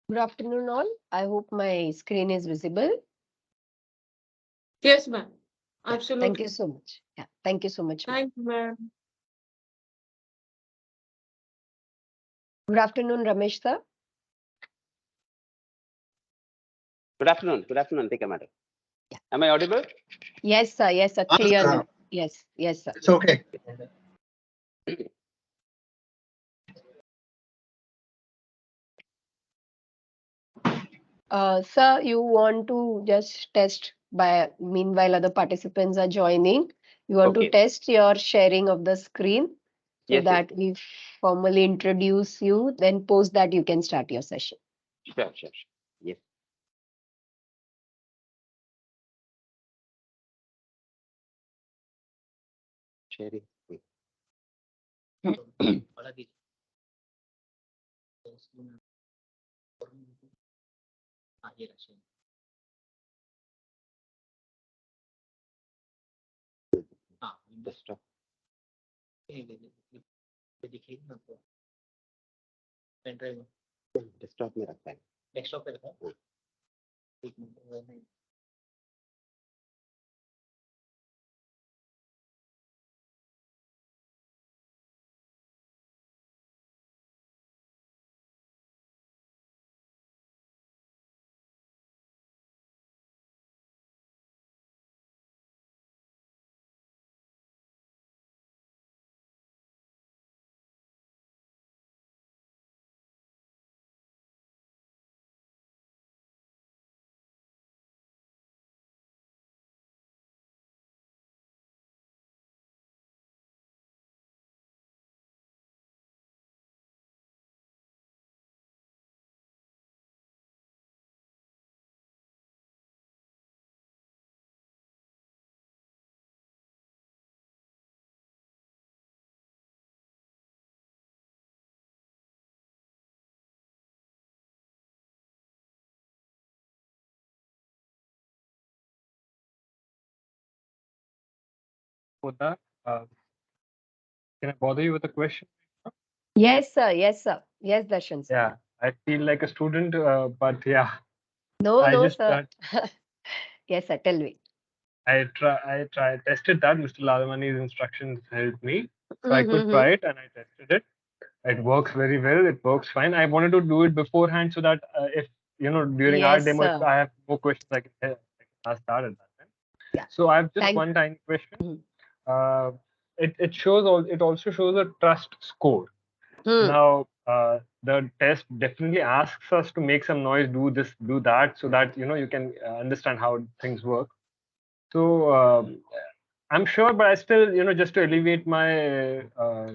Good afternoon, all. I hope my screen is visible. Yes, ma'am. Yeah, Absolutely. thank you so much. Yeah, thank you so much. Thank you, ma'am. Good afternoon, Ramesh sir. Good afternoon, Tika madam. Am I audible? Yes, sir. Yes, sir. Clearly. Yes, yes, sir. It's okay. Sir, you want to just test by meanwhile other participants are joining. You want to Okay. test your sharing of the screen so Yes, that we formally introduce you. Then post that you can start your session. sure. Yes. Sharing. Desktop. Desktop में रखा है. For that, can I bother you with a question? Yes, sir. Yes, sir. Yes, Darshan sir. Yeah, I feel like a student, but yeah, No, I no, just sir. Yes, sir. Tell me. I tested that. Mr. Ladamani's instructions helped me, so I could Mm-hmm. try it, and I tested it. It works very well. It works fine. I wanted to do it beforehand so that if during our Yes, demo, if sir. I have more questions, I can ask that at that time. Yeah. So I have just Thank- one tiny question. Mhm. It also shows a trust score. Now, the test definitely asks us to make some noise, do this, do that, so that you can understand how things work. So I'm sure, but I still, just to alleviate my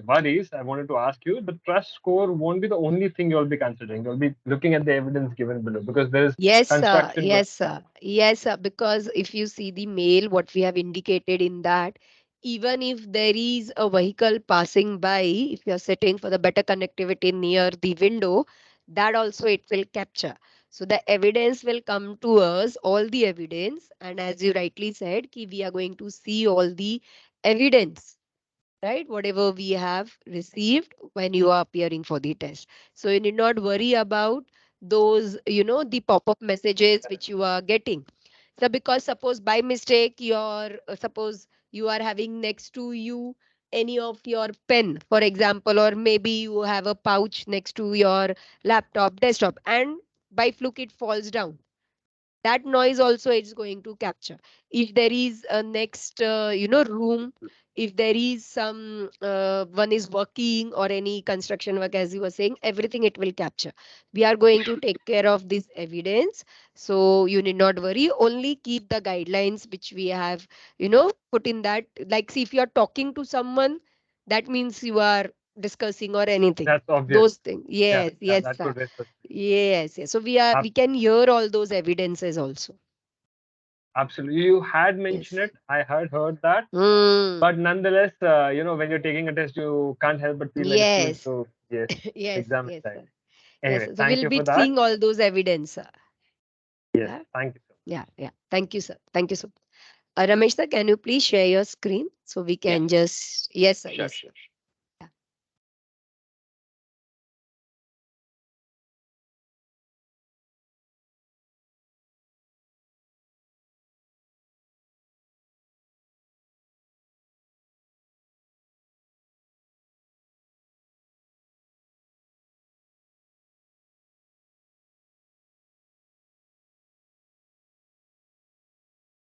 worries, I wanted to ask you: the trust score won't be the only thing you'll be considering. You'll be looking at the evidence given below because there is Yes, sir. construction. Yes, sir. Yes, sir. Because if you see the mail, what we have indicated in that, even if there is a vehicle passing by, if you are sitting for the better connectivity near the window, that also it will capture. So the evidence will come to us, all the evidence, and as you rightly said, ki we are going to see all the evidence, right? Whatever we have received when you are appearing for the test. So you need not worry about those, the pop-up messages which you are getting. So because suppose by mistake suppose you are having next to you any of your pen, for example, or maybe you have a pouch next to your laptop, desktop, and by fluke it falls down. that noise also it's going to capture. If there is a next room, if there is some one is working or any construction work, as you were saying, everything it will capture. We are going to take care of this evidence, so you need not worry. Only keep the guidelines which we have put in that. Like, see, if you are talking to someone, that means you are discussing or anything, That's obvious. those things. Yeah, Yes, yeah, yes, that sir. could raise suspicion. Yes, yes. So we can hear all those evidences also. Absolutely. You had mentioned Yes. it. I had heard that. Hmm. But nonetheless, when you're taking a test, you can't help but feel very fluid. Yes. So yes, Yes, exam yes, style. sir. Yes, Anyway, sir. So thank we'll you for be that. seeing all those evidence, sir. Yes, Yeah. thank you. Yeah, yeah. Thank you, sir. Thank you, sir. Ramesh sir, can you please share your screen so we Yeah, can just yes, sir. sure, Yes, sure. sir.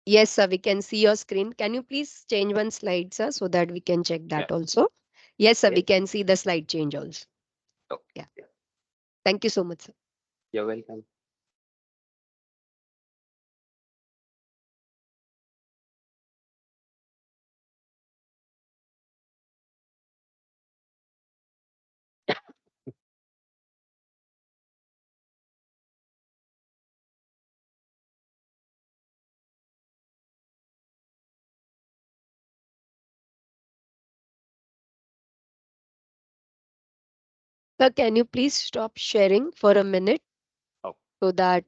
Yes, sir. We can see your screen. Can you please change one slide, sir, so that we can check Yeah. that also? Yes, sir. We Yes. can see the slide change also. Oh, Yeah. yeah. Thank you so much, sir. You're welcome. Sir, can you please stop sharing for a minute Oh, so that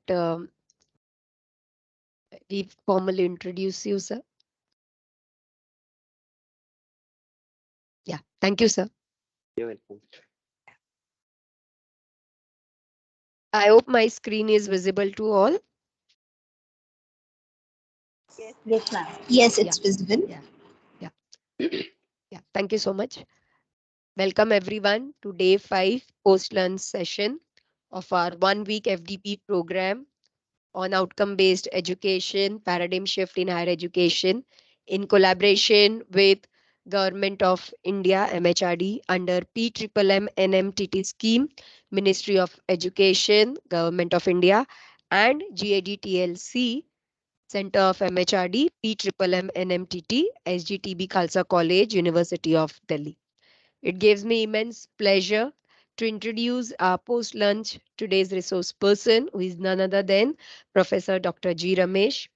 we formally introduce you, sir? Yeah. Thank you, sir. you're welcome. I hope my screen is visible to all. Yes, ma'am. Yes, Yeah. it's visible. Yeah. Yeah. Yeah. Thank you so much. Welcome everyone to day 5 post lunch session of our 1 week FDP program on outcome based education, paradigm shift in higher education, in collaboration with Government of India MHRD under PMMM NMTT scheme, Ministry of Education, Government of India, and GAD TLC, Center of MHRD, PMMM NMTT, SGTB Khalsa College, University of Delhi. It gives me immense pleasure to introduce our post lunch today's resource person, who is none other than Professor Dr. G. Ramesh.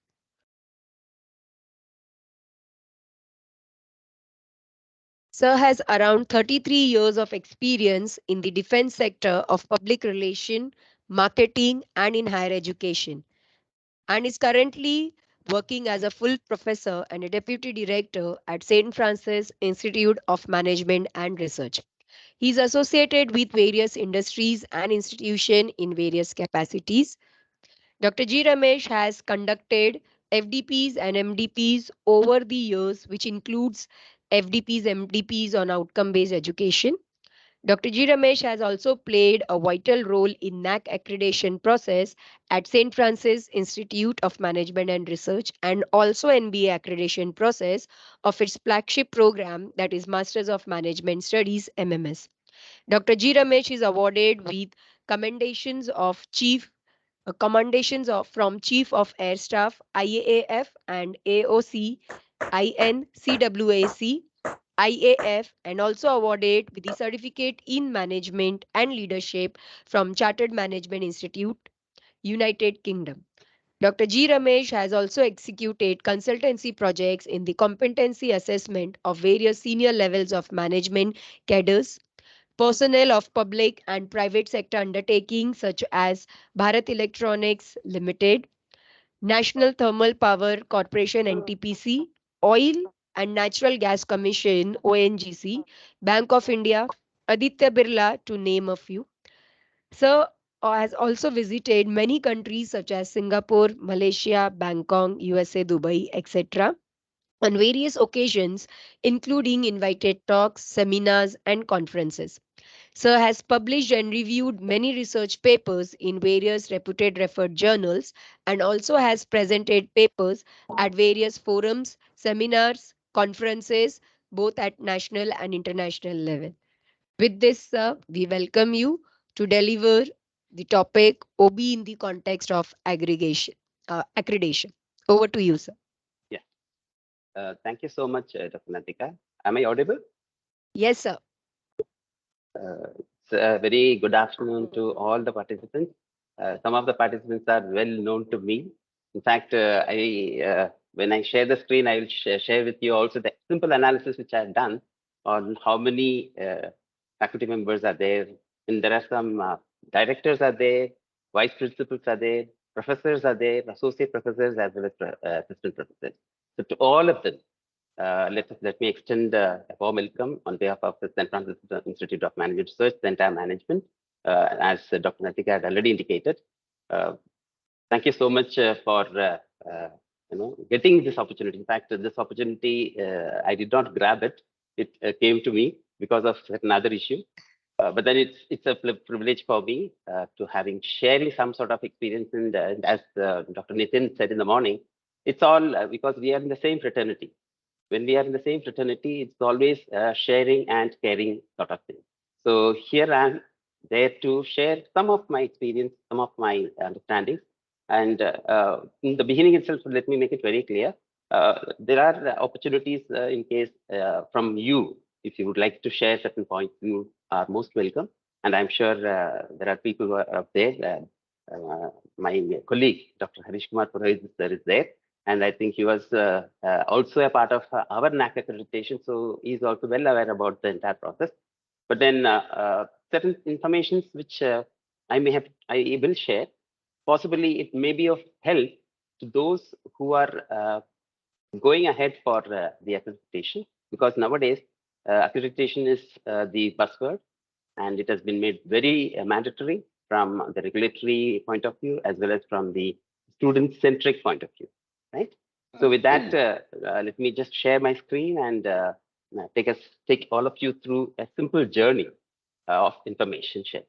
Sir has around 33 years of experience in the defense sector of public relation, marketing, and in higher education, and is currently working as a full professor and a deputy director at St. Francis Institute of Management and Research. He is associated with various industries and institutions in various capacities. Dr. G. Ramesh has conducted FDPs and MDPs over the years, which includes FDPs, MDPs on outcome based education. Dr. G. Ramesh has also played a vital role in NAC accreditation process at St. Francis Institute of Management and Research, and also NBA accreditation process of its flagship program, that is Masters of Management Studies MMS. Dr. G. Ramesh is awarded with commendations of from Chief of Air Staff IAAF and AOC INCWAC IAF, and also awarded with the certificate in management and leadership from Chartered Management Institute, United Kingdom. Dr. G. Ramesh has also executed consultancy projects in the competency assessment of various senior levels of management cadres, personnel of public and private sector undertakings such as Bharat Electronics Limited, National Thermal Power Corporation NTPC, Oil and Natural Gas Commission ONGC, Bank of India, Aditya Birla, to name a few. Sir has also visited many countries such as Singapore, Malaysia, Bangkok, USA, Dubai, etc. on various occasions, including invited talks, seminars, and conferences. Sir has published and reviewed many research papers in various reputed referred journals and also has presented papers at various forums, seminars, conferences, both at national and international level. With this, sir, we welcome you to deliver the topic OB in the context of accreditation. Over to you, sir. Yeah. Thank you so much, Dr. Natika. Am I audible? Yes, sir. It's a very good afternoon to all the participants. Some of the participants are well known to me. In fact, when I share the screen, I will share with you also the simple analysis which I have done on how many faculty members are there. And there are some directors are there, vice principals are there, professors are there, associate professors as well as assistant professors. So to all of them, let me extend a warm welcome on behalf of the San Francisco Institute of Management Research, the entire management, as Dr. Natika had already indicated. Thank you so much for getting this opportunity. In fact, this opportunity, I did not grab it. It came to me because of another issue. But then it's a privilege for me to sharing some sort of experience. And as Dr. Nitin said in the morning, it's all because we are in the same fraternity. When we are in the same fraternity, it's always sharing and caring sort of thing. So here I'm there to share some of my experience, some of my understandings. And in the beginning itself, let me make it very clear. There are opportunities in case from you, if you would like to share certain points, you are most welcome. And I'm sure there are people who are up there. My colleague, Dr. Harish Kumar Purohit, is there. And I think he was also a part of our NAC accreditation. So he's also well aware about the entire process. But then certain informations which I will share, possibly it may be of help to those who are going ahead for the accreditation, because nowadays accreditation is the buzzword, and it has been made very mandatory from the regulatory point of view as well as from the student-centric point of view, right? So with that, let me just share my screen and take all of you through a simple journey of information sharing.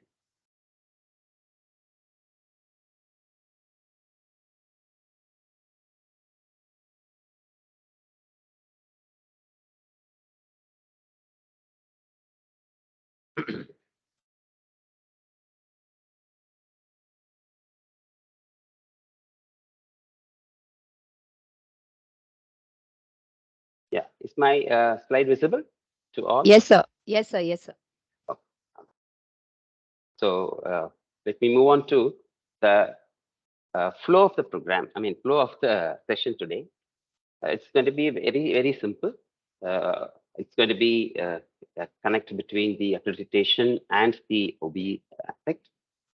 Yeah, is my slide visible to all? Yes, sir. Yes, sir. Yes, sir. Okay. So let me move on to the flow of the program. I mean, flow of the session today. It's going to be very, very simple. It's going to be a connect between the accreditation and the OBE aspect.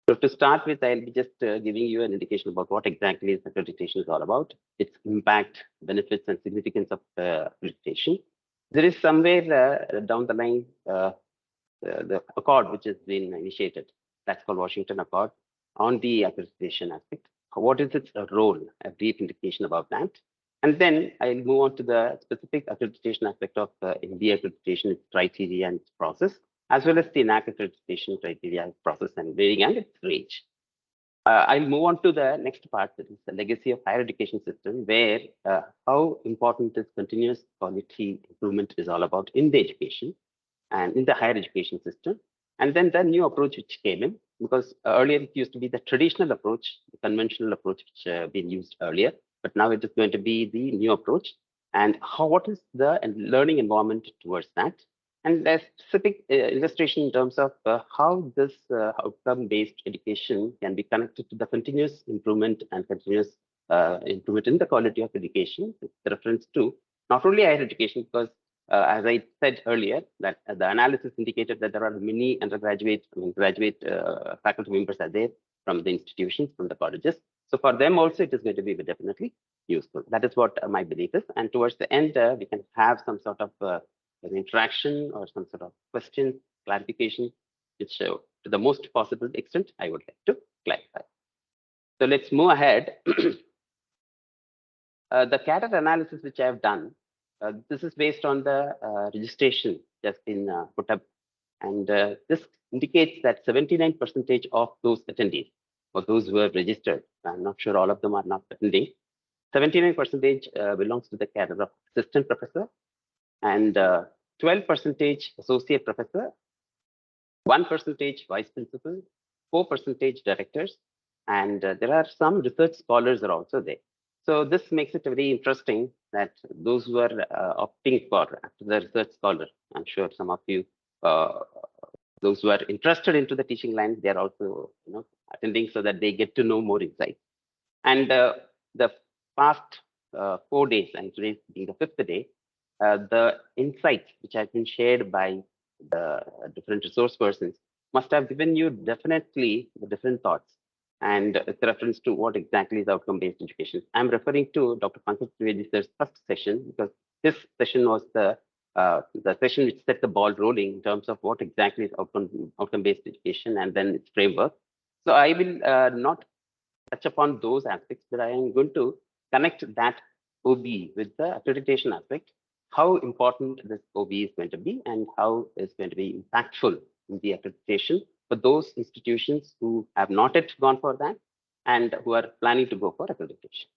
So to start with, I'll be just giving you an indication about what exactly accreditation is all about, its impact, benefits, and significance of accreditation. There is somewhere down the line the accord which has been initiated. That's called Washington Accord on the accreditation aspect. What is its role? A brief indication about that. And then I'll move on to the specific accreditation aspect of MBA accreditation, its criteria and its process, as well as the NAC accreditation criteria, process and grading and its range. I'll move on to the next part, that is the legacy of higher education system, where how important this continuous quality improvement is all about in the education and in the higher education system. And then the new approach which came in, because earlier it used to be the traditional approach, the conventional approach which been used earlier, but now it is going to be the new approach. And what is the learning environment towards that? And a specific illustration in terms of how this outcome-based education can be connected to the continuous improvement and continuous improvement in the quality of education, with reference to not only higher education, because as I said earlier, that the analysis indicated that there are many undergraduate, graduate faculty members are there from the institutions, from the colleges. So for them also, it is going to be definitely useful. That is what my belief is. And towards the end, we can have some sort of an interaction or some sort of question, clarification, which to the most possible extent, I would like to clarify. So let's move ahead. The CADAT analysis which I have done, this is based on the registration that's been put up And this indicates that 79% of those attendees, or those who have registered, I'm not sure all of them are not attending, 79% belongs to the cadre of assistant professor, and 12% associate professor, 1% vice principal, 4% directors, and there are some research scholars are also there. So this makes it very interesting that those who are opting for after the research scholar, I'm sure some of you, those who are interested into the teaching line, they are also attending so that they get to know more insights. And the past 4 days, and today being the fifth day, the insights which have been shared by the different resource persons must have given you definitely the different thoughts and with reference to what exactly is outcome-based education. I'm referring to Dr. Pankaj Trivedi's first session because this session was the session which set the ball rolling in terms of what exactly is outcome-based education and then its framework. So I will not touch upon those aspects, but I am going to connect that OBE with the accreditation aspect, how important this OBE is going to be and how it's going to be impactful in the accreditation for those institutions who have not yet gone for that and who are planning to go for accreditation.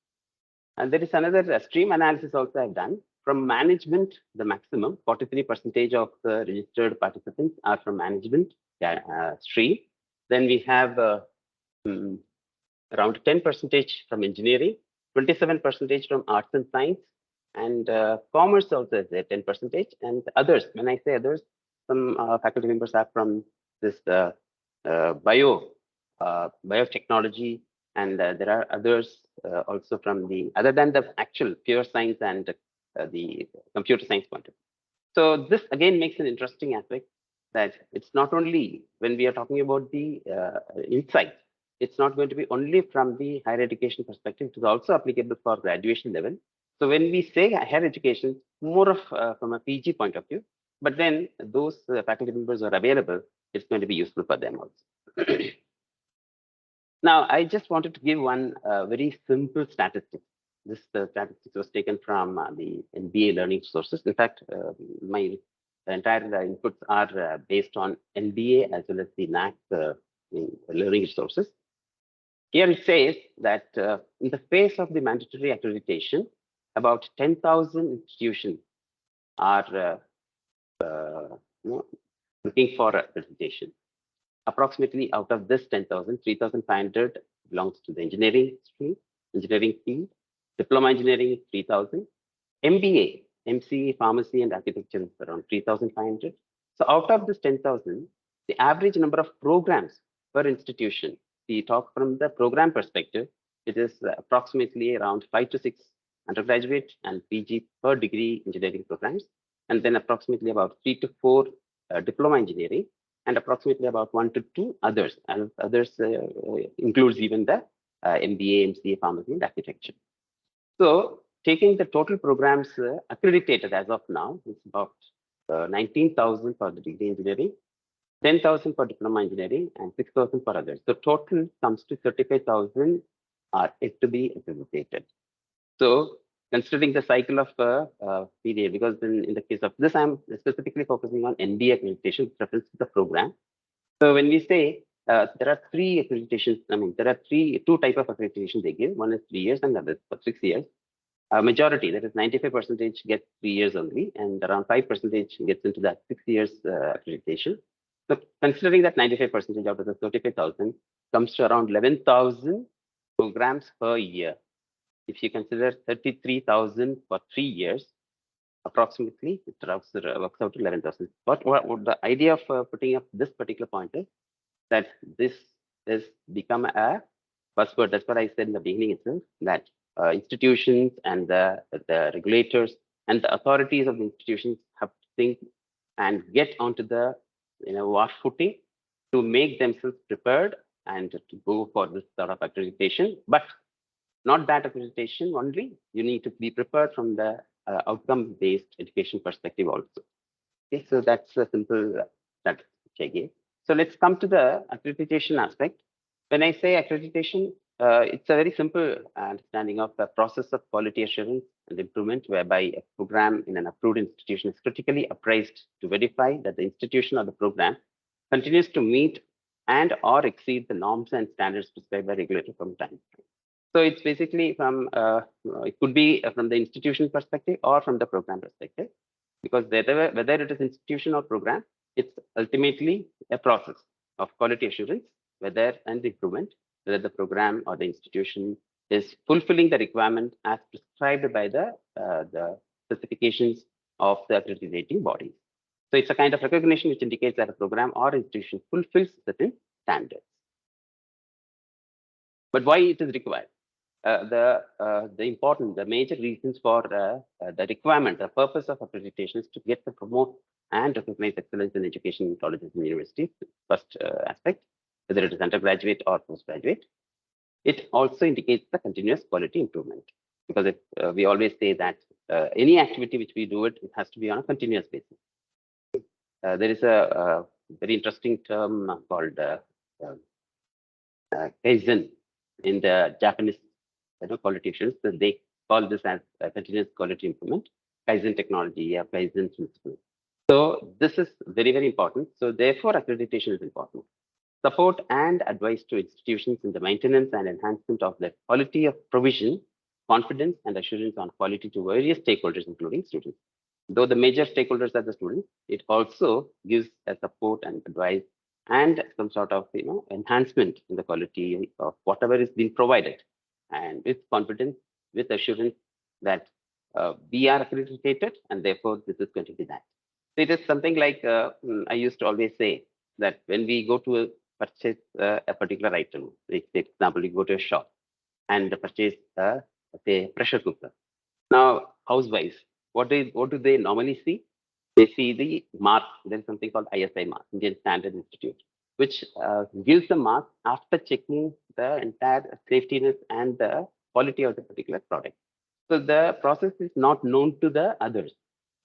And there is another stream analysis also I've done. From management, the maximum 43% of the registered participants are from management stream. Then we have around 10% from engineering, 27% from arts and science, and commerce also is there, 10%, and others. When I say others, some faculty members are from this biotechnology, and there are others also from the other than the actual pure science and the computer science point of view. So this again makes an interesting aspect that it's not only when we are talking about the insight, it's not going to be only from the higher education perspective, it is also applicable for graduation level. So when we say higher education, more of from a PG point of view, but then those faculty members are available, it's going to be useful for them also. Now, I just wanted to give one very simple statistic. This statistic was taken from the NBA learning sources. In fact, my entire inputs are based on NBA as well as the NAC learning resources. Here it says that in the face of the mandatory accreditation, about 10,000 institutions are looking for accreditation. Approximately out of this 10,000, 3,500 belongs to the engineering stream, engineering field. Diploma engineering is 3,000. MBA, MCA, pharmacy, and architecture is around 3,500. So out of this 10,000, the average number of programs per institution, we talk from the program perspective, it is approximately around 5 to 6 undergraduate and PG per degree engineering programs, and then approximately about 3 to 4 diploma engineering, and approximately about 1 to 2 others, and others includes even the MBA, MCA, pharmacy, and architecture. So taking the total programs accredited as of now, it's about 19,000 for the degree engineering, 10,000 for diploma engineering, and 6,000 for others. The total comes to 35,000 are yet to be accredited. So considering the cycle of period, because in the case of this, I'm specifically focusing on NBA accreditation with reference to the program. So when we say there are 3 accreditations, I mean, there are two type of accreditation they give. One is 3 years and the other is for 6 years. Majority, that is 95% gets 3 years only, and around 5% gets into that 6 years accreditation. So considering that 95% out of the 35,000 comes to around 11,000 programs per year. If you consider 33,000 for 3 years, approximately it works out to 11,000. What the idea of putting up this particular point is that this has become a buzzword. That's what I said in the beginning itself, that institutions and the regulators and the authorities of the institutions have to think and get onto the war footing to make themselves prepared and to go for this sort of accreditation. But not that accreditation only, you need to be prepared from the outcome-based education perspective also. Okay, so that's a simple statistic I gave. So let's come to the accreditation aspect. When I say accreditation, It's a very simple understanding of the process of quality assurance and improvement, whereby a program in an approved institution is critically appraised to verify that the institution or the program continues to meet and or exceed the norms and standards prescribed by regulator from time to time. So it's basically from, it could be from the institution perspective or from the program perspective, because whether it is institution or program, it's ultimately a process of quality assurance, whether and improvement, whether the program or the institution is fulfilling the requirement as prescribed by the specifications of the accrediting bodies. So it's a kind of recognition which indicates that a program or institution fulfills certain standards. But why it is required? The major reasons for the requirement, the purpose of accreditation is to get the promote and recognize excellence in education, colleges, and universities. First aspect, whether it is undergraduate or postgraduate. It also indicates the continuous quality improvement, because we always say that any activity which we do it has to be on a continuous basis. There is a very interesting term called kaizen in the Japanese quality assurance. So they call this as continuous quality improvement, kaizen technology, or kaizen principle. So this is very, very important. So therefore, accreditation is important. Support and advice to institutions in the maintenance and enhancement of the quality of provision, confidence and assurance on quality to various stakeholders, including students. Though the major stakeholders are the students, it also gives a support and advice and some sort of enhancement in the quality of whatever is being provided, and with confidence, with assurance that we are accredited, and therefore this is going to be that. So it is something like I used to always say that when we go to purchase a particular item, like for example, you go to a shop and purchase say pressure cooker. Now, housewives, what do they normally see? They see the mark. There is something called ISI mark, Indian Standard Institute, which gives the mark after checking the entire safetiness and the quality of the particular product. So the process is not known to the others.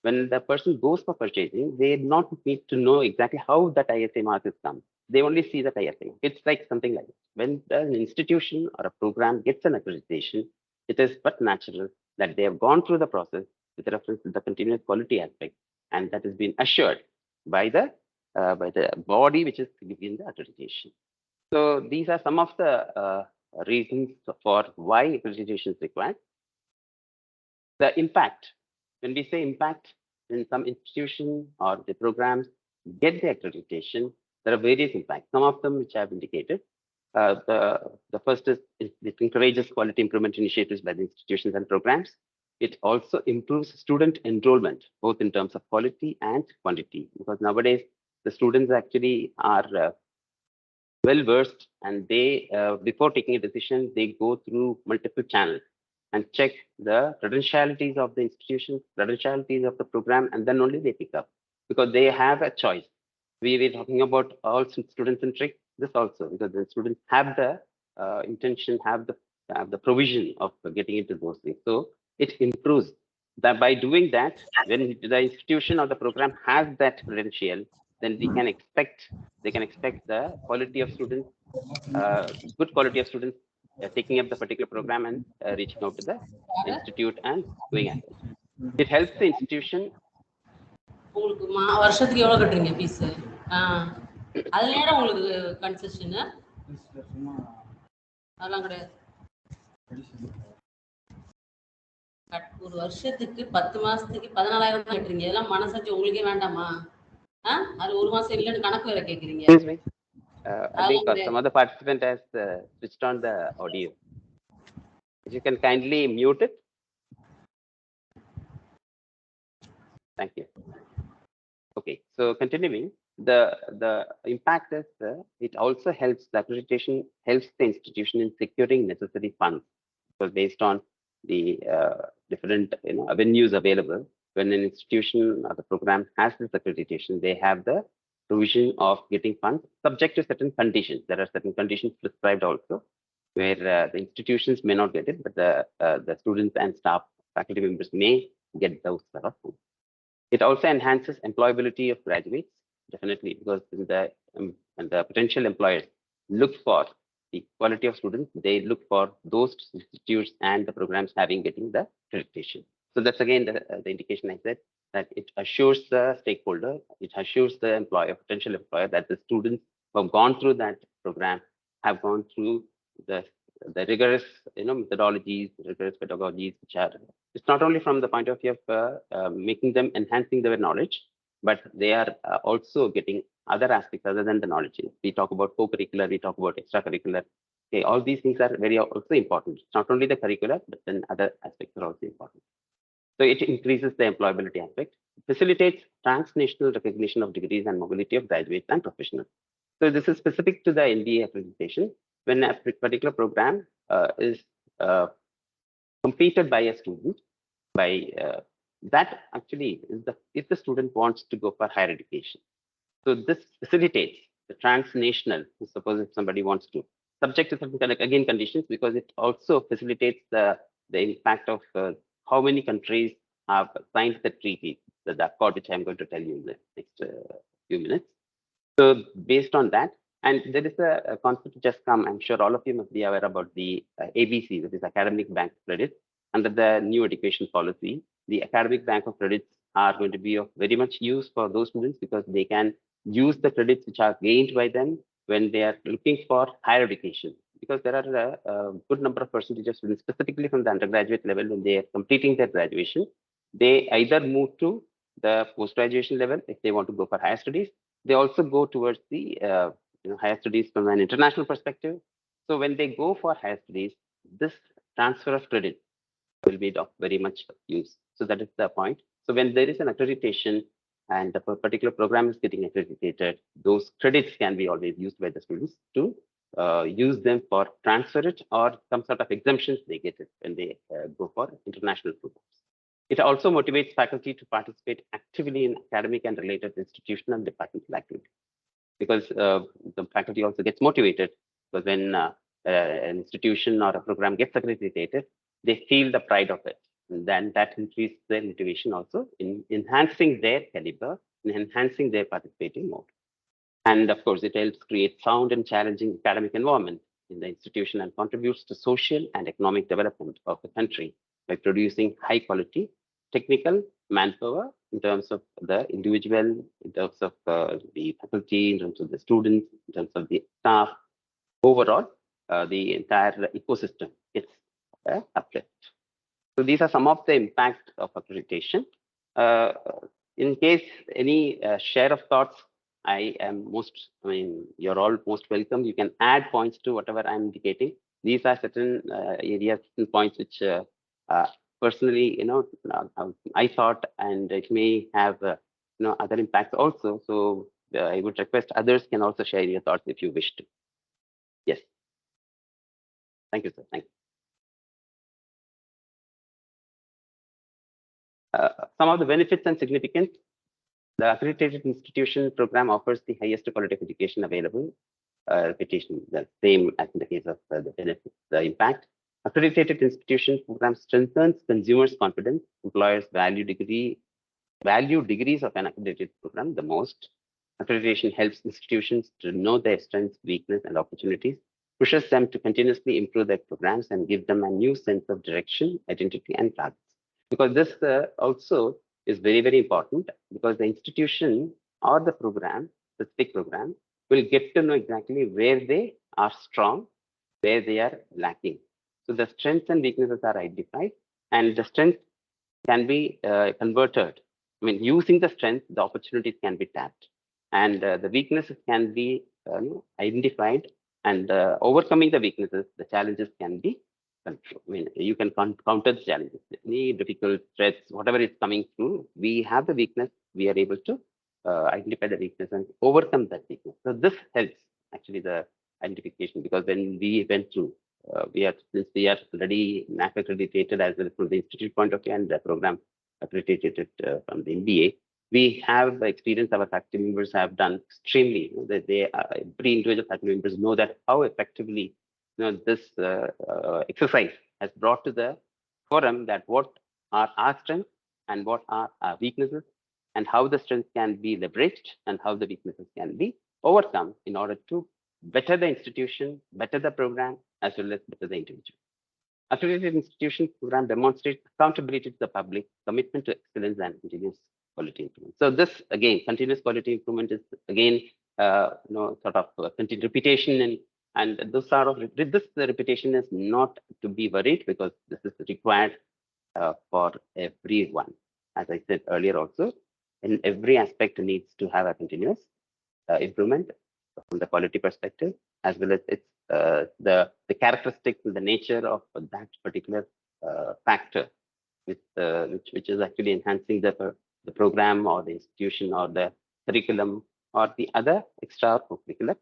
When the person goes for purchasing, they not need to know exactly how that ISI mark is come. They only see that ISI mark. It's like something like this. When an institution or a program gets an accreditation, it is but natural that they have gone through the process with reference to the continuous quality aspect, and that has been assured by the body which is giving the accreditation. So these are some of the reasons for why accreditation is required. The impact, when we say impact, in some institution or the programs get the accreditation, there are various impacts. Some of them which I have indicated. The first is it encourages quality improvement initiatives by the institutions and programs. It also improves student enrollment, both in terms of quality and quantity, because nowadays the students actually are well versed, and they before taking a decision, they go through multiple channels and check the credentialities of the institution, credentialities of the program, and then only they pick up, because they have a choice. We were talking about all student-centric, this also, because the students have the intention, have the provision of getting into those things. So it improves that by doing that, when the institution or the program has that credential, then they can expect the quality of students, good quality of students taking up the particular program and reaching out to the institute and doing it. It helps the institution. உங்களுக்கு வருஷத்துக்கு எவ்வளவு கட்டுறீங்க fees? அதுல ஏன் உங்களுக்கு concession? அதெல்லாம் கிடையாது. ஒரு வருஷத்துக்கு 10 மாசத்துக்கு 14,000 தான் கட்டுறீங்க. இதெல்லாம் மனசாட்சி உங்களுக்கே வேண்டாமா? அது ஒரு மாசம் இல்லன்னு கணக்கு வேற கேக்குறீங்க. I think some other participant has switched on the audio. If you can kindly mute it. Thank you. Okay, so continuing, the impact is it also helps, the accreditation helps the institution in securing necessary funds. So based on the different avenues available, when an institution or the program has this accreditation, they have the provision of getting funds subject to certain conditions. There are certain conditions prescribed also, where the institutions may not get it, but the students and staff, faculty members may get those sort of funds. It also enhances employability of graduates, definitely, because the potential employers look for the quality of students, they look for those institutes and the programs getting the accreditation. So that's again the indication I said, that it assures the stakeholder, it assures the employer, potential employer, that the students who have gone through that program have gone through the rigorous methodologies, rigorous pedagogies, which are, it's not only from the point of view of making them enhancing their knowledge, but they are also getting other aspects other than the knowledge. We talk about co-curricular, we talk about extracurricular. Okay, all these things are very also important. It's not only the curricular, but then other aspects are also important. So it increases the employability aspect, facilitates transnational recognition of degrees and mobility of graduates and professionals. So this is specific to the NDA accreditation. When a particular program is completed by a student, by that actually is if the student wants to go for higher education. So this facilitates the transnational, suppose if somebody wants to, subject to some again conditions, because it also facilitates the impact of how many countries have signed the treaty, the accord, which I'm going to tell you in the next few minutes. So based on that, and there is a concept just come, I'm sure all of you must be aware about the ABC, that is Academic Bank Credit. Under the new education policy, the Academic Bank of Credits are going to be of very much use for those students, because they can use the credits which are gained by them when they are looking for higher education. Because there are a good number of percentage of students, specifically from the undergraduate level, when they are completing their graduation, they either move to the post-graduation level if they want to go for higher studies. They also go towards the higher studies from an international perspective. So when they go for higher studies, this transfer of credit will be of very much use. So that is the point. So when there is an accreditation and a particular program is getting accredited, those credits can be always used by the students to use them for transfer it, or some sort of exemptions they get it when they go for international programs. It also motivates faculty to participate actively in academic and related institutional and departmental activities, because the faculty also gets motivated, because when an institution or a program gets accredited, they feel the pride of it. And then that increases their motivation also in enhancing their caliber, in enhancing their participating mode. And of course, it helps create sound and challenging academic environment in the institution and contributes to social and economic development of the country by producing high quality technical manpower in terms of the individual, in terms of the faculty, in terms of the students, in terms of the staff. Overall, the entire ecosystem gets uplift. So these are some of the impact of accreditation. In case any share of thoughts, you're all most welcome. You can add points to whatever I'm indicating. These are certain areas, certain points which personally, I thought, and it may have, other impacts also. So I would request others can also share your thoughts if you wish to. Yes. Thank you, sir. Thank you. Some of the benefits and significance. The accredited institution program offers the highest quality of education available. Repetition, the same as in the case of the benefits, the impact. Accredited institution program strengthens consumers' confidence. Employers value degrees of an accredited program the most. Accreditation helps institutions to know their strengths, weakness, and opportunities, pushes them to continuously improve their programs and give them a new sense of direction, identity, and targets. Because this also is very, very important, because the institution or the program, specific program, will get to know exactly where they are strong, where they are lacking. So the strengths and weaknesses are identified, and the strengths can be converted. I mean, using the strength, the opportunities can be tapped, and the weaknesses can be identified, and overcoming the weaknesses, the challenges can be controlled. I mean, you can counter the challenges, any difficult threats, whatever is coming through. We have the weakness, we are able to identify the weakness and overcome that weakness. So this helps actually the identification, because when we went through, since we are already NAAC accredited as well from the institute point of view and the program accredited from the MBA, we have the experience our faculty members have done extremely. They every individual faculty members know that how effectively this exercise has brought to the forum that what are our strengths and what are our weaknesses, and how the strengths can be leveraged and how the weaknesses can be overcome in order to better the institution, better the program, as well as better the individual. Accredited institution program demonstrates accountability to the public, commitment to excellence, and continuous quality improvement. So this again, continuous quality improvement is again, sort of continued repetition, and those sort of this repetition is not to be worried, because this is required for everyone. As I said earlier, also in every aspect needs to have a continuous improvement from the quality perspective, as well as its the characteristics, the nature of that particular factor, which is actually enhancing the program or the institution or the curriculum or the other extra curricular.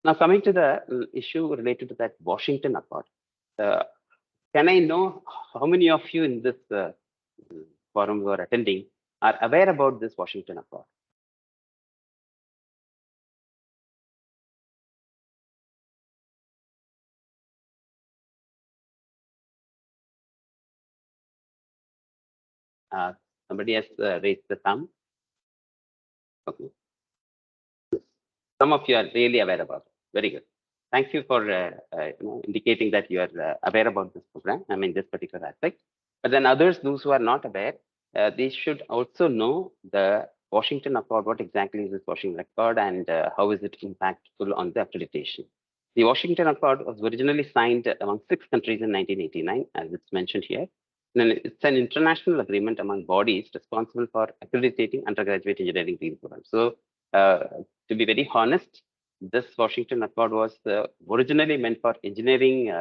Now, coming to the issue related to that Washington Accord, can I know how many of you in this forum who are attending are aware about this Washington Accord? Somebody has raised the thumb. Okay. Some of you are really aware about it. Very good. Thank you for indicating that you are aware about this program. I mean, this particular aspect. But then others, those who are not aware, they should also know the Washington Accord. What exactly is this Washington Accord, and how is it impactful on the accreditation? The Washington Accord was originally signed among 6 countries in 1989, as it's mentioned here. And it's an international agreement among bodies responsible for accrediting undergraduate engineering degree programs. So, to be very honest, this Washington Accord was originally meant for engineering,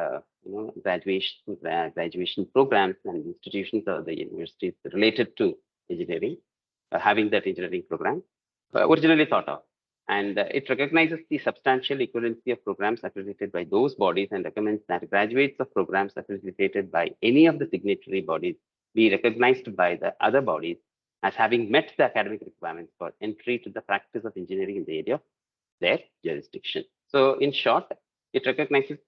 graduation programs and institutions or the universities related to engineering, having that engineering program, originally thought of. And it recognizes the substantial equivalency of programs accredited by those bodies and recommends that graduates of programs accredited by any of the signatory bodies be recognized by the other bodies as having met the academic requirements for entry to the practice of engineering in the area of their jurisdiction. So in short, it recognizes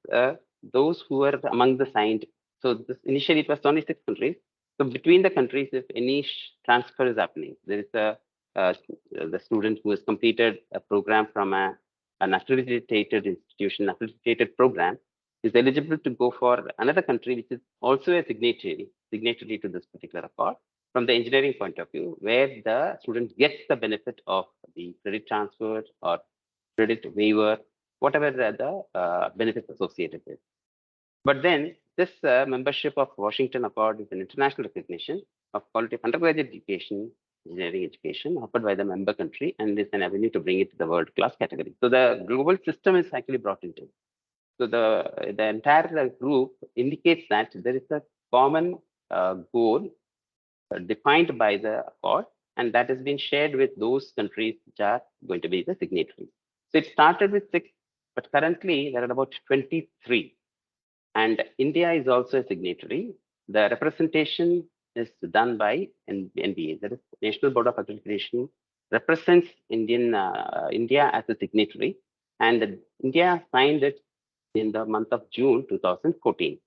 those who are among the signed. So this initially it was only 6 countries. So between the countries, if any transfer is happening, there is the student who has completed a program from an accredited institution, accredited program, is eligible to go for another country which is also a signatory to this particular accord from the engineering point of view, where the student gets the benefit of the credit transfer or credit waiver, whatever the benefits associated with. But then this membership of Washington Accord is an international recognition of quality of undergraduate education, engineering education offered by the member country, and is an avenue to bring it to the world-class category. So the global system is actually brought into it. So the entire group indicates that there is a common goal defined by the accord, and that has been shared with those countries which are going to be the signatories. So it started with 6, but currently there are about 23. And India is also a signatory. The representation is done by NBA, that is National Board of Accreditation, represents India as a signatory, and India signed it in the month of June 2014.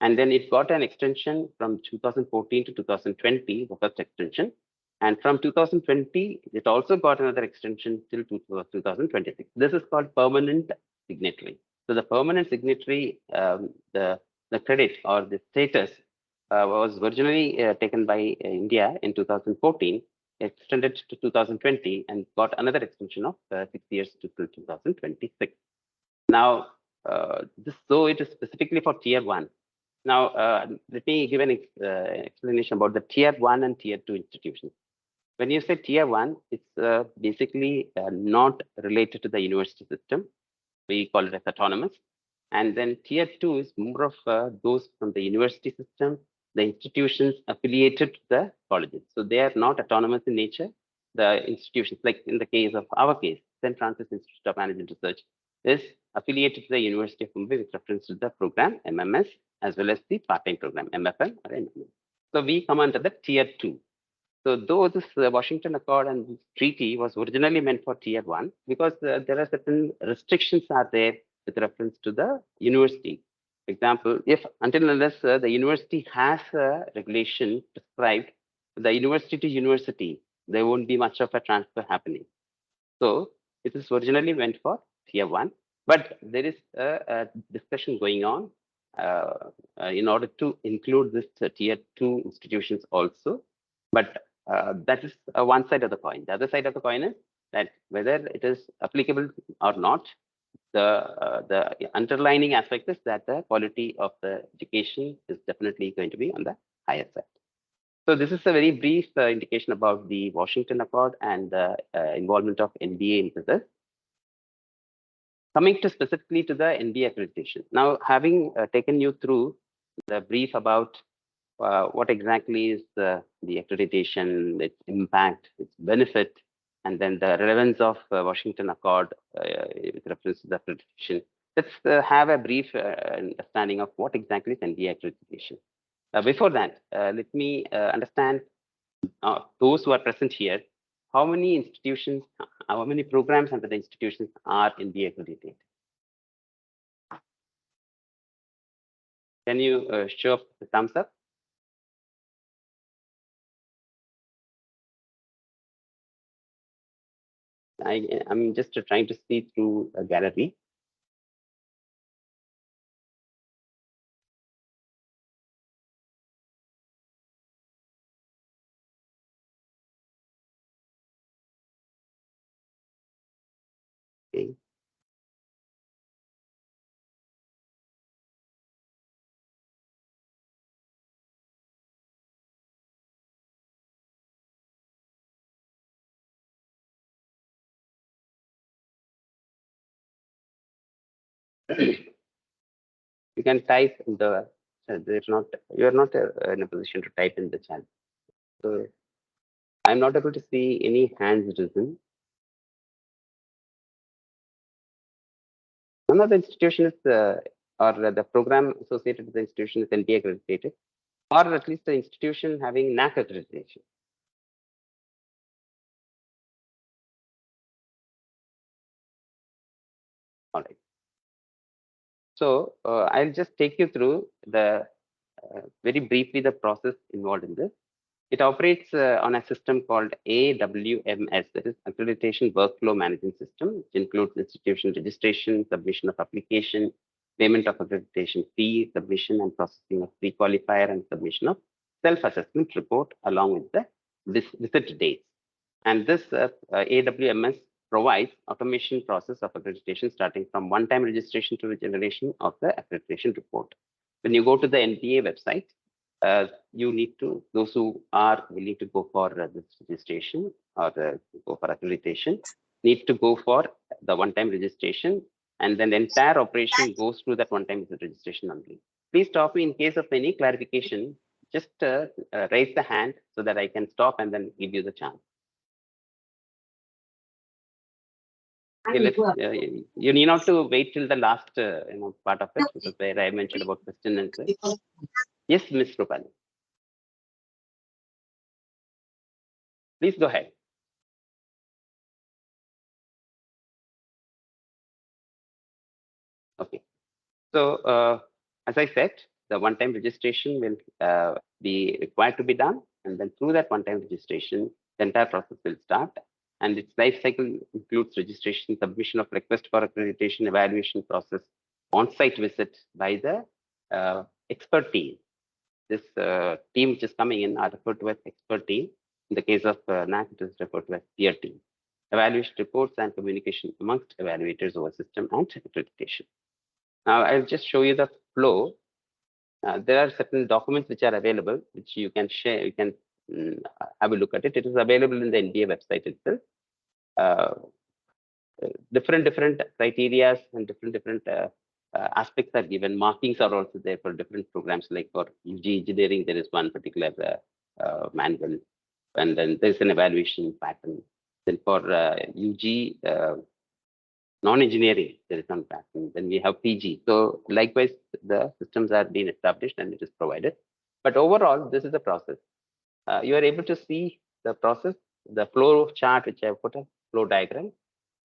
And then it got an extension from 2014 to 2020, the first extension. And from 2020, it also got another extension till 2026. This is called permanent signatory. So the permanent signatory, the credit or the status was originally taken by India in 2014, extended to 2020, and got another extension of 6 years to 2026. Now, so it is specifically for Tier 1. Now, let me give an explanation about the Tier 1 and Tier 2 institutions. When you say Tier 1, it's basically not related to the university system. We call it as autonomous. And then Tier 2 is more of those from the university system, the institutions affiliated to the colleges. So they are not autonomous in nature. The institutions, like in the case of our case, St. Francis Institute of Management Research, is affiliated to the University of Mumbai with reference to the program MMS, as well as the part-time program MFM or MMS. So we come under the Tier 2. So though this Washington Accord and this treaty was originally meant for Tier 1, because there are certain restrictions are there with reference to the university. For example, if until unless the university has a regulation prescribed, the university to university, there won't be much of a transfer happening. So it is originally meant for tier 1. But there is a discussion going on in order to include this tier 2 institutions also. But that is one side of the coin. The other side of the coin is that whether it is applicable or not, the underlining aspect is that the quality of the education is definitely going to be on the higher side. So this is a very brief indication about the Washington Accord and the involvement of NBA into this. Coming to specifically to the NBA accreditation. Now, having taken you through the brief about what exactly is the accreditation, its impact, its benefit, and then the relevance of Washington Accord with reference to the accreditation, let's have a brief understanding of what exactly is NBA accreditation. Before that, let me understand those who are present here, how many institutions, how many programs under the institutions are NBA accredited? Can you show up the thumbs up? I'm just trying to see through a gallery. Okay. You can type in the. There's not. You are not in a position to type in the chat. So I'm not able to see any hands risen. None of the institution is, or the program associated with the institution is NBA accredited, or at least the institution having NAC accreditation. All right. So I'll just take you through the very briefly the process involved in this. It operates on a system called AWMS, that is Accreditation Workflow Management System, which includes institution registration, submission of application, payment of accreditation fee, submission and processing of pre-qualifier, and submission of self-assessment report along with the visit dates. And this AWMS provides automation process of accreditation starting from one-time registration to the generation of the accreditation report. When you go to the NBA website, you need to, those who are willing to go for this registration or go for accreditation, need to go for the one-time registration, and then the entire operation goes through that one-time registration only. Please stop me in case of any clarification. Just raise the hand so that I can stop and then give you the chance. Okay, you need not to wait till the last part of it, because where I mentioned about question and answer. Yes, Ms. Rupali. Please go ahead. Okay. So as I said, the one-time registration will be required to be done, and then through that one-time registration, the entire process will start. And its life cycle includes registration, submission of request for accreditation, evaluation process, on-site visit by the expert team. This team which is coming in are referred to as expert team. In the case of NAC, it is referred to as peer team. Evaluation reports and communication amongst evaluators over system and accreditation. Now, I'll just show you the flow. There are certain documents which are available, which you can share. You can have a look at it. It is available in the NBA website itself. Different criteria and different aspects are given. Markings are also there for different programs. Like for UG engineering, there is one particular manual, and then there's an evaluation pattern. Then for UG non-engineering, there is some pattern. Then we have PG. So likewise, the systems are being established and it is provided. But overall, this is the process. You are able to see the process, the flow chart, which I put a flow diagram.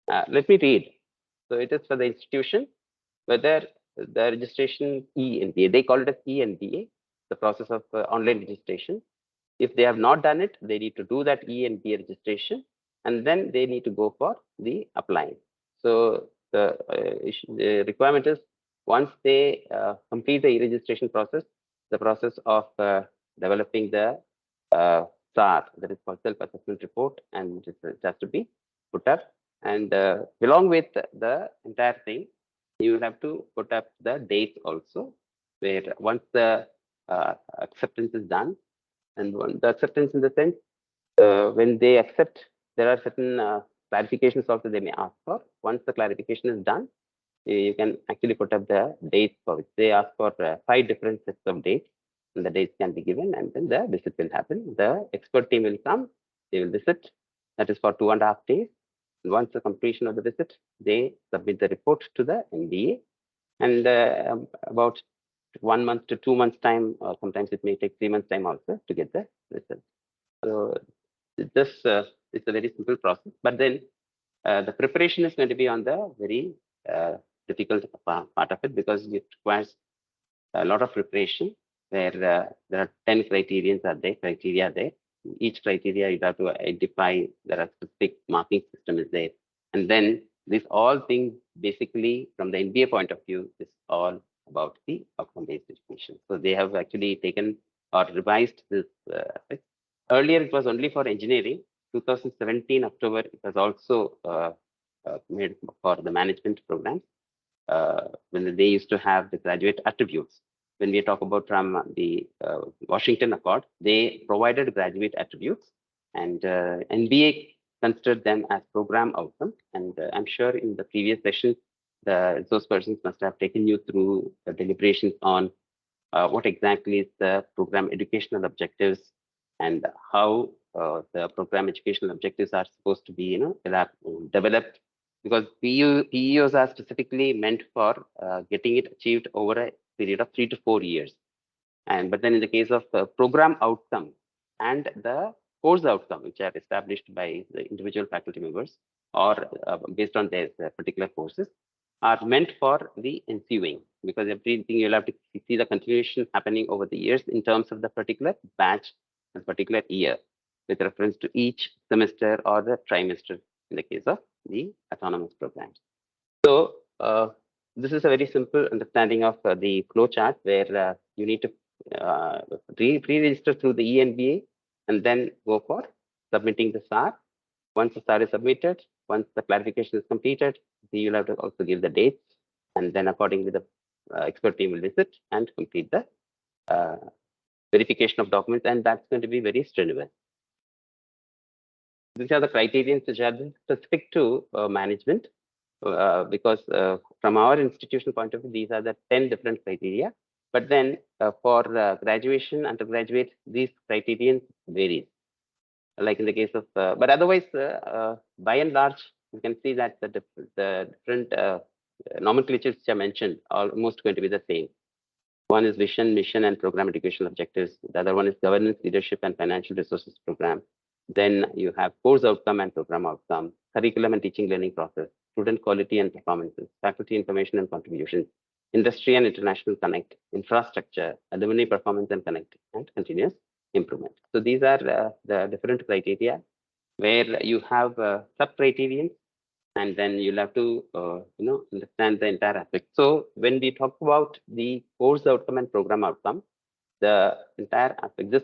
Let me read. So it is for the institution, whether the registration ENBA, they call it as ENBA, the process of online registration. If they have not done it, they need to do that ENBA registration, and then they need to go for the applying. So the requirement is once they complete the e-registration process, the process of developing the SAR, that is called self-assessment report, and it has to be put up. And along with the entire thing, you will have to put up the dates also, where once the acceptance is done, and the acceptance in the sense, when they accept, there are certain clarifications also they may ask for. Once the clarification is done, you can actually put up the dates for which they ask for 5 different sets of dates, and the dates can be given, and then the visit will happen. The expert team will come, they will visit. That is for 2.5 days. And once the completion of the visit, they submit the report to the NBA, and about 1 month to 2 months time, or sometimes it may take 3 months time also to get the result. So this it's a very simple process, but then the preparation is going to be on the very difficult part of it, because it requires a lot of preparation, where there are 10 criteria there. Each criteria you have to identify, there are specific marking system is there. And then these all things basically from the NBA point of view is all about the outcome-based education. So they have actually taken or revised this aspect. Earlier it was only for engineering. 2017 October it was also made for the management program. When they used to have the graduate attributes. When we talk about from the Washington Accord, they provided graduate attributes, and NBA considered them as program outcomes. And I'm sure in the previous session, those persons must have taken you through the deliberations on what exactly is the program educational objectives, and how the program educational objectives are supposed to be, developed, because PEOs are specifically meant for getting it achieved over a period of 3 to 4 years. But then in the case of program outcome and the course outcome, which are established by the individual faculty members or based on their particular courses, are meant for the ensuing, because everything you'll have to see the continuation happening over the years in terms of the particular batch and particular year, with reference to each semester or the trimester in the case of the autonomous programs. So this is a very simple understanding of the flow chart, where you need to pre-register through the ENBA and then go for submitting the SAR. Once the SAR is submitted, once the clarification is completed, you'll have to also give the dates, and then accordingly the expert team will visit and complete the verification of documents, and that's going to be very strenuous. These are the criteria which are specific to management, because from our institutional point of view, these are the 10 different criteria. But then for graduation, undergraduate, these criteria vary. Like in the case of, but otherwise, by and large, you can see that the different nomenclatures which I mentioned are almost going to be the same. One is vision, mission, and program educational objectives. The other one is governance, leadership, and financial resources program. Then you have course outcome and program outcome, curriculum and teaching learning process, student quality and performances, faculty information and contributions, industry and international connect, infrastructure, alumni performance and connect, and continuous improvement. So these are the different criteria where you have sub-criterion, and then you'll have to understand the entire aspect. So when we talk about the course outcome and program outcome, the entire aspect, this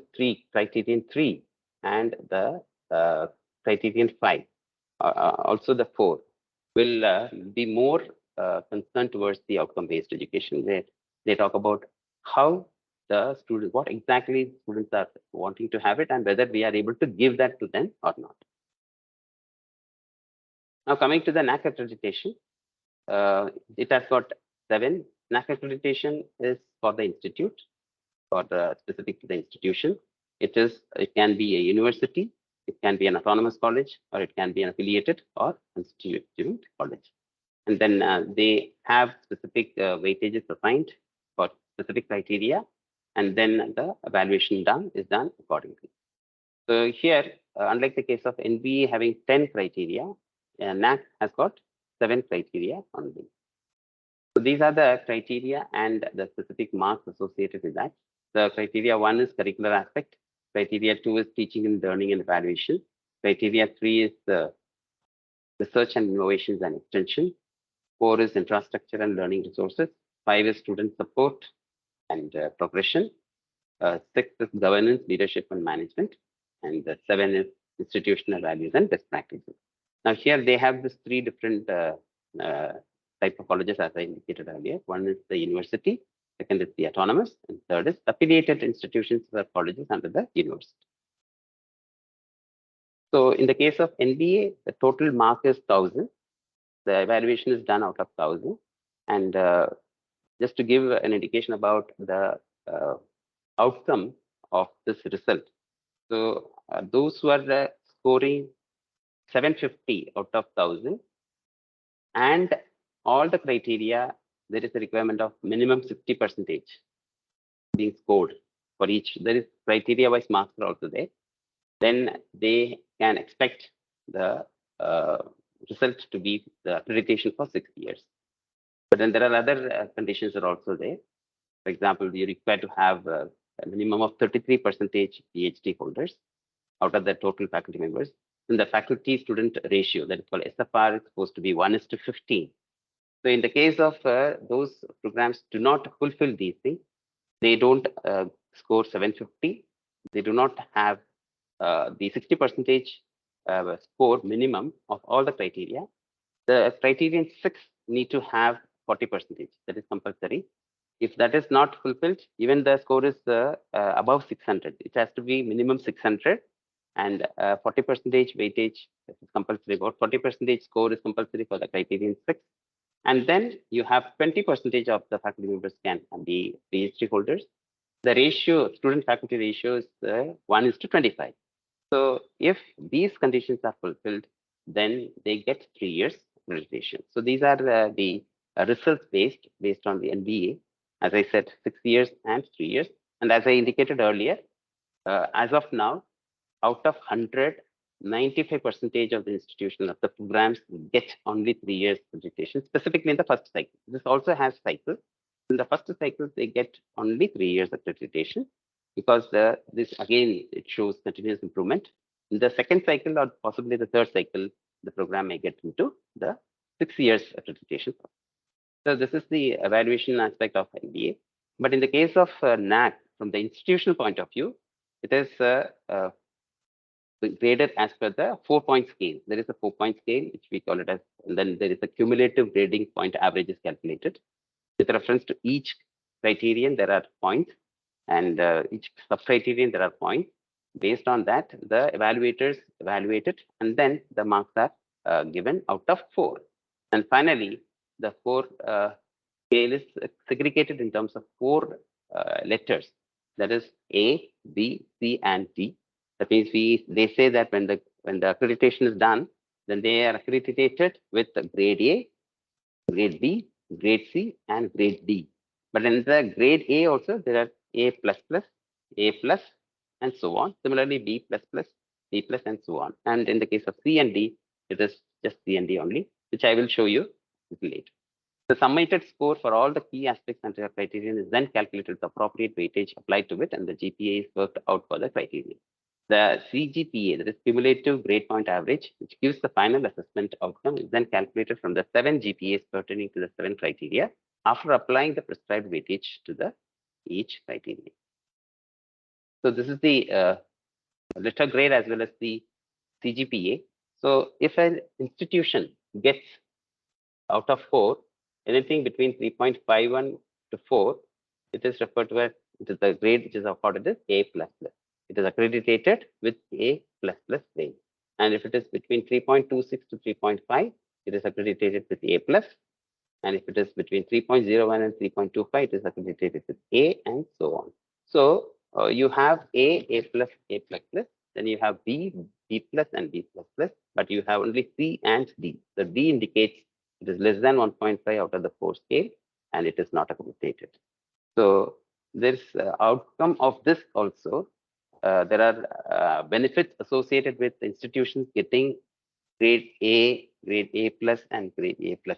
criterion 3 and the criterion 5, also the 4, will be more concerned towards the outcome-based education, where they talk about how the students, what exactly students are wanting to have it, and whether we are able to give that to them or not. Now coming to the NAC accreditation, it has got 7. NAC accreditation is for the institute, for the specific to the institution. It can be a university, it can be an autonomous college, or it can be an affiliated or constituent college. And then they have specific weightages assigned for specific criteria, and then the evaluation is done accordingly. So here, unlike the case of NBA having 10 criteria, NAC has got 7 criteria only. So these are the criteria and the specific marks associated with that. The criteria 1 is curricular aspect. Criteria 2 is teaching and learning and evaluation. Criteria 3 is the research and innovations and extension. 4 is infrastructure and learning resources. 5 is student support and progression. 6 is governance, leadership, and management. And 7 is institutional values and best practices. Now here they have these 3 different type of colleges as I indicated earlier. One is the university, second is the autonomous, and third is affiliated institutions or colleges under the university. So in the case of NBA, the total mark is 1,000. The evaluation is done out of 1,000. And just to give an indication about the outcome of this result. So those who are scoring 750 out of 1,000 and all the criteria, there is a requirement of minimum 60% being scored for each. There is criteria wise marks are also there. Then they can expect the result to be the accreditation for 6 years. But then there are other conditions that are also there. For example, you require to have a minimum of 33% PhD holders out of the total faculty members. And the faculty student ratio, that is called SFR, is supposed to be 1:15. So in the case of those programs do not fulfill these things, they don't score 750. They do not have the 60% score minimum of all the criteria. The criterion 6 need to have 40%. That is compulsory. If that is not fulfilled, even the score is above 600. It has to be minimum 600 and 40% weightage is compulsory. About 40% score is compulsory for the criterion 6. And then you have 20% of the faculty members can be PhD holders. The ratio, student faculty ratio is 1:25. So if these conditions are fulfilled, then they get 3 years accreditation. So these are the results based on the NBA. As I said, 6 years and 3 years. And as I indicated earlier, as of now, out of 100, 95% of the institutional of the programs get only 3 years accreditation, specifically in the first cycle. This also has cycles. In the first cycle, they get only 3 years accreditation because this again, it shows continuous improvement. In the second cycle or possibly the third cycle, the program may get into the 6 years accreditation. So this is the evaluation aspect of MBA. But in the case of NAC, from the institutional point of view, it is graded as per the 4-point scale. There is a 4-point scale, which we call it as, and then there is a cumulative grading point average is calculated. With reference to each criterion, there are points, and each sub-criterion, there are points. Based on that, the evaluators evaluate it, and then the marks are given out of 4. And finally, the 4 scale is segregated in terms of 4 letters. That is A, B, C, and D. That means they say that when the accreditation is done, then they are accredited with grade A, grade B, grade C, and grade D. But in the grade A also, there are A++, A+, and so on. Similarly, B++, B+, and so on. And in the case of C and D, it is just C and D only, which I will show you a little later. The summated score for all the key aspects and the criterion is then calculated with appropriate weightage applied to it, and the GPA is worked out for the criterion. The CGPA, that is cumulative grade point average, which gives the final assessment outcome, is then calculated from the 7 GPAs pertaining to the 7 criteria after applying the prescribed weightage to each criteria. So this is the letter grade as well as the CGPA. So if an institution gets out of 4, anything between 3.51 to 4, it is referred to as the grade which is accorded as A++. It is accredited with A++ grade. And if it is between 3.26 to 3.5, it is accredited with A+. And if it is between 3.01 and 3.25, it is accredited with A, and so on. So you have A++, then you have B, B+, and B++, but you have only C and D. The D indicates it is less than 1.5 out of the 4 scale, and it is not accredited. So there's outcome of this also. There are benefits associated with institutions getting grade A+, and grade A++.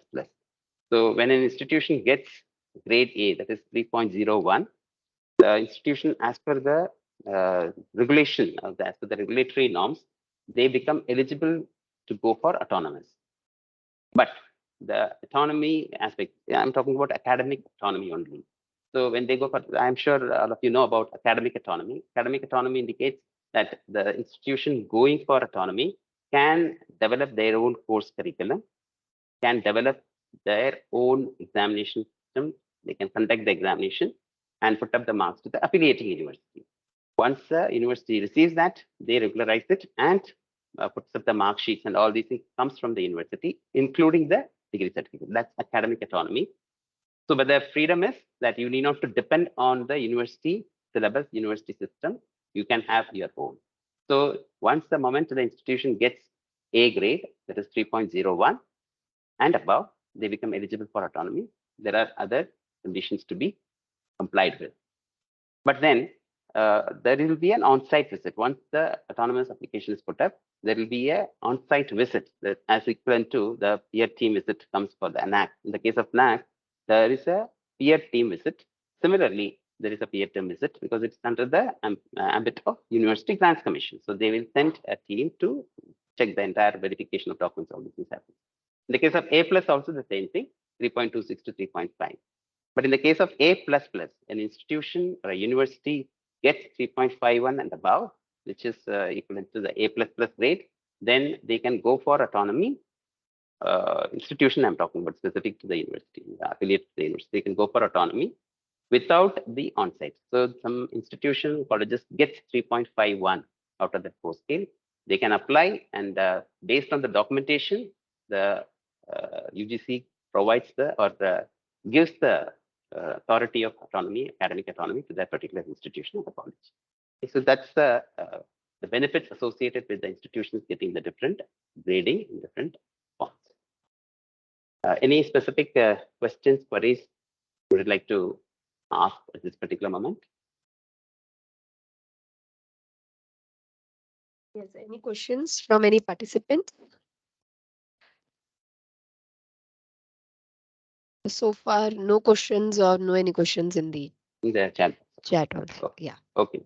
So when an institution gets grade A, that is 3.01, the institution, as per the regulation, as per the regulatory norms, they become eligible to go for autonomous. But the autonomy aspect. I'm talking about academic autonomy only. So when they go for, I'm sure all of you know about academic autonomy. Academic autonomy indicates that the institution going for autonomy can develop their own course curriculum, can develop their own examination system. They can conduct the examination and put up the marks to the affiliating university. Once the university receives that, they regularize it and puts up the mark sheets, and all these things comes from the university, including the degree certificate. That's academic autonomy. So, but the freedom is that you need not to depend on the university syllabus, university system. You can have your own. So once the moment the institution gets A grade, that is 3.01 and above, they become eligible for autonomy. There are other conditions to be complied with. But then there will be an on-site visit. Once the autonomous application is put up, there will be an on-site visit that as equivalent to the peer team visit comes for the NAC. In the case of NAC, there is a peer team visit. Similarly, there is a peer team visit because it's under the ambit of University Grants Commission. So they will send a team to check the entire verification of documents, all these things happen. In the case of A plus, also the same thing, 3.26 to 3.5. But in the case of A++, an institution or a university gets 3.51 and above, which is equivalent to the A++ grade, then they can go for autonomy. Institution I'm talking about specific to the university, affiliate to the university, they can go for autonomy without the on-site. So some institution colleges get 3.51 out of that course scale. They can apply, and based on the documentation, the UGC provides gives the authority of autonomy, academic autonomy to that particular institution or the college. So that's the benefits associated with the institutions getting the different grading in different forms. Any specific questions, queries would you like to ask at this particular moment? Yes, any questions from any participant? So far, no questions or no any questions in the chat. Chat also. Okay. Yeah. Okay.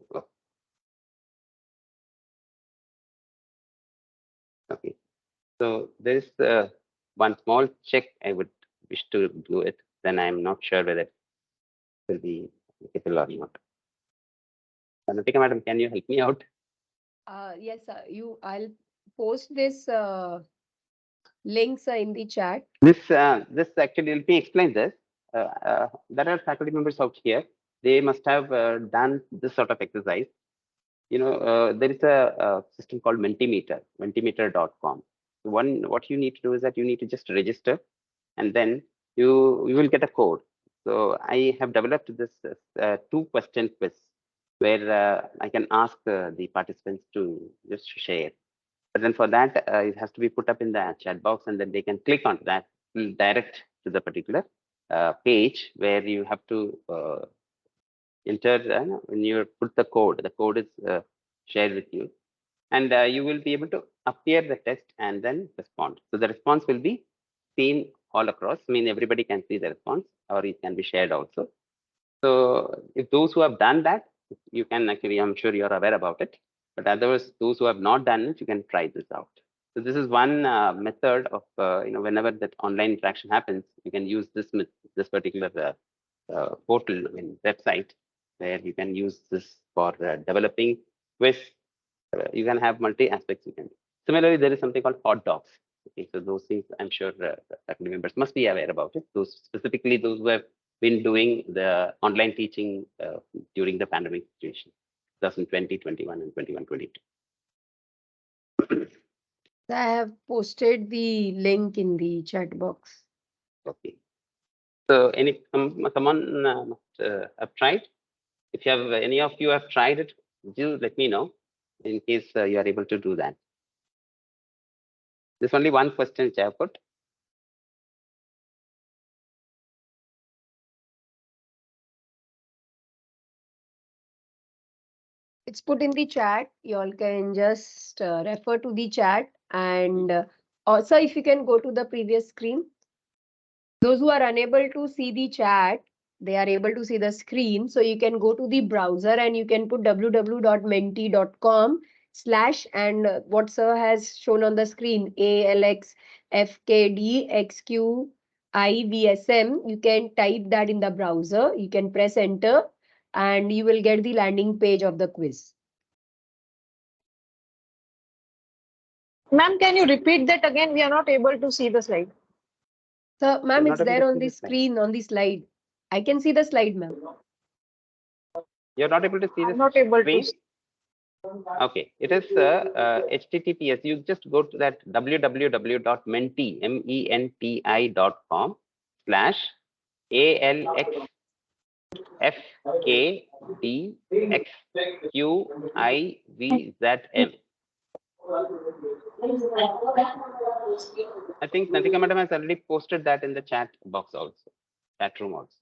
Okay. So there is one small check I would wish to do it. Then I'm not sure whether it will be applicable or not. Natika madam, can you help me out? Yes, I'll post this links in the chat. This actually, let me explain this. There are faculty members out here. They must have done this sort of exercise. You know, there is a system called Mentimeter, mentimeter.com. What you need to do is that you need to just register, and then you will get a code. So I have developed this 2-question quiz where I can ask the participants to just share. But then for that, it has to be put up in the chat box, and then they can click on that, will direct to the particular page where you have to enter. When you put the code is shared with you, and you will be able to appear the test and then respond. So the response will be seen all across. I mean, everybody can see the response, or it can be shared also. So if those who have done that, you can actually, I'm sure you're aware about it. But otherwise, those who have not done it, you can try this out. So this is one method of, whenever that online interaction happens, you can use this particular portal, website, where you can use this for developing quiz. You can have multi aspects. You can. Similarly, there is something called hot docs. Okay, so those things I'm sure faculty members must be aware about it. Those specifically those who have been doing the online teaching during the pandemic situation, 2020, 21, and 21, 22. I have posted the link in the chat box. Okay. So someone must have tried. If you have any of you have tried it, do let me know in case you are able to do that. There's only one question which I have put. It's put in the chat. You all can just refer to the chat, and also if you can go to the previous screen. Those who are unable to see the chat, they are able to see the screen. So you can go to the browser and you can put www.menti.com slash and what sir has shown on the screen, ALX FKD XQIVSM. You can type that in the browser. You can press enter and you will get the landing page of the quiz. Ma'am, can you repeat that again? We are not able to see the slide. So, ma'am, You're it's not able there to on see the the slide. screen, on the slide. I can see the slide, ma'am. You're not able to see I'm the not able screen? to see. Okay, it is HTTPS. You just go to that www.menti.com /ALXFKDXQIVZM. I think Natika madam has already posted that in the chat box also, chat room also.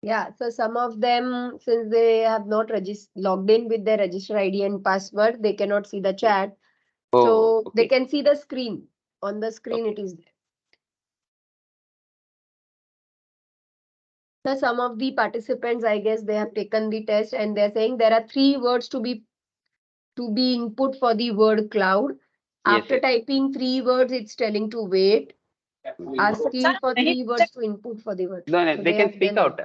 Yeah, so some of them, since they have not logged in with their register ID and password, they cannot see the chat. Oh, So they okay. can see the screen. On the screen, Okay. it is there. So some of the participants, I guess, they have taken the test and they're saying there are 3 words to be input for the word cloud. Yes, After yes. typing 3 words, it's telling to wait. Asking for 3 words to input for the word. No, no, So they can have speak done out.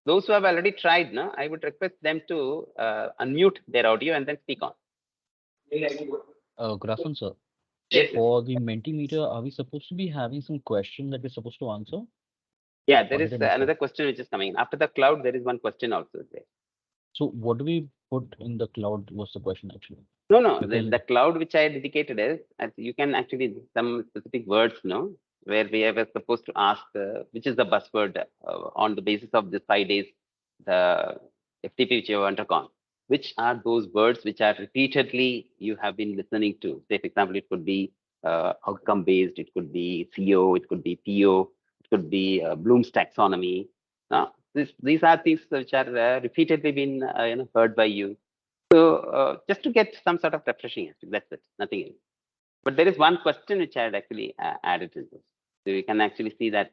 Those who have already tried, no, I would request them to unmute their audio and then speak on. Good afternoon, sir. Yes, For the Mentimeter, are we supposed to be having some question that we're supposed to answer? yeah, there Or is did I miss another that? question which is coming. After the cloud, there is one question also there. So what do we put in the cloud was the question actually. No, no, Because the cloud which I dedicated is, you can actually some specific words, no, where we were supposed to ask which is the buzzword on the basis of the 5 days, the FTP which you have undergone. Which are those words which are repeatedly you have been listening to? Say, for example, it could be outcome based, it could be CO, it could be PO, it could be Bloom's taxonomy. Now, these are things which are repeatedly been heard by you. So just to get some sort of refreshing, that's it, nothing else. But there is one question which I had actually added in this. So you can actually see that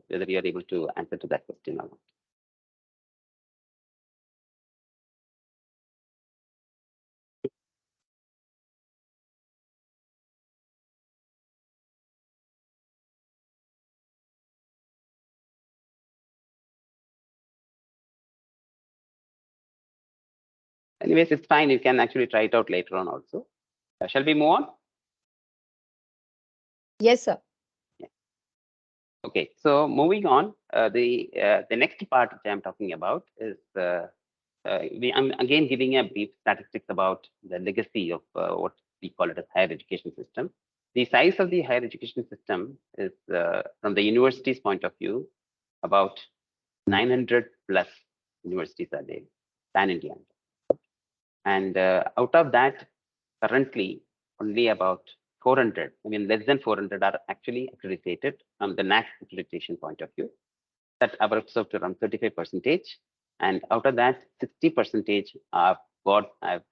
whether you are able to answer to that question or not. Anyways, it's fine. You can actually try it out later on also. Shall we move on? Yes, sir. Yeah. Okay, so moving on, the next part which I'm talking about is I'm again giving a brief statistics about the legacy of what we call it as higher education system. The size of the higher education system is, from the university's point of view, about 900 plus universities are there, pan-India. And out of that, currently only about 400, I mean less than 400 are actually accredited from the NAC accreditation point of view. That works out to around 35%. And out of that, 60% have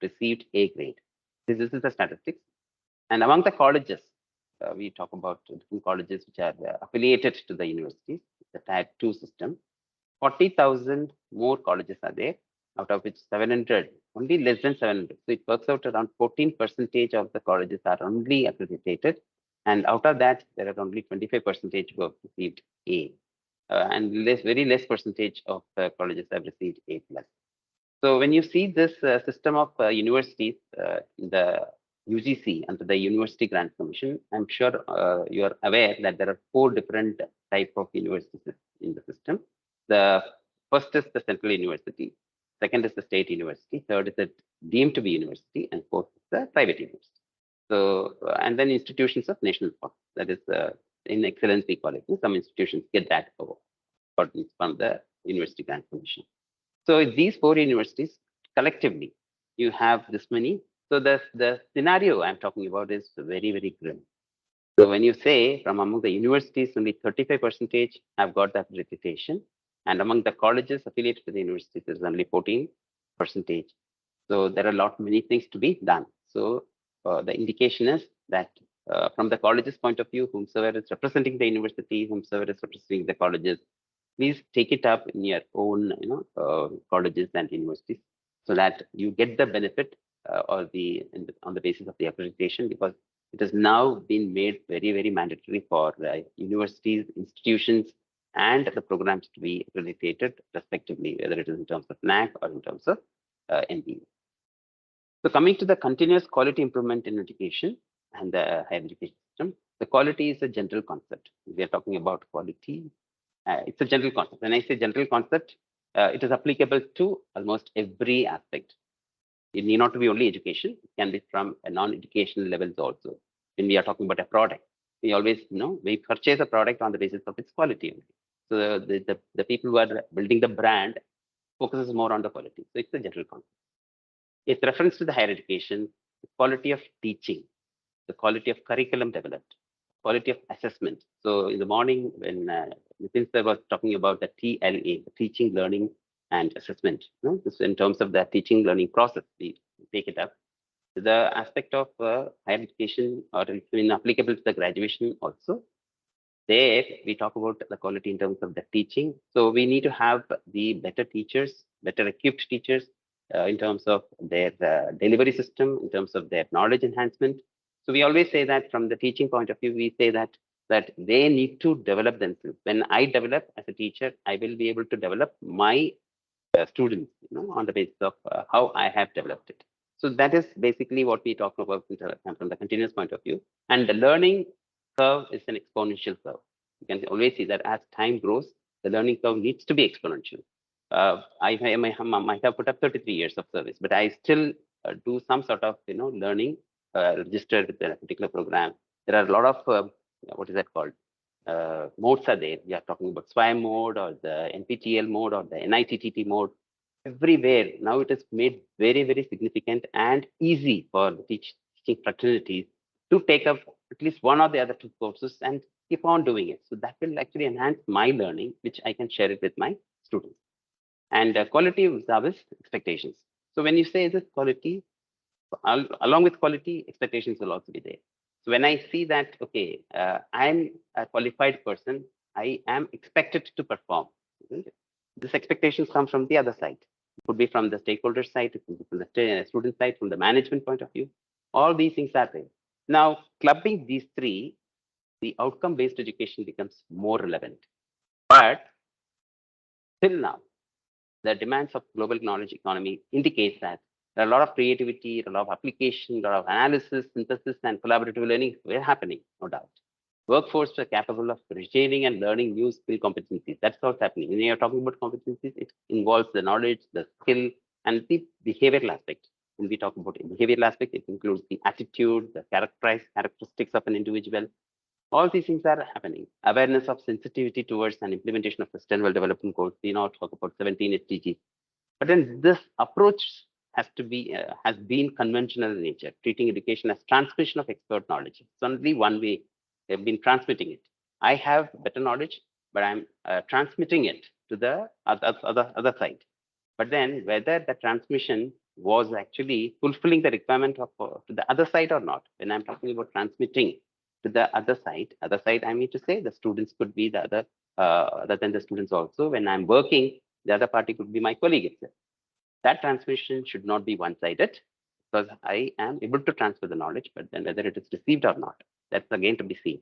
received A grade. This is the statistics. And among the colleges, we talk about different colleges which are affiliated to the universities, the Tier 2 system. 40,000 more colleges are there, out of which 700, only less than 700. So it works out around 14% of the colleges are only accredited. And out of that, there are only 25% who have received A. And very less percentage of colleges have received A+. So when you see this system of universities, the UGC under the University Grants Commission, I'm sure you are aware that there are 4 different type of universities in the system. The first is the central university, second is the state university, third is the deemed to be university, and fourth is the private university. So, and then institutions of national importance, that is in excellence we call it. Some institutions get that from the University Grants Commission. So these 4 universities collectively, you have this many. So the scenario I'm talking about is very, very grim. So when you say from among the universities, only 35% have got that accreditation, and among the colleges affiliated to the universities, there's only 14%. So there are many things to be done. So the indication is that from the colleges point of view, whomsoever is representing the university, whomsoever is representing the colleges, please take it up in your own colleges and universities so that you get the benefit or on the basis of the accreditation, because it has now been made very, very mandatory for universities, institutions, and the programs to be accredited respectively, whether it is in terms of NAC or in terms of NBE. So coming to the continuous quality improvement in education and the higher education system, the quality is a general concept. We are talking about quality. It's a general concept. When I say general concept, it is applicable to almost every aspect. It need not to be only education. It can be from a non-educational levels also. When we are talking about a product, we always we purchase a product on the basis of its quality. So the people who are building the brand focuses more on the quality. So it's a general concept. It's reference to the higher education, the quality of teaching, the quality of curriculum developed, quality of assessment. So in the morning, when Nitin sir was talking about the TLA, the teaching, learning, and assessment, this in terms of the teaching learning process, we take it up. The aspect of higher education, or it's applicable to the graduation also. There we talk about the quality in terms of the teaching. So we need to have the better teachers, better equipped teachers in terms of their delivery system, in terms of their knowledge enhancement. So we always say that from the teaching point of view, we say that they need to develop themselves. When I develop as a teacher, I will be able to develop my students, on the basis of how I have developed it. So that is basically what we talk about from the continuous point of view. And the learning curve is an exponential curve. You can always see that as time grows, the learning curve needs to be exponential. I might have put up 33 years of service, but I still do some sort of learning registered with a particular program. There are a lot of what is that called? Modes are there. We are talking about SWIMAR mode or the NPTEL mode or the NITTT mode. Everywhere now it is made very, very significant and easy for the teaching fraternities to take up at least one or the other two courses and keep on doing it. So that will actually enhance my learning, which I can share it with my students. And quality of service expectations. So when you say this quality, along with quality, expectations will also be there. So when I see that, okay, I'm a qualified person, I am expected to perform. These expectations come from the other side. It could be from the stakeholder side, it could be from the student side, from the management point of view. All these things are there. Now, clubbing these three, the outcome-based education becomes more relevant. But till now, the demands of global knowledge economy indicates that there are a lot of creativity, a lot of application, a lot of analysis, synthesis, and collaborative learning were happening, no doubt. Workforce are capable of retaining and learning new skill competencies. That's what's happening. When you're talking about competencies, it involves the knowledge, the skill, and the behavioral aspect. When we talk about behavioral aspect, it includes the attitude, the characteristics of an individual. All these things are happening. Awareness of sensitivity towards an implementation of sustainable development goals. We now talk about 17 SDGs. But then this approach has been conventional in nature, treating education as transmission of expert knowledge. It's only one way they've been transmitting it. I have better knowledge, but I'm transmitting it to the other side. But then whether the transmission was actually fulfilling the requirement of to the other side or not, when I'm talking about transmitting to the other side, I mean to say the students could be the other than the students also. When I'm working, the other party could be my colleague itself. That transmission should not be one-sided, because I am able to transfer the knowledge, but then whether it is received or not, that's again to be seen.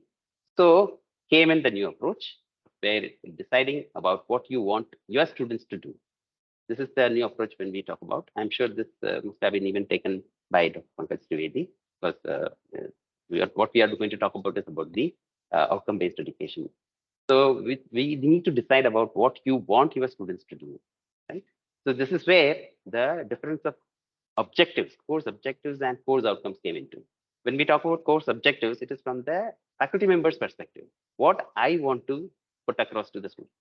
So came in the new approach, where deciding about what you want your students to do. This is the new approach when we talk about. I'm sure this must have been even taken by Dr. Pankaj Trivedi, because what we are going to talk about is about the outcome-based education. So we need to decide about what you want your students to do, right? So this is where the difference of objectives, course objectives and course outcomes came into. When we talk about course objectives, it is from the faculty members' perspective. What I want to put across to the students.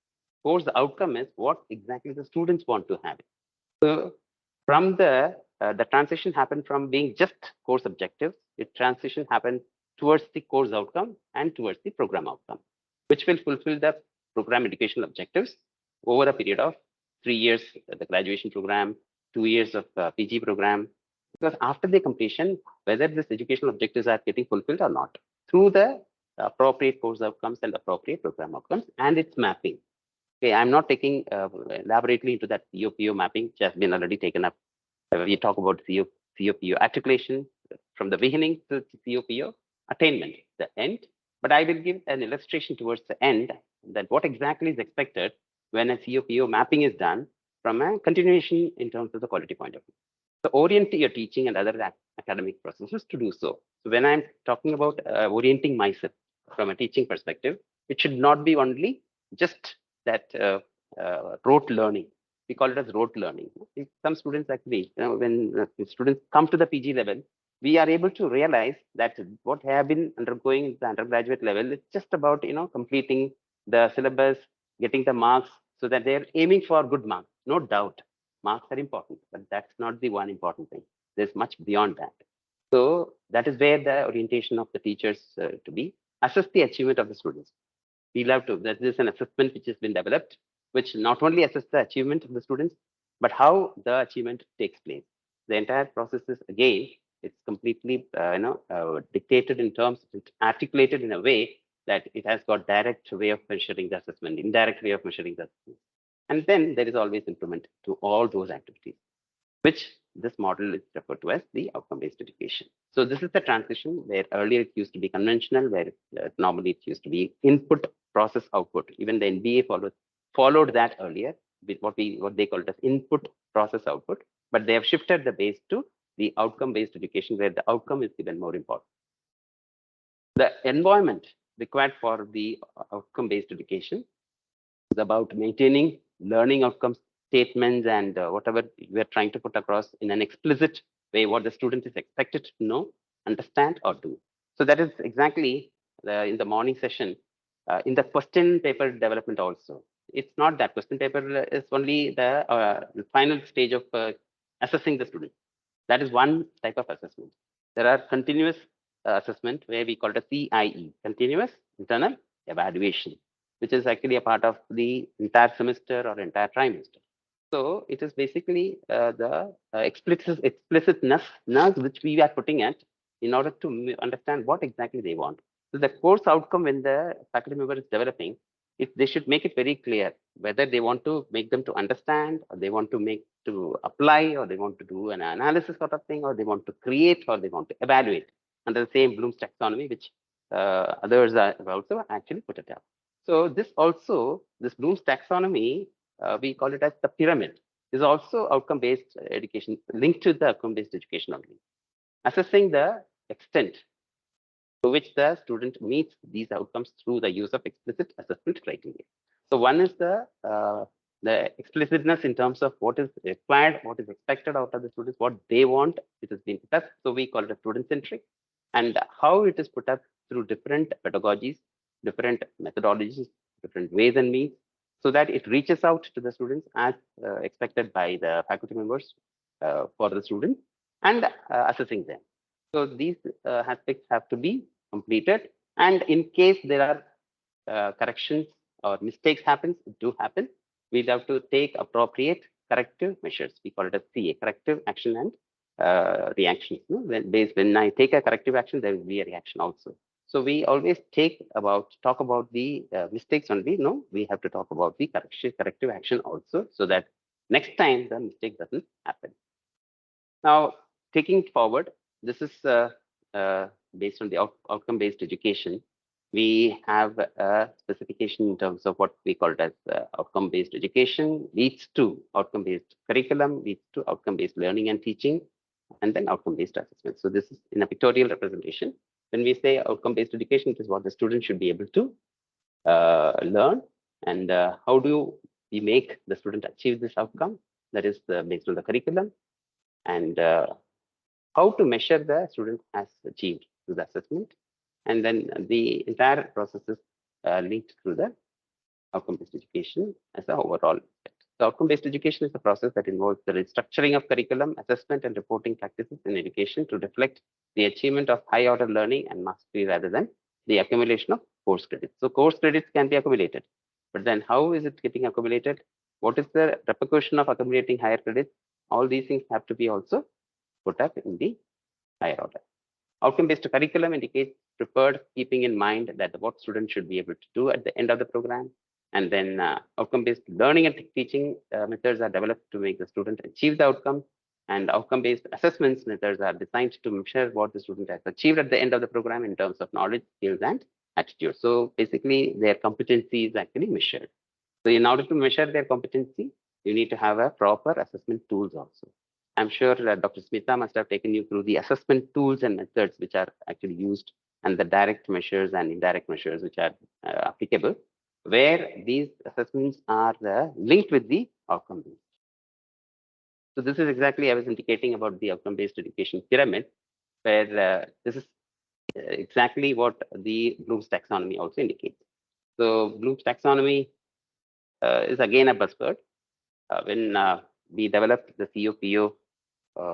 Course outcome is what exactly the students want to have. So from the transition happened from being just course objectives, it transition happened towards the course outcome and towards the program outcome, which will fulfill the program educational objectives over a period of 3 years, the graduation program, 2 years of PG program. Because after the completion, whether this educational objectives are getting fulfilled or not, through the appropriate course outcomes and appropriate program outcomes and its mapping. Okay, I'm not taking elaborately into that COPO mapping, which has been already taken up. We talk about COPO articulation from the beginning to COPO attainment, the end. But I will give an illustration towards the end that what exactly is expected when a COPO mapping is done from a continuation in terms of the quality point of view. So orient your teaching and other academic processes to do so. So when I'm talking about orienting myself from a teaching perspective, it should not be only just that rote learning. We call it as rote learning. Some students actually, when students come to the PG level, we are able to realize that what have been undergoing in the undergraduate level is just about completing the syllabus, getting the marks, so that they're aiming for good marks. No doubt, marks are important, but that's not the one important thing. There's much beyond that. So that is where the orientation of the teachers to be assess the achievement of the students. We'll have to. That is an assessment which has been developed, which not only assess the achievement of the students, but how the achievement takes place. The entire process is again, it's completely dictated in terms, it's articulated in a way that it has got direct way of measuring the assessment, indirect way of measuring the assessment. And then there is always improvement to all those activities, which this model is referred to as the outcome-based education. So this is the transition where earlier it used to be conventional, where normally it used to be input, process, output. Even the NBA followed that earlier with what they call it as input, process, output. But they have shifted the base to the outcome-based education, where the outcome is even more important. The environment required for the outcome-based education is about maintaining learning outcomes statements and whatever we are trying to put across in an explicit way, what the student is expected to know, understand, or do. So that is exactly in the morning session, in the question paper development also. It's not that question paper is only the final stage of assessing the student. That is one type of assessment. There are continuous assessment where we call it a CIE, continuous internal evaluation, which is actually a part of the entire semester or entire trimester. So it is basically the explicitness which we are putting at in order to understand what exactly they want. So the course outcome when the faculty member is developing, if they should make it very clear whether they want to make them to understand, or they want to make to apply, or they want to do an analysis sort of thing, or they want to create, or they want to evaluate under the same Bloom's taxonomy, which others are also actually put it up. So this Bloom's taxonomy, we call it as the pyramid, is also outcome-based education, linked to the outcome-based education only. Assessing the extent to which the student meets these outcomes through the use of explicit assessment criteria. So one is the explicitness in terms of what is required, what is expected out of the students, what they want, it has been put up. So we call it student-centric, and how it is put up through different pedagogies, different methodologies, different ways and means, so that it reaches out to the students as expected by the faculty members for the students and assessing them. So these aspects have to be completed. And in case there are corrections or mistakes do happen, we'll have to take appropriate corrective measures. We call it as CA, corrective action and reaction. When I take a corrective action, there will be a reaction also. So we always talk about the mistakes only. No, we have to talk about the corrective action also, so that next time the mistake doesn't happen. Now, taking forward, this is based on the outcome-based education. We have a specification in terms of what we call it as outcome-based education leads to outcome-based curriculum, leads to outcome-based learning and teaching, and then outcome-based assessment. So this is in a pictorial representation. When we say outcome-based education, it is what the student should be able to learn, and how do we make the student achieve this outcome? That is based on the curriculum, and how to measure the student has achieved through the assessment, and then the entire process is linked through the outcome-based education as an overall aspect. So outcome-based education is a process that involves the restructuring of curriculum, assessment, and reporting practices in education to reflect the achievement of high-order learning and mastery rather than the accumulation of course credits. So course credits can be accumulated, but then how is it getting accumulated? What is the repercussion of accumulating higher credits? All these things have to be also put up in the higher order. Outcome-based curriculum indicates preferred, keeping in mind that what students should be able to do at the end of the program. And then outcome-based learning and teaching methods are developed to make the student achieve the outcome. And outcome-based assessments methods are designed to measure what the student has achieved at the end of the program in terms of knowledge, skills, and attitude. So basically, their competency is actually measured. So in order to measure their competency, you need to have a proper assessment tools also. I'm sure Dr. Smita must have taken you through the assessment tools and methods which are actually used, and the direct measures and indirect measures which are applicable, where these assessments are linked with the outcome-based. So this is exactly I was indicating about the outcome-based education pyramid, where this is exactly what the Bloom's taxonomy also indicates. So Bloom's taxonomy is again a buzzword. When we developed the COPO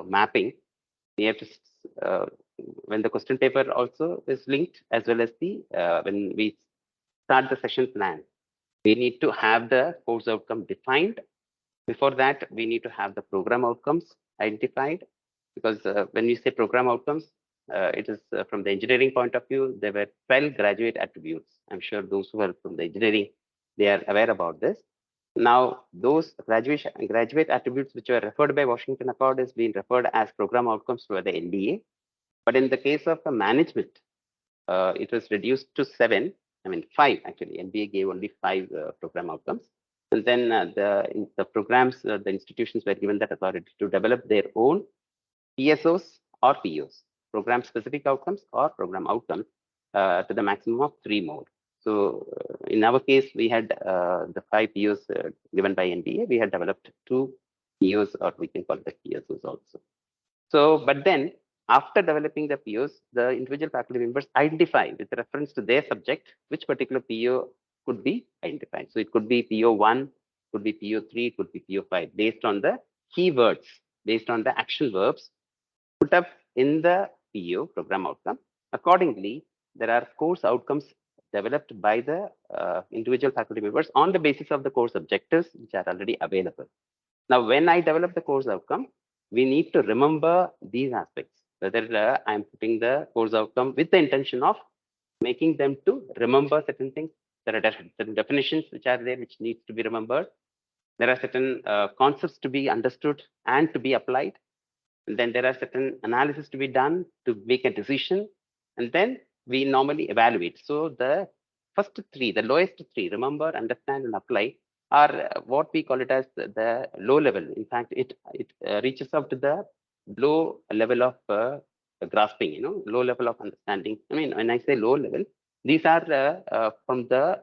mapping, we have to, when the question paper also is linked, as well as the when we start the session plan, we need to have the course outcome defined. Before that, we need to have the program outcomes identified, because when we say program outcomes, it is from the engineering point of view, there were 12 graduate attributes. I'm sure those who are from the engineering, they are aware about this. Now, those graduate attributes which were referred by Washington Accord is being referred as program outcomes by the NDA. But in the case of the management, it was reduced to 7. I mean, 5 actually. NBA gave only 5 program outcomes. And then the programs, the institutions were given that authority to develop their own PSOs or POs, program-specific outcomes or program outcomes, to the maximum of 3 more. So in our case, we had the 5 POs given by NBA. We had developed 2 POs, or we can call it the PSOs also. So, but then after developing the POs, the individual faculty members identify with reference to their subject which particular PO could be identified. So it could be PO1, could be PO3, could be PO5, based on the keywords, based on the action verbs put up in the PO, program outcome. Accordingly, there are course outcomes developed by the individual faculty members on the basis of the course objectives which are already available. Now, when I develop the course outcome, we need to remember these aspects, whether I'm putting the course outcome with the intention of making them to remember certain things. There are certain definitions which are there, which needs to be remembered. There are certain concepts to be understood and to be applied. And then there are certain analysis to be done to make a decision. And then we normally evaluate. So the first 3, the lowest 3, remember, understand, and apply, are what we call it as the low level. In fact, it reaches up to the low level of grasping, low level of understanding. I mean, when I say low level, these are from the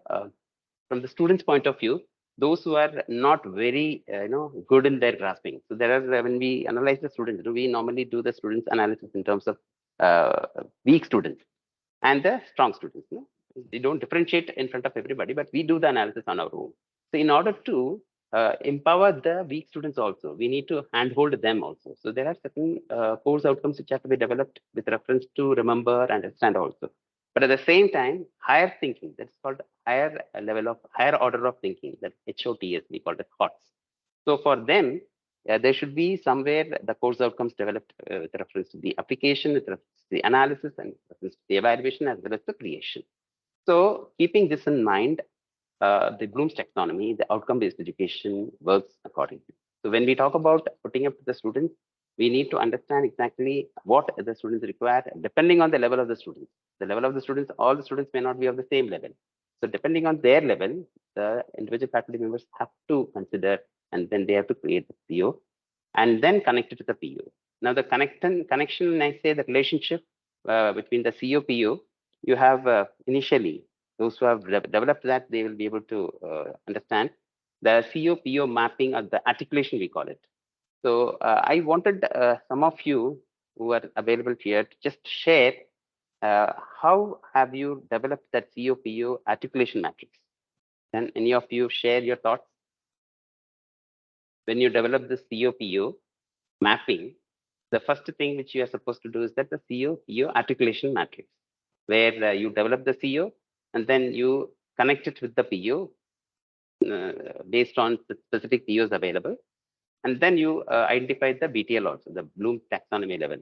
student's point of view, those who are not very good in their grasping. So there are, when we analyze the students, we normally do the students analysis in terms of weak students and the strong students. We don't differentiate in front of everybody, but we do the analysis on our own. So in order to empower the weak students also, we need to handhold them also. So there are certain course outcomes which have to be developed with reference to remember, understand also. But at the same time, higher thinking, that's called higher order of thinking, that HOTS, we call it HOTS. So for them, there should be somewhere the course outcomes developed with reference to the application, with reference to the analysis, and with reference to the evaluation, as well as the creation. So keeping this in mind, the Bloom's taxonomy, the outcome-based education works accordingly. So when we talk about putting up to the students, we need to understand exactly what the students require, depending on the level of the students. The level of the students, all the students may not be of the same level. So depending on their level, the individual faculty members have to consider, and then they have to create the PO and then connect it to the PO. Now the connection, when I say the relationship between the COPO, you have initially, those who have developed that, they will be able to understand the COPO mapping, or the articulation we call it. So I wanted some of you who are available here to just share how have you developed that COPO articulation matrix. Can any of you share your thoughts? When you develop the COPO mapping, the first thing which you are supposed to do is that the COPO articulation matrix, where you develop the CO and then you connect it with the PO based on the specific POs available. And then you identify the BTL also, the Bloom taxonomy level,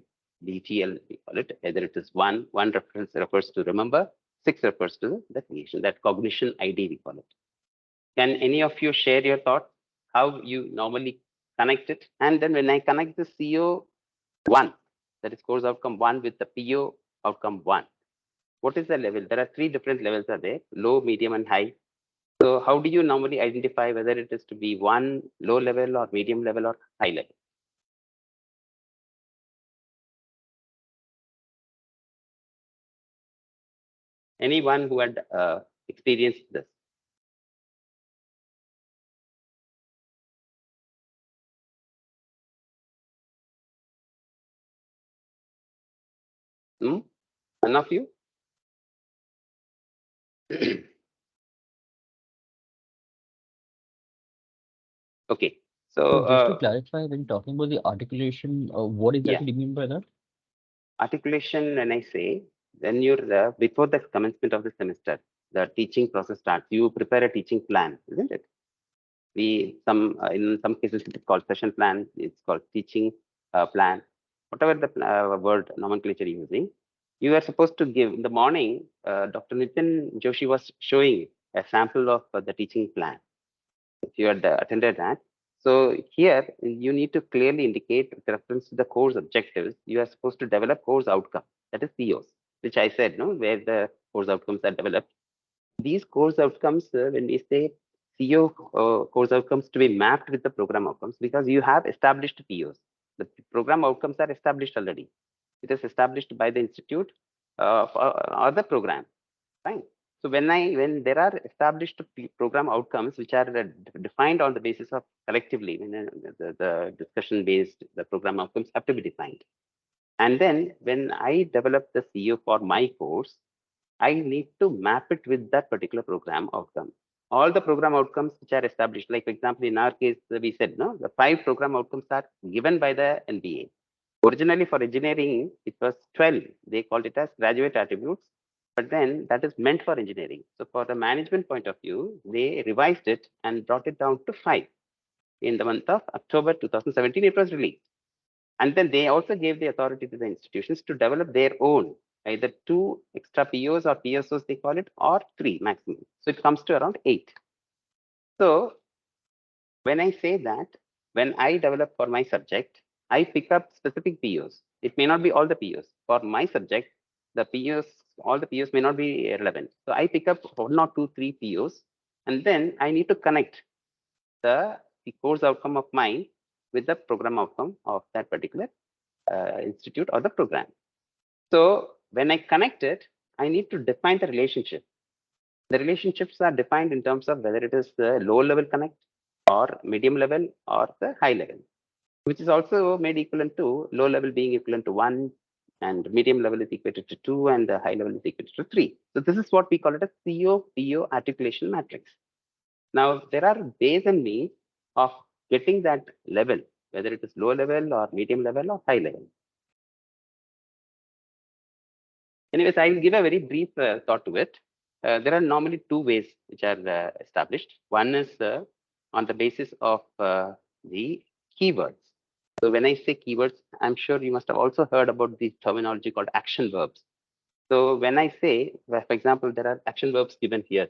BTL we call it. Either it is 1 reference refers to remember, 6 refers to the creation, that cognition ID we call it. Can any of you share your thoughts, how you normally connect it. And then when I connect the CO1, that is course outcome 1 with the PO outcome 1, what is the level? There are 3 different levels are there, low, medium, and high. So how do you normally identify whether it is to be 1 low level or medium level or high level? Anyone who had experienced this? None of you? Okay. So just to clarify, when talking about the articulation, what exactly do you mean by that? Articulation, when I say, when you're before the commencement of the semester, the teaching process starts, you prepare a teaching plan, isn't it? In some cases it's called session plan, it's called teaching plan, whatever the word nomenclature you're using. You are supposed to give in the morning. Dr. Nitin Joshi was showing a sample of the teaching plan. If you had attended that. So here you need to clearly indicate with reference to the course objectives, you are supposed to develop course outcome, that is COs, which I said, no, where the course outcomes are developed. These course outcomes, when we say CO course outcomes to be mapped with the program outcomes, because you have established POs. The program outcomes are established already. It is established by the institute or the program, right? So when there are established program outcomes which are defined on the basis of collectively, the discussion based, the program outcomes have to be defined. And then when I develop the CO for my course, I need to map it with that particular program outcome. All the program outcomes which are established, like for example, in our case, we said, no, the 5 program outcomes are given by the NBA. Originally for engineering, it was 12. They called it as graduate attributes, but then that is meant for engineering. So for the management point of view, they revised it and brought it down to 5. In the month of October 2017, it was released. And then they also gave the authority to the institutions to develop their own, either 2 extra POs or PSOs, they call it, or 3 maximum. So it comes to around 8. So when I say that, when I develop for my subject, I pick up specific POs. It may not be all the POs. For my subject, the POs, all the POs may not be relevant. So I pick up 1 or 2, 3 POs, and then I need to connect the course outcome of mine with the program outcome of that particular institute or the program. So when I connect it, I need to define the relationship. The relationships are defined in terms of whether it is the low level connect or medium level or the high level, which is also made equivalent to low level being equivalent to 1 and medium level is equated to 2 and the high level is equated to 3. So this is what we call it a CO-PO articulation matrix. Now there are ways and means of getting that level, whether it is low level or medium level or high level. Anyways, I will give a very brief thought to it. There are normally 2 ways which are established. One is on the basis of the keywords. So when I say keywords, I'm sure you must have also heard about the terminology called action verbs. So when I say, for example, there are action verbs given here.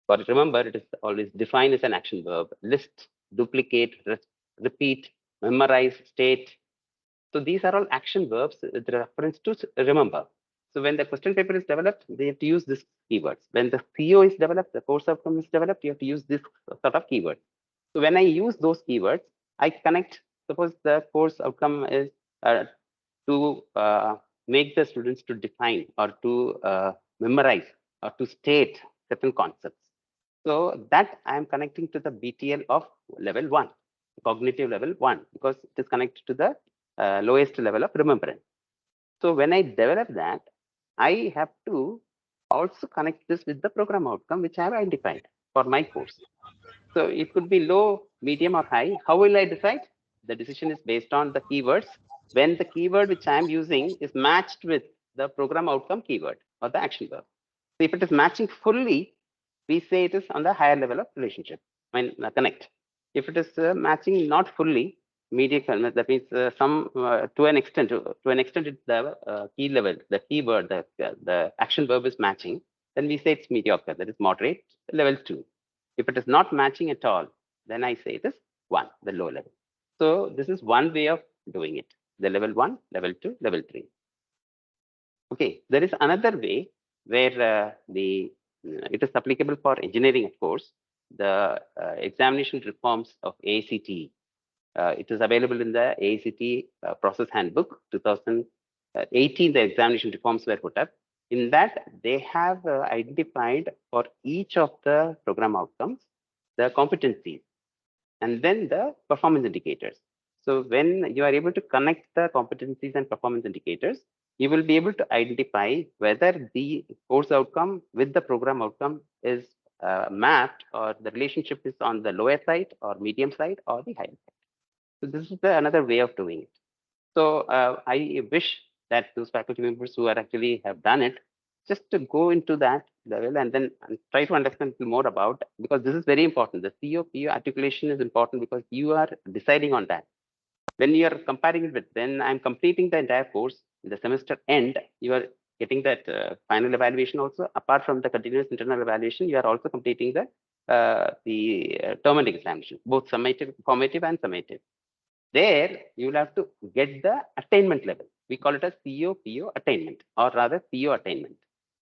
But remember, it is always defined as an action verb: list, duplicate, repeat, memorize, state. So these are all action verbs with reference to remember. So when the question paper is developed, they have to use this keywords. When the CO is developed, the course outcome is developed, you have to use this sort of keywords. So when I use those keywords, I connect. Suppose the course outcome is to make the students to define or to memorize or to state certain concepts. So that I am connecting to the BTL of level 1, cognitive level 1, because it is connected to the lowest level of remembrance. So when I develop that, I have to also connect this with the program outcome, which I have identified for my course. So it could be low, medium, or high. How will I decide? The decision is based on the keywords. When the keyword which I am using is matched with the program outcome keyword or the action verb. So if it is matching fully, we say it is on the higher level of relationship, connect. If it is matching not fully, mediocre, that means to an extent it's the key level, the keyword, the action verb is matching, then we say it's mediocre, that is moderate, level 2. If it is not matching at all, then I say it is 1, the low level. So this is one way of doing it, the level 1, level 2, level 3. Okay, there is another way where it is applicable for engineering, of course, the examination reforms of ACT. It is available in the ACT process handbook 2018. The examination reforms were put up. In that, they have identified for each of the program outcomes the competencies and then the performance indicators. So when you are able to connect the competencies and performance indicators, you will be able to identify whether the course outcome with the program outcome is mapped, or the relationship is on the lower side or medium side or the higher side. So this is another way of doing it. So I wish that those faculty members who are actually have done it, just to go into that level and then try to understand more about, because this is very important. The CO/PO articulation is important because you are deciding on that. When you are comparing it with, when I'm completing the entire course, in the semester end, you are getting that final evaluation also. Apart from the continuous internal evaluation, you are also completing the terminal examination, both summative, formative, and summative. There, you will have to get the attainment level. We call it as CO/PO attainment, or rather CO attainment.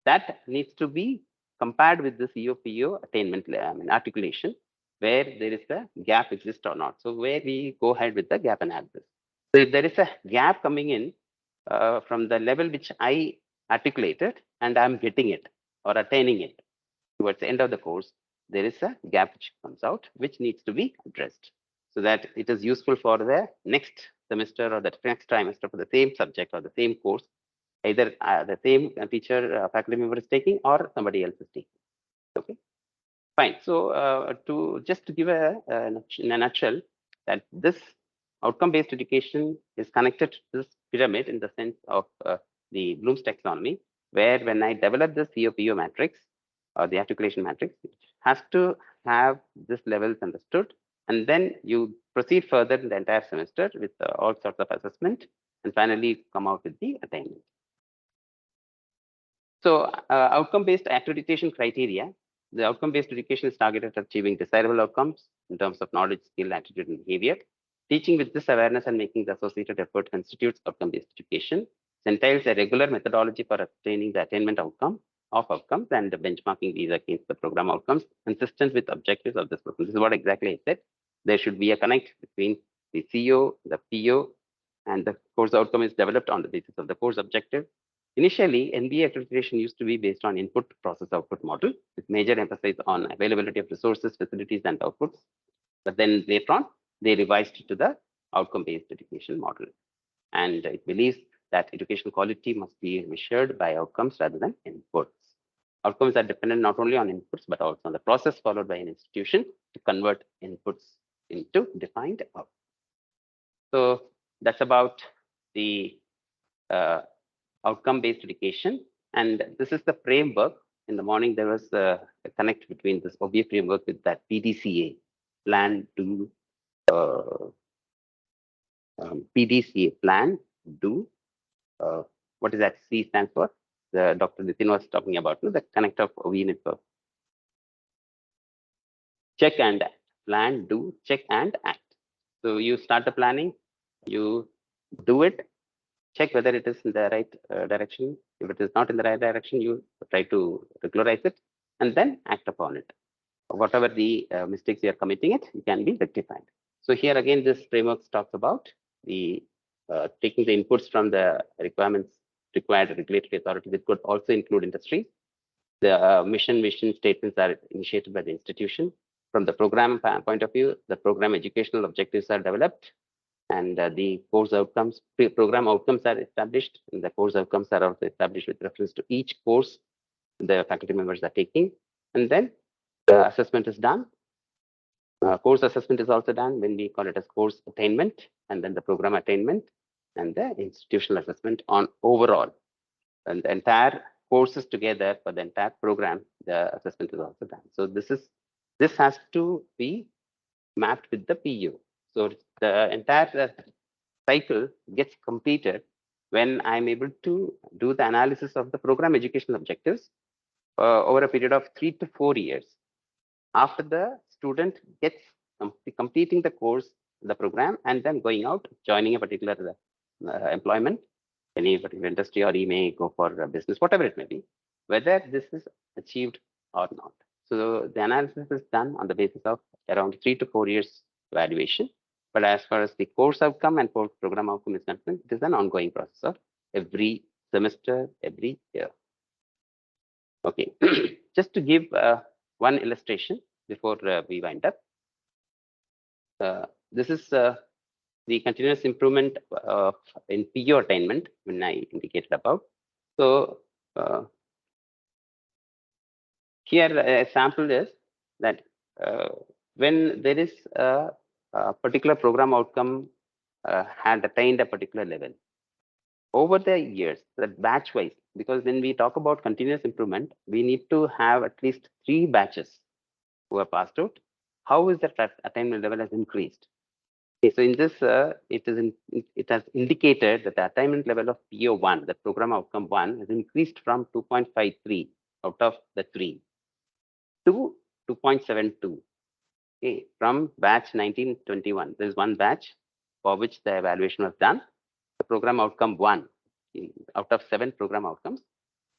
That needs to be compared with the CO/PO attainment articulation, where there is a gap exist or not. So where we go ahead with the gap analysis. So if there is a gap coming in from the level which I articulated and I'm getting it or attaining it towards the end of the course, there is a gap which comes out, which needs to be addressed, so that it is useful for the next semester or the next trimester for the same subject or the same course, either the same teacher, faculty member is taking, or somebody else is taking. Okay, fine. So to just to give in a nutshell, that this outcome-based education is connected to this pyramid in the sense of the Bloom's taxonomy, where when I develop the CO/PO matrix or the articulation matrix, it has to have this levels understood, and then you proceed further in the entire semester with all sorts of assessment, and finally come out with the attainment. So outcome-based accreditation criteria. The outcome-based education is targeted at achieving desirable outcomes in terms of knowledge, skill, attitude, and behavior. Teaching with this awareness and making the associated effort constitutes outcome-based education. It entails a regular methodology for obtaining the attainment outcomes and benchmarking these against the program outcomes consistent with objectives of this program. This is what exactly I said. There should be a connect between the CO, the PO, and the course outcome is developed on the basis of the course objective. Initially, NBA accreditation used to be based on input process output model, with major emphasis on availability of resources, facilities, and outputs. But then later on, they revised it to the outcome-based education model. And it believes that educational quality must be measured by outcomes rather than inputs. Outcomes are dependent not only on inputs, but also on the process followed by an institution to convert inputs into defined outcomes. So that's about the outcome-based education. And this is the framework. In the morning, there was a connect between this OBE framework with that PDCA, plan, do, PDCA, plan, do. What is that? C stands for? The Dr. Nitin was talking about, the connect of OBE network. Check and act. Plan, do, check and act. So you start the planning, you do it, check whether it is in the right direction. If it is not in the right direction, you try to regularize it and then act upon it. Whatever the mistakes you are committing, it can be rectified. So here again, this framework talks about the taking the inputs from the requirements required regulatory authorities. It could also include industry. The mission statements are initiated by the institution. From the program point of view, the program educational objectives are developed, and the course outcomes, program outcomes are established, and the course outcomes are also established with reference to each course the faculty members are taking. And then the assessment is done. Course assessment is also done when we call it as course attainment, and then the program attainment, and the institutional assessment on overall. And the entire courses together for the entire program, the assessment is also done. So this has to be mapped with the PU. So the entire cycle gets completed when I'm able to do the analysis of the program educational objectives over a period of 3 to 4 years. After the student gets completing the course the program and then going out, joining a particular employment, any particular industry, or he may go for a business, whatever it may be, whether this is achieved or not. So the analysis is done on the basis of around 3 to 4 years evaluation. But as far as the course outcome and program outcome is concerned, it is an ongoing process of every semester, every year. Okay, just to give one illustration before we wind up. This is the continuous improvement in PO attainment when I indicated about. So here a sample is that when there is a particular program outcome had attained a particular level, over the years, that batch wise, because when we talk about continuous improvement, we need to have at least 3 batches who are passed out. How is that attainment level has increased? Okay, so in this, it has indicated that the attainment level of PO1, the program outcome 1, has increased from 2.53 out of the 3 to 2.72. Okay, from batch 1921, there is one batch for which the evaluation was done. The program outcome 1, out of 7 program outcomes,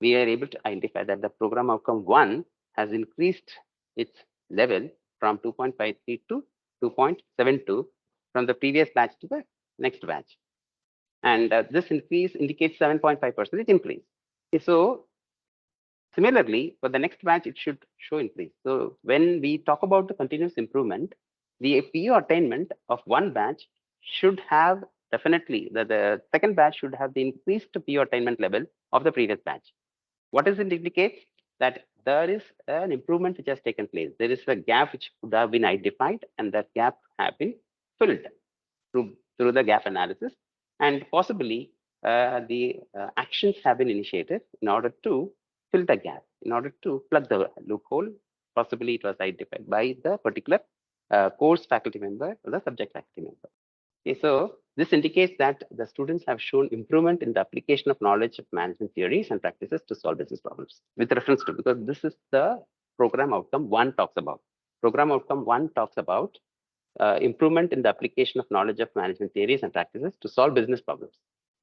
we are able to identify that the program outcome 1 has increased its level from 2.53 to 2.72 from the previous batch to the next batch. And this increase indicates 7.5% increase. Okay, so similarly, for the next batch, it should show increase. So when we talk about the continuous improvement, the PO attainment of one batch should have definitely, the second batch should have the increased PO attainment level of the previous batch. What does it indicate? That there is an improvement which has taken place. There is a gap which could have been identified, and that gap have been filled through the gap analysis, and possibly the actions have been initiated in order to fill the gap, in order to plug the loophole. Possibly it was identified by the particular course faculty member or the subject faculty member. Okay, so this indicates that the students have shown improvement in the application of knowledge of management theories and practices to solve business problems with reference to, because this is the program outcome 1 talks about. Program outcome 1 talks about improvement in the application of knowledge of management theories and practices to solve business problems.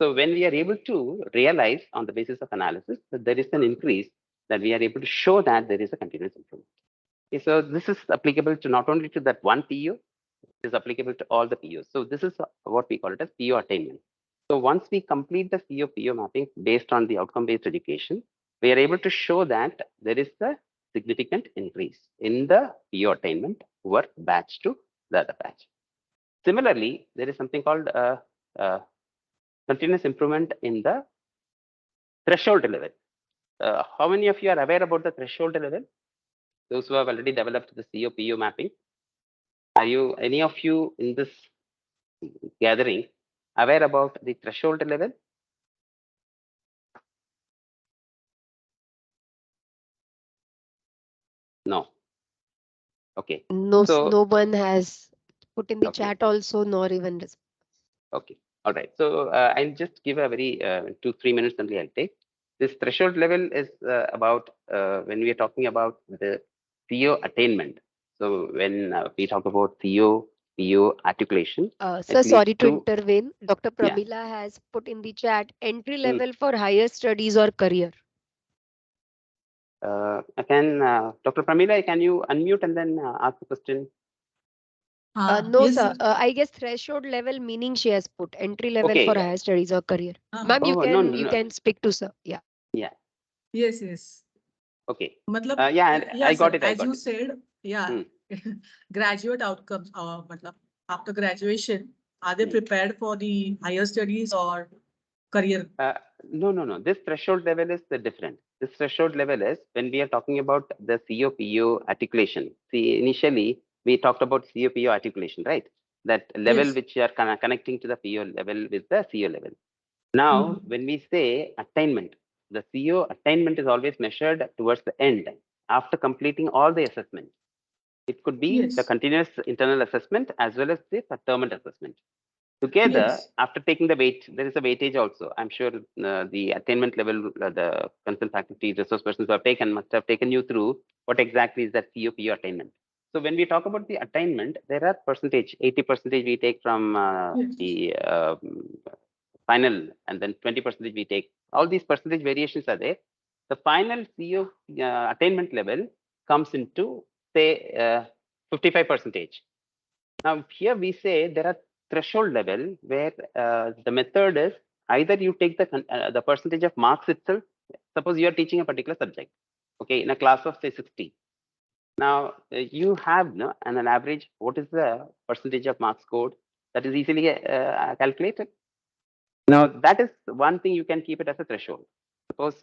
So when we are able to realize on the basis of analysis that there is an increase, that we are able to show that there is a continuous improvement. Okay, so this is applicable to not only to that one PO, it is applicable to all the POs. So this is what we call it as PO attainment. So once we complete the PO mapping based on the outcome-based education, we are able to show that there is a significant increase in the PO attainment over batch to the other batch. Similarly, there is something called continuous improvement in the threshold level. How many of you are aware about the threshold level? Those who have already developed the PO mapping. Are you, any of you in this gathering, aware about the threshold level? No. Okay. No, So, no one has put in the okay. chat also, nor even Okay. All right. So I'll just give a very 2-3 minutes only I'll take. This threshold level is about when we are talking about the CO attainment. So when we talk about CO, PO articulation. Sir, sorry to to intervene. Dr. Yeah. Pramila has put in the chat entry level for higher studies or career. Dr. Pramila, can you unmute and then ask the question? No, yes, sir. I guess threshold level meaning she has put entry level Okay. for higher studies or career. Ma'am, you Oh, can no, you no. can speak to sir. Yeah. Yeah. yes. Okay. Matlab, Yeah, I got sir, it. I as got you it. said, graduate outcomes. Matlab, after graduation, are they prepared for the higher studies or career? No. This threshold level is different. This threshold level is when we are talking about the COPO articulation. See, initially we talked about COPO articulation, right? That level Yes. which you are connecting to the PO level with the CO level. Now, when we say attainment, the CO attainment is always measured towards the end after completing all the assessments. It could be the continuous internal assessment as well as the terminal assessment. Together, after taking the weight, there is a weightage also. I'm sure the attainment level, the concerned faculty, resource persons who have taken must have taken you through what exactly is that COPO attainment. So when we talk about the attainment, there are percentage, 80% we take from the final, and then 20% we take. All these percentage variations are there. The final CO attainment level comes into, say, 55%. Now here we say there are threshold level where the method is either you take the percentage of marks itself. Suppose you are teaching a particular subject, okay, in a class of say 60. Now you have an average. What is the percentage of marks scored? That is easily calculated. Now that is one thing you can keep it as a threshold. Suppose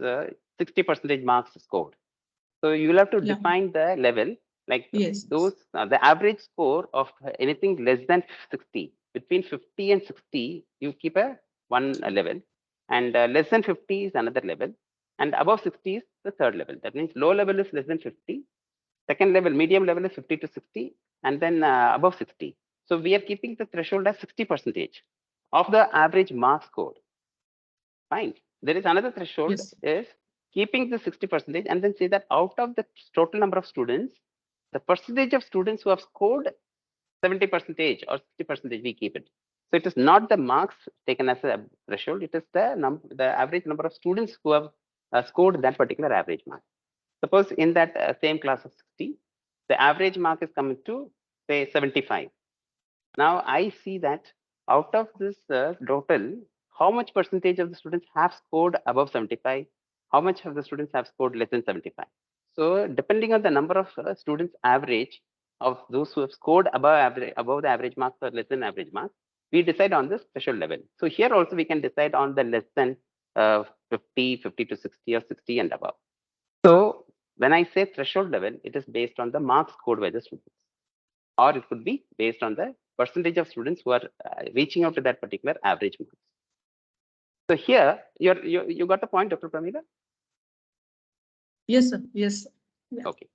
60% marks scored. So you will have to define the level, like those the average score of anything less than 60. Between 50 and 60, you keep a one level, and less than 50 is another level, and above 60 is the third level. That means low level is less than 50, second level, medium level is 50 to 60, and then above 60. So we are keeping the threshold as 60% of the average mark score. Fine. There is another threshold is keeping the 60%, and then say that out of the total number of students, the percentage of students who have scored 70% or 60%, we keep it. So it is not the marks taken as a threshold. It is the average number of students who have scored that particular average mark. Suppose in that same class of 60, the average mark is coming to say 75. Now I see that out of this total, how much percentage of the students have scored above 75? How much of the students have scored less than 75? So depending on the number of students average of those who have scored above the average marks or less than average marks, we decide on this threshold level. So here also we can decide on the less than 50, 50 to 60 or 60 and above. So when I say threshold level, it is based on the marks scored by the students, or it could be based on the percentage of students who are reaching out to that particular average marks. So here, you got the point, Dr. Pramila? Yes, sir. Yes. Yeah. Okay.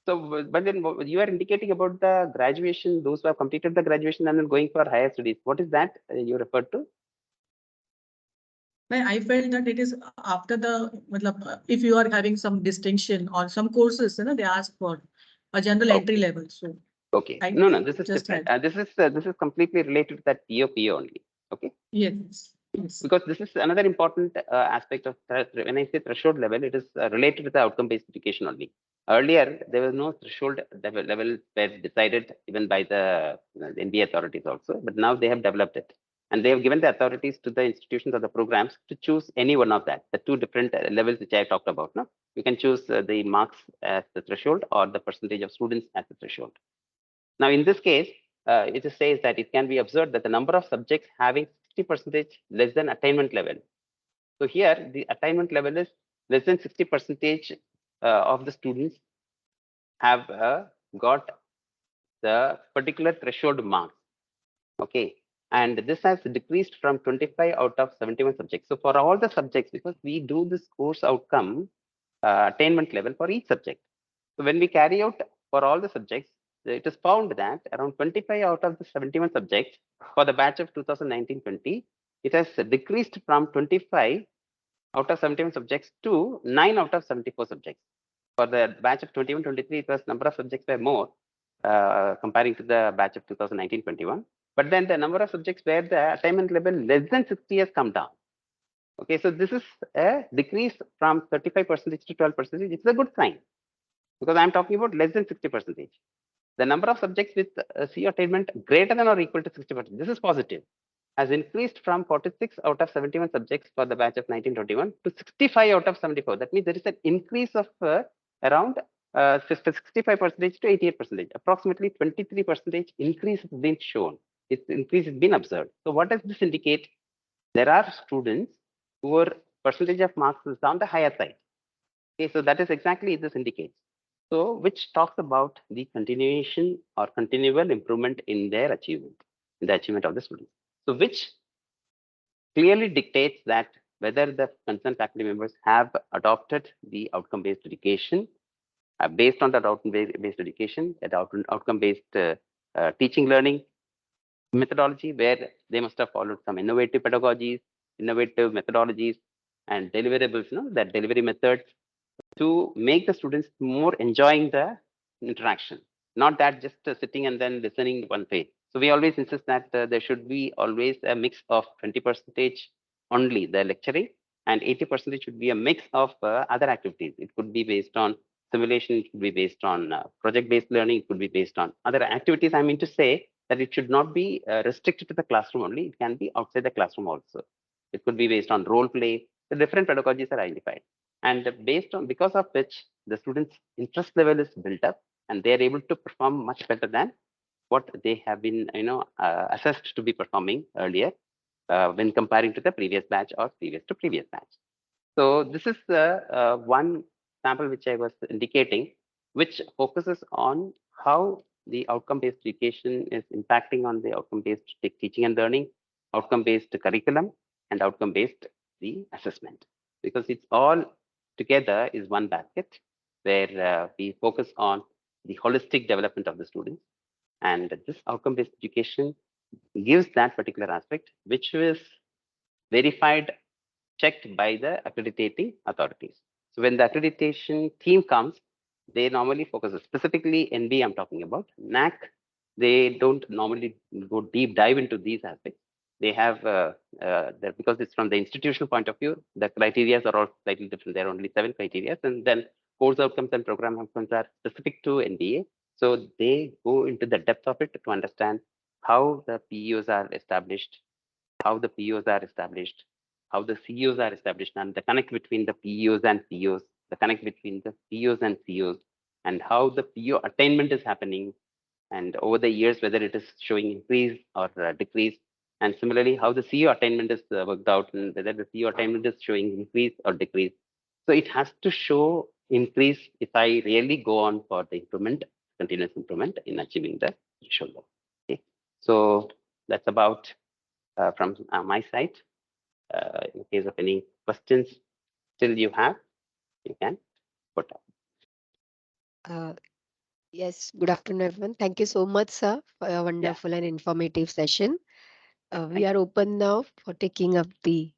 So, but then you are indicating about the graduation, those who have completed the graduation and then going for higher studies. What is that you referred to? I felt that it is after if you are having some distinction or some courses, they ask for a general entry level. So okay, no, this is different. This is completely related to that POP only. Okay. Yes. Yes. Because this is another important aspect of when I say threshold level, it is related to the outcome-based education only. Earlier, there was no threshold level were decided even by the NBA authorities also, but now they have developed it. And they have given the authorities to the institutions or the programs to choose any one of that, the two different levels which I talked about. No? You can choose the marks as the threshold or the percentage of students as the threshold. Now, in this case, it says that it can be observed that the number of subjects having 60% less than attainment level. So here, the attainment level is less than 60% of the students have got the particular threshold marks. Okay. And this has decreased from 25 out of 71 subjects. So for all the subjects, because we do this course outcome attainment level for each subject. So when we carry out for all the subjects, it is found that around 25 out of the 71 subjects for the batch of 2019-20, it has decreased from 25 out of 71 subjects to 9 out of 74 subjects. For the batch of 21-23, it was number of subjects were more comparing to the batch of 2019-21. But then the number of subjects where the attainment level less than 60 has come down. Okay, so this is a decrease from 35% to 12%. It's a good sign because I'm talking about less than 60%. The number of subjects with CO attainment greater than or equal to 60%, this is positive, has increased from 46 out of 71 subjects for the batch of 1921 to 65 out of 74. That means there is an increase of around 65% to 88%. Approximately 23% increase has been shown. Its increase has been observed. So what does this indicate? There are students who are percentage of marks is on the higher side. Okay, so that is exactly this indicates. So which talks about the continuation or continual improvement in their achievement, in the achievement of the students. So which clearly dictates that whether the concerned faculty members have adopted the outcome-based education based on that outcome-based education, that outcome-based teaching learning methodology, where they must have followed some innovative pedagogies, innovative methodologies, and deliverables, that delivery methods to make the students more enjoying the interaction. not that just sitting and then listening one way. So we always insist that there should be always a mix of 20% only the lecturing, and 80% should be a mix of other activities. It could be based on simulation, it could be based on project-based learning, it could be based on other activities. I mean to say that it should not be restricted to the classroom only. It can be outside the classroom also. It could be based on role play. The different pedagogies are identified, and based on because of which the students' interest level is built up, and they are able to perform much better than what they have been, assessed to be performing earlier when comparing to the previous batch or previous to previous batch. So this is one sample which I was indicating, which focuses on how the outcome-based education is impacting on the outcome-based teaching and learning, outcome-based curriculum, and outcome-based the assessment. Because it's all together is one basket where we focus on the holistic development of the students. And this outcome-based education gives that particular aspect, which is verified, checked by the accrediting authorities. So when the accreditation team comes, they normally focus specifically NB I'm talking about. NAC, they don't normally go deep dive into these aspects. They have, because it's from the institutional point of view, the criteria are all slightly different. There are only 7 criteria, and then course outcomes and program outcomes are specific to NBA. So they go into the depth of it to understand how the PEOs are established, how the PEOs are established, how the CEOs are established, and the connect between the PEOs and POs, the connect between the POs and COs, and how the PO attainment is happening, and over the years, whether it is showing increase or decrease, and similarly, how the CO attainment is worked out, and whether the CO attainment is showing increase or decrease. So it has to show increase if I really go on for the improvement, continuous improvement in achieving the threshold. Okay, so that's about from my side. In case of any questions still you have, you can put up. Yes, good afternoon, everyone. Thank you so much, sir, for a wonderful and informative session. We are open now for taking up the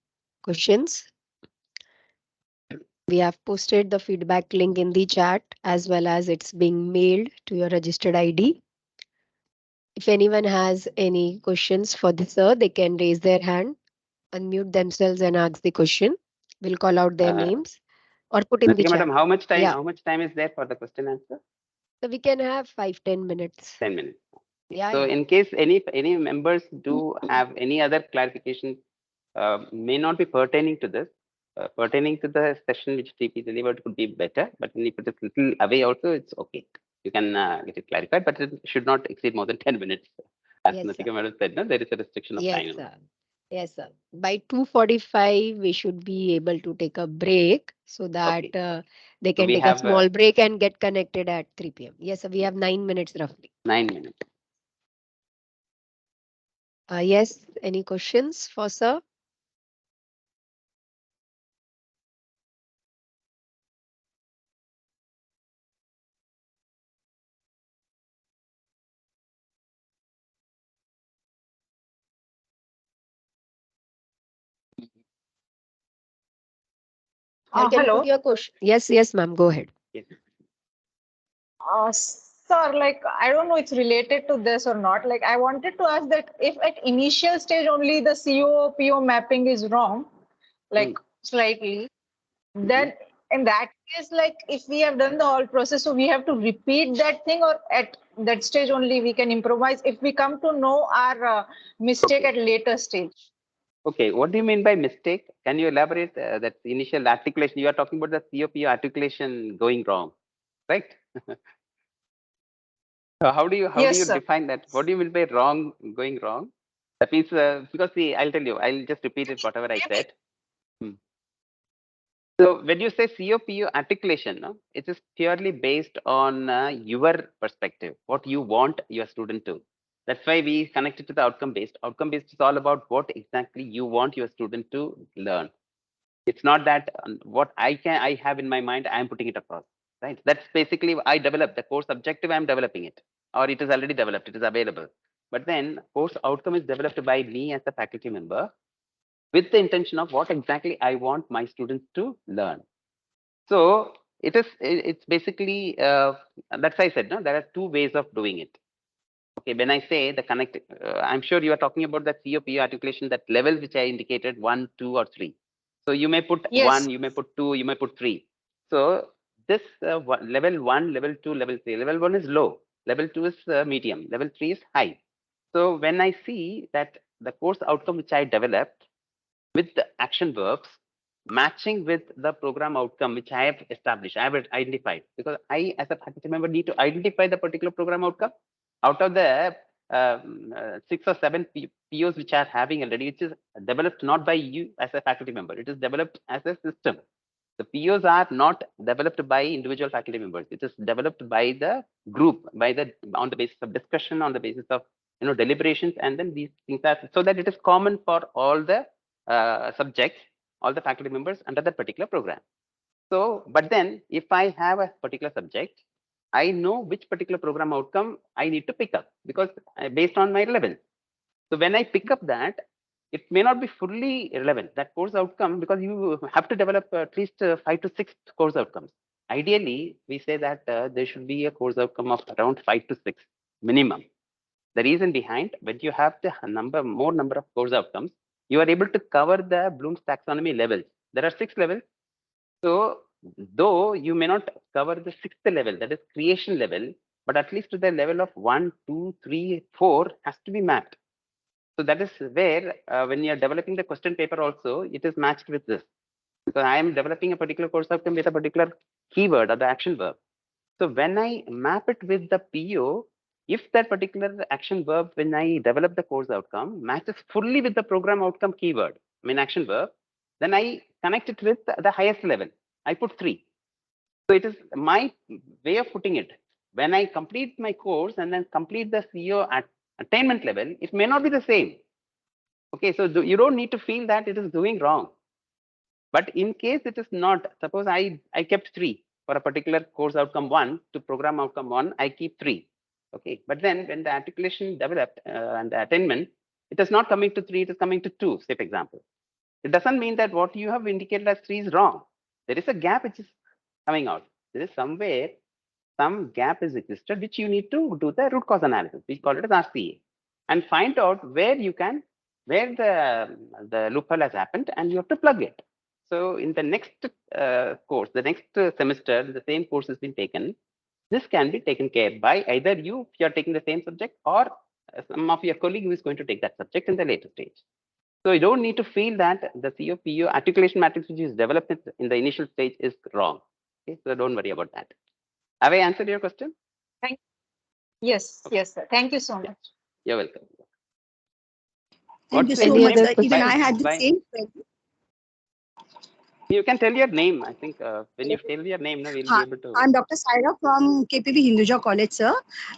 questions. We have posted the feedback link in the chat as well as it's being mailed to your registered ID. If anyone has any questions for the sir, they can raise their hand, unmute themselves and ask the question. We'll call out their names or put in the chat. Madam, how much time? Yeah. How much time is there for the question answer? So we can have 5-10 minutes. 10 minutes. Yeah. So in case any members do have any other clarification, may not be pertaining to this, pertaining to the session which TP delivered could be better, but if it is little away also, it's okay. You can get it clarified, but it should not exceed more than 10 minutes. As Natika Madam said, no, there is a restriction of time. Sir. Yes, sir. By 2:45, we should be able to take a break so that they can take a small break and get connected at 3 p.m. Yes, sir. We have 9 minutes roughly. 9 minutes. Yes, any questions for sir? Hello. Put your question. Yes, ma'am. Go ahead. Yes. Sir, like, I don't know it's related to this or not. Like, I wanted to ask that if at initial stage only the CO-PO mapping is wrong, like slightly, then in that case, like if we have done the whole process, so we have to repeat that thing, or at that stage only we can improvise if we come to know our mistake at later stage. Okay, what do you mean by mistake? Can you elaborate that initial articulation? You are talking about the CO-PO articulation going wrong, right? How do you define that? What do you mean by wrong, going wrong? That means because see, I'll tell you. I'll just repeat it whatever I said. So when you say CO-PO articulation, no, it is purely based on your perspective, what you want your student to. That's why we connect it to the outcome based. Outcome based is all about what exactly you want your student to learn. It's not that what I have in my mind, I'm putting it across, right? That's basically I develop the course objective, I'm developing it, or it is already developed, it is available. But then course outcome is developed by me as a faculty member with the intention of what exactly I want my students to learn. So it's basically, that's why I said, no, there are two ways of doing it. Okay, when I say the connect, I'm sure you are talking about the COPO articulation, that levels which I indicated, 1, 2, or 3. So you may put Yes. 1, you may put 2, you may put 3. So this level 1, level 2, level 3. Level 1 is low, level 2 is medium, level 3 is high. So when I see that the course outcome which I developed with the action verbs matching with the program outcome which I have established, I have identified, because I as a faculty member need to identify the particular program outcome out of the 6 or 7 POs which are having already, which is developed not by you as a faculty member, it is developed as a system. The POs are not developed by individual faculty members. It is developed by the group, on the basis of discussion, on the basis of deliberations, and then these things are so that it is common for all the subjects, all the faculty members under that particular program. So, but then if I have a particular subject, I know which particular program outcome I need to pick up, because based on my level. So when I pick up that, it may not be fully relevant, that course outcome, because you have to develop at least 5 to 6 course outcomes. Ideally, we say that there should be a course outcome of around 5 to 6 minimum. The reason behind, when you have the more number of course outcomes, you are able to cover the Bloom's taxonomy levels. There are 6 levels. So though you may not cover the 6th level, that is creation level, but at least to the level of 1, 2, 3, 4 has to be mapped. So that is where when you are developing the question paper also, it is matched with this. So I am developing a particular course outcome with a particular keyword or the action verb. So when I map it with the PO, if that particular action verb, when I develop the course outcome, matches fully with the program outcome keyword, I mean action verb, then I connect it with the highest level. I put 3. So it is my way of putting it. When I complete my course and then complete the CO at attainment level, it may not be the same. Okay, so you don't need to feel that it is doing wrong. But in case it is not, suppose I kept 3 for a particular course outcome 1 to program outcome 1, I keep 3. Okay, but then when the articulation developed and the attainment, it is not coming to 3, it is coming to 2, say for example. It doesn't mean that what you have indicated as 3 is wrong. There is a gap which is coming out. There is somewhere some gap is existed which you need to do the root cause analysis. We call it as RCA, and find out where the loophole has happened, and you have to plug it. So in the next course, the next semester, the same course has been taken. This can be taken care by either you, if you are taking the same subject, or some of your colleague who is going to take that subject in the later stage. So you don't need to feel that the COPO articulation matrix which is developed in the initial stage is wrong. Okay, so don't worry about that. Have I answered your question? Yes, yes, sir. Thank you so much. You're welcome. Thank you What's so your much. name? Even I had the same question. You can tell your name. I think when you tell your name, we'll be able to. I'm Dr. Saira from KPV Hinduja College, sir.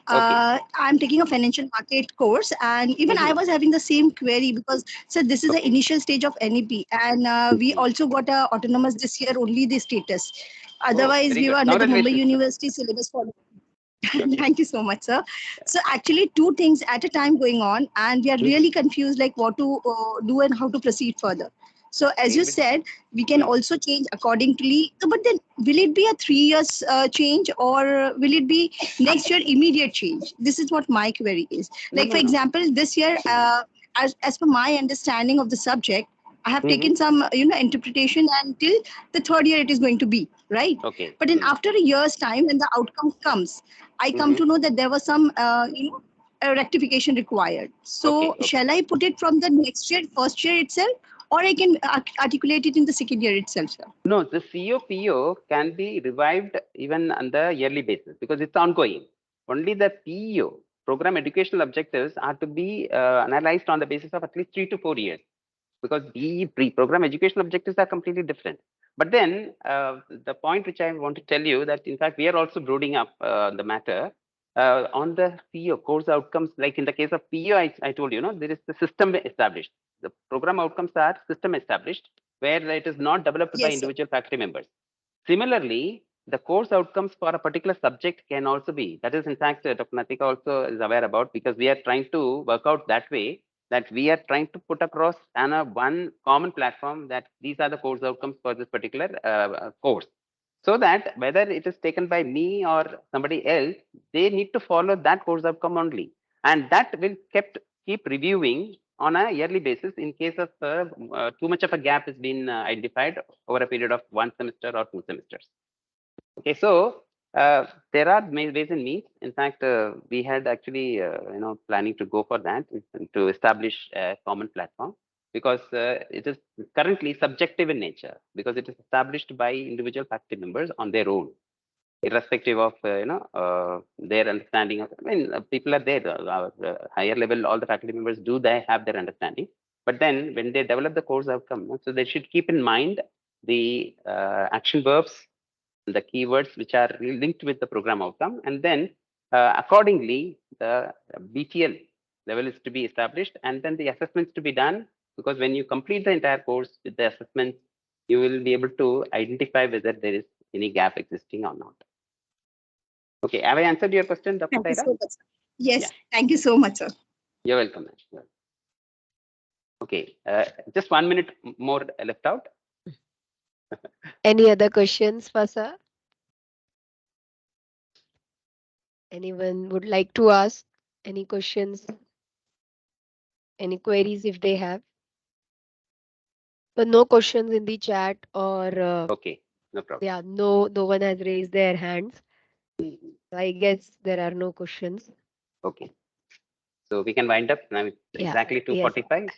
I'm taking a financial market course, and even I was having the same query because, sir, this is the initial stage of NEP, and we also got a autonomous this year only the status. Otherwise, we were under the Mumbai University syllabus for. Thank you so much, sir. So actually 2 things at a time going on, and we are really confused like what to do and how to proceed further. So as you said, we can also change accordingly. But then will it be a 3 years change, or will it be next year immediate change? This is what my query is. Like for example, this year, as per my understanding of the subject, I have taken some, interpretation until the 3rd year it is going to be, right? Okay. But then after a year's time, when the outcome comes, I come to know that there was some, a rectification required. So shall I put it from the next year, first year itself, or I can articulate it in the 2nd year itself, sir? No, the COPO can be revived even on the yearly basis because it's ongoing. Only the PEO, program educational objectives, are to be analyzed on the basis of at least 3 to 4 years, because program educational objectives are completely different. But then the point which I want to tell you that in fact we are also brooding up the matter on the PEO course outcomes. Like in the case of PEO, I told you, there is the system established. The program outcomes are system established, where it is not developed by individual faculty members. Similarly, the course outcomes for a particular subject can also be. That is, in fact, Dr. Natika also is aware about, because we are trying to work out that way, that we are trying to put across on one common platform that these are the course outcomes for this particular course. so that whether it is taken by me or somebody else, they need to follow that course outcome only. And that will keep reviewing on a yearly basis in case of too much of a gap has been identified over a period of 1 semester or 2 semesters. Okay, so there are ways and means. In fact, we had actually planning to go for that, to establish a common platform, because it is currently subjective in nature, because it is established by individual faculty members on their own, irrespective of their understanding of. I mean, people are there, higher level, all the faculty members they have their understanding, but then when they develop the course outcome, so they should keep in mind the action verbs, the keywords which are linked with the program outcome, and then accordingly the BTL level is to be established, and then the assessments to be done, because when you complete the entire course with the assessments, you will be able to identify whether there is any gap existing or not. Okay, have I answered your question, Dr. Thank you Taira? so much, sir. Yes, Yeah. thank you so much, sir. You're welcome. Okay, just 1 minute more left out. Any other questions, Fasa? Anyone would like to ask any questions? Any queries if they have? So no questions in the chat, or okay, no problem. yeah, no one has raised their hands. I guess there are no questions. Okay, so we can wind up now. It's exactly 2:45.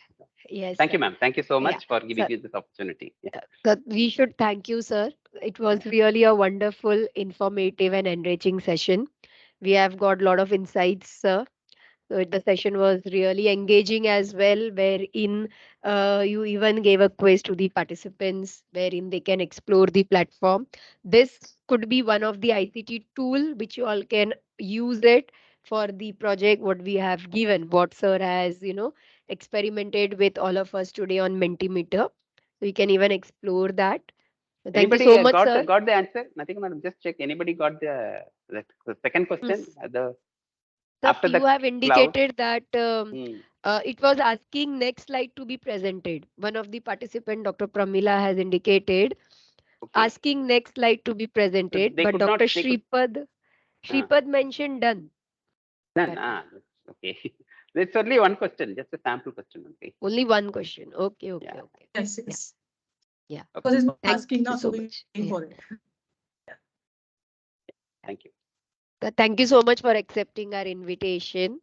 Yes. Thank you, ma'am. Thank you so much Yeah, for giving sir. you this opportunity. Yeah. So we should thank you, sir. It was really a wonderful, informative, and enriching session. We have got a lot of insights, sir. So the session was really engaging as well, wherein you even gave a quiz to the participants, wherein they can explore the platform. This could be one of the ICT tool which you all can use it for the project what we have given, what sir has experimented with all of us today on Mentimeter. So you can even explore that. Thank Anybody you so much, sir. got the answer? Nothing, madam. Just check. Anybody got the second question? After You the have cloud. indicated that it was asking next slide to be presented. One of the participant, Dr. Pramila, has indicated asking next slide to be presented, but Dr. Shripad mentioned done. Done. Okay. It's only one question, just a sample question. Okay. Only one question. Okay. Yes, yes. Yeah. Because it's Thank asking now, you so so we much. aim for it. Thank you. Thank you so much for accepting our invitation.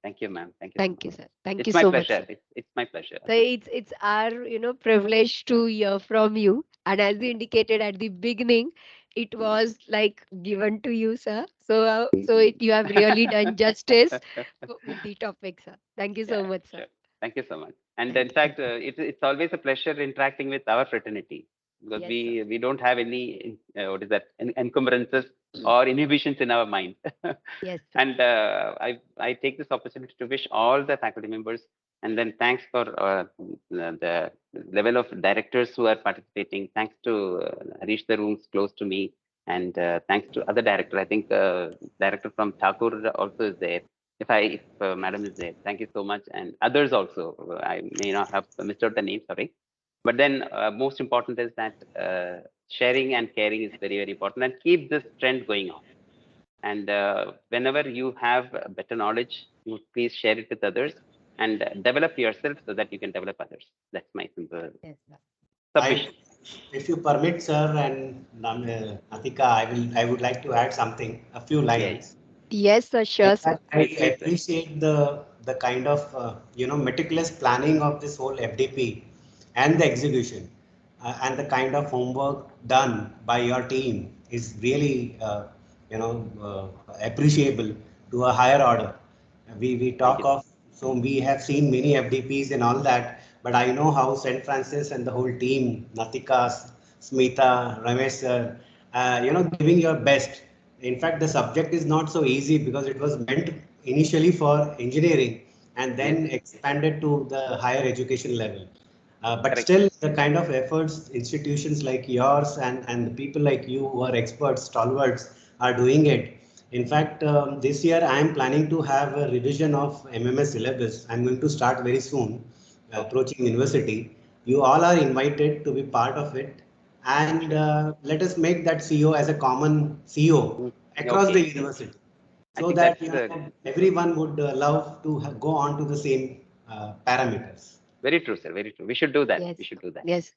Thank you, ma'am. Thank you. Thank you, sir. Thank you my so pleasure. much. It's my pleasure. So it's our privilege to hear from you. And as you indicated at the beginning, it was like given to you, sir. So you have really done justice with the topic, sir. Thank you so much, sir. Sure. Thank you so much. And in fact, it's always a pleasure interacting with our fraternity, because we don't have any encumbrances or inhibitions in our mind. Yes. And I take this opportunity to wish all the faculty members, and then thanks for the level of directors who are participating. Thanks to reach the rooms close to me, and thanks to other director. I think director from Thakur also is there. If madam is there, thank you so much, and others also. I may not have missed out the name, sorry. But then most important is that sharing and caring is very, very important, and keep this trend going on. And whenever you have better knowledge, you please share it with others, and develop yourself so that you can develop others. That's my simple submission. If you permit, sir, and Atika, I would like to add something, a few lines. Yes, sir, sure, sir. I appreciate the kind of meticulous planning of this whole FDP and the execution, and the kind of homework done by your team is really appreciable to a higher order. We talk of, so we have seen many FDPs and all that, but I know how St. Francis and the whole team, Natika, Smita, Ramesh sir, giving your best. In fact, the subject is not so easy because it was meant initially for engineering and then expanded to the higher education level. But still, the kind of efforts institutions like yours and the people like you who are experts, stalwarts, are doing it. In fact, this year I am planning to have a revision of MMS syllabus. I'm going to start very soon, approaching university. You all are invited to be part of it. and let us make that CEO as a common CEO across the university, so that everyone would love to go on to the same parameters. Very true, sir. Very true. We should do that. Yes. We should do that. Yes.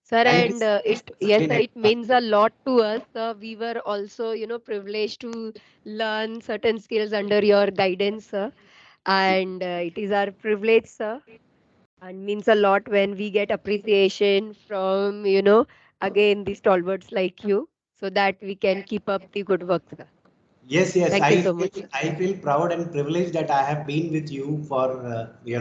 Sir, Thank and you. yes, sir, it means a lot to us. We were also, privileged to learn certain skills under your guidance, sir. And it is our privilege, sir, and means a lot when we get appreciation from, again, the stalwarts like you, so that we can keep up the good work, sir. Yes, yes. Thank you so much, sir. I feel proud and privileged that I have been with you for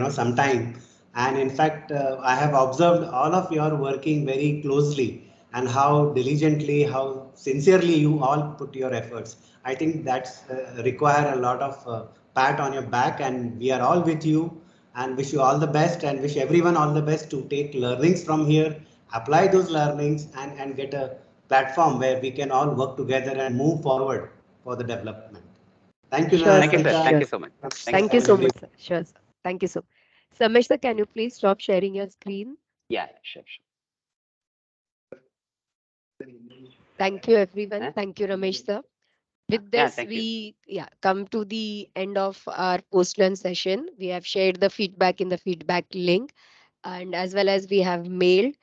some time, and in fact, I have observed all of your working very closely and how diligently, how sincerely you all put your efforts. I think that's require a lot of pat on your back, and we are all with you. And wish you all the best, and wish everyone all the best to take learnings from here, apply those learnings, and get a platform where we can all work together and move forward for the development. Thank you, Sure, Thank you, sir. sir. Sure. Thank you so much. Thank you so much, sir. Sure, sir. Thank you so much. Samesh, sir, can you please stop sharing your screen? Yeah, sure, sure. Thank you, everyone. Thank you, Ramesh, sir. With Yeah, this, thank you. we come to the end of our post-learn session. We have shared the feedback in the feedback link, and as well as we have mailed.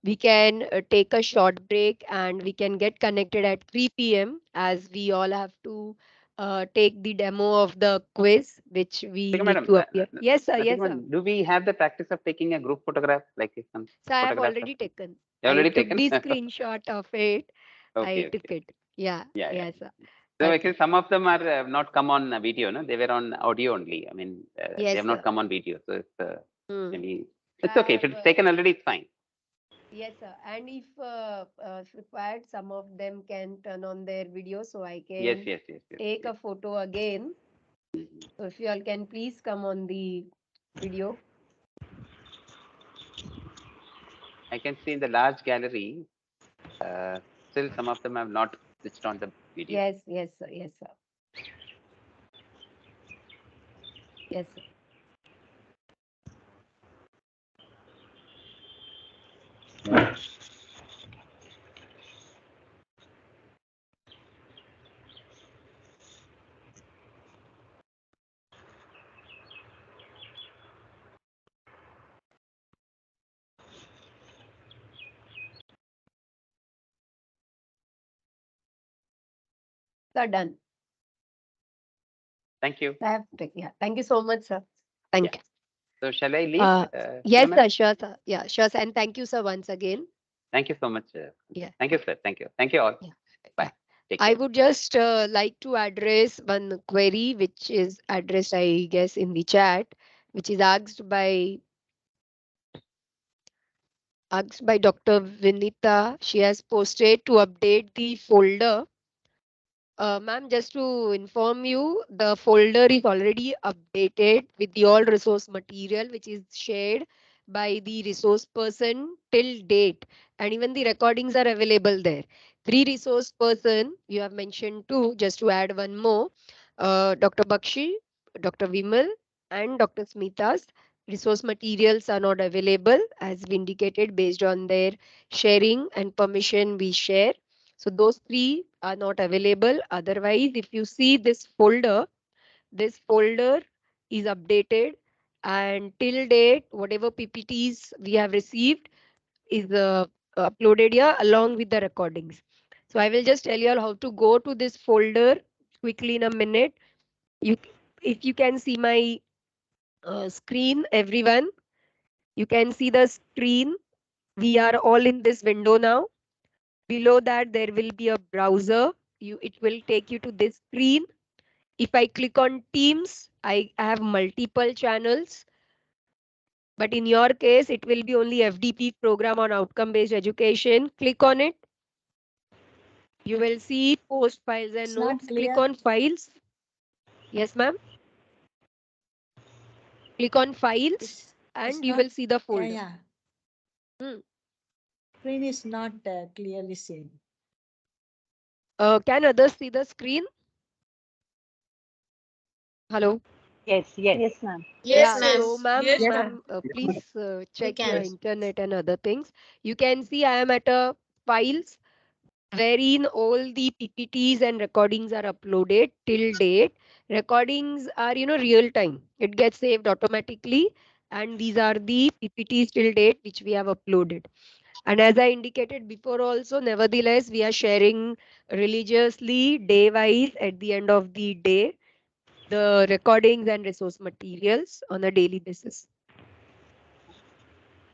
We can take a short break and we can get connected at 3 p.m. as we all have to take the demo of the quiz, which we Ritika need madam, to appear. Yes, sir. Ritika Yes, sir. madam, do we have the practice of taking a group photograph, like some So I have photographs? already taken. You I already took taken? the screenshot of it. Okay, I took okay. it. Yeah. Yeah, yeah. Yes, sir. So Okay. actually, some of them are not come on video, no? They were on audio only. I mean, they Yes, have not sir. come on video. So it's maybe it's I okay. If have, it's taken already, it's fine. yes, sir. And if required, some of them can turn on their video so I Yes, can yes, yes, yes. take a photo again. So if you all can please come on the video. I can see in the large gallery, still some of them have not switched on the video. Yes, yes, sir. Yes, sir. Yes, sir. Sir, done. Thank you. I have to, yeah. Thank you so much, sir. Thank you. So shall I leave? Yes, Ritika madam? sir. Sure, sir. Yeah, sure, sir. And thank you, sir, once again. Thank you so much. Yeah. Thank you, sir. Thank you. Thank you all. Yeah. Bye. Take I care. would just like to address one query which is addressed, I guess, in the chat, which is asked by Dr. Vinita. She has posted to update the folder. Ma'am, just to inform you, the folder is already updated with the all resource material which is shared by the resource person till date, and even the recordings are available there. 3 resource person you have mentioned two. Just to add one more, Dr. Bakshi, Dr. Vimal, and Dr. Smita's resource materials are not available as we indicated based on their sharing and permission we share. So those 3 are not available. Otherwise, if you see this folder is updated, and till date, whatever PPTs we have received is uploaded here along with the recordings. So I will just tell you all how to go to this folder quickly in a minute. If you can see my screen, everyone, you can see the screen. We are all in this window now. Below that, there will be a browser. It will take you to this screen. If I click on Teams, I have multiple channels. But in your case, it will be only FDP, program on outcome-based education. Click on it. You will see post files and notes. Click on files. Yes, ma'am. Click on files and you will see the folder. Yeah. Screen is not clearly seen. Can others see the screen? Hello. Yes, ma'am. Yes, ma'am. So, ma'am, Yes, please check your internet and other things. You can see I am at a files wherein all the PPTs and recordings are uploaded till date. Recordings are, real time. It gets saved automatically. And these are the PPTs till date which we have uploaded. And as I indicated before also, nevertheless, we are sharing religiously, day wise, at the end of the day, the recordings and resource materials on a daily basis.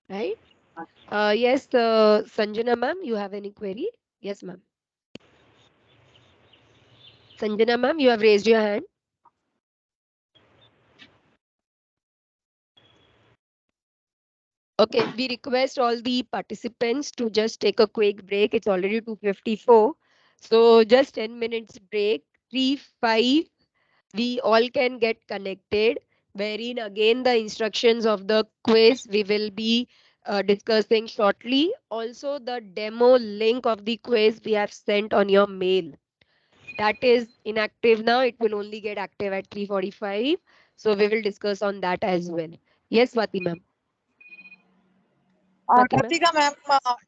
Right? Yes, Sanjana ma'am, you have any query? Yes, ma'am. Sanjana ma'am, you have raised your hand. Okay, we request all the participants to just take a quick break. It's already 2:54. So just 10 minutes break. 3, 5, we all can get connected. Wherein again the instructions of the quiz we will be discussing shortly. Also the demo link of the quiz we have sent on your mail. That is inactive now. It will only get active at 3:45. So we will discuss on that as well. Yes, Swati ma'am. Swati ma'am. Kartika ma'am,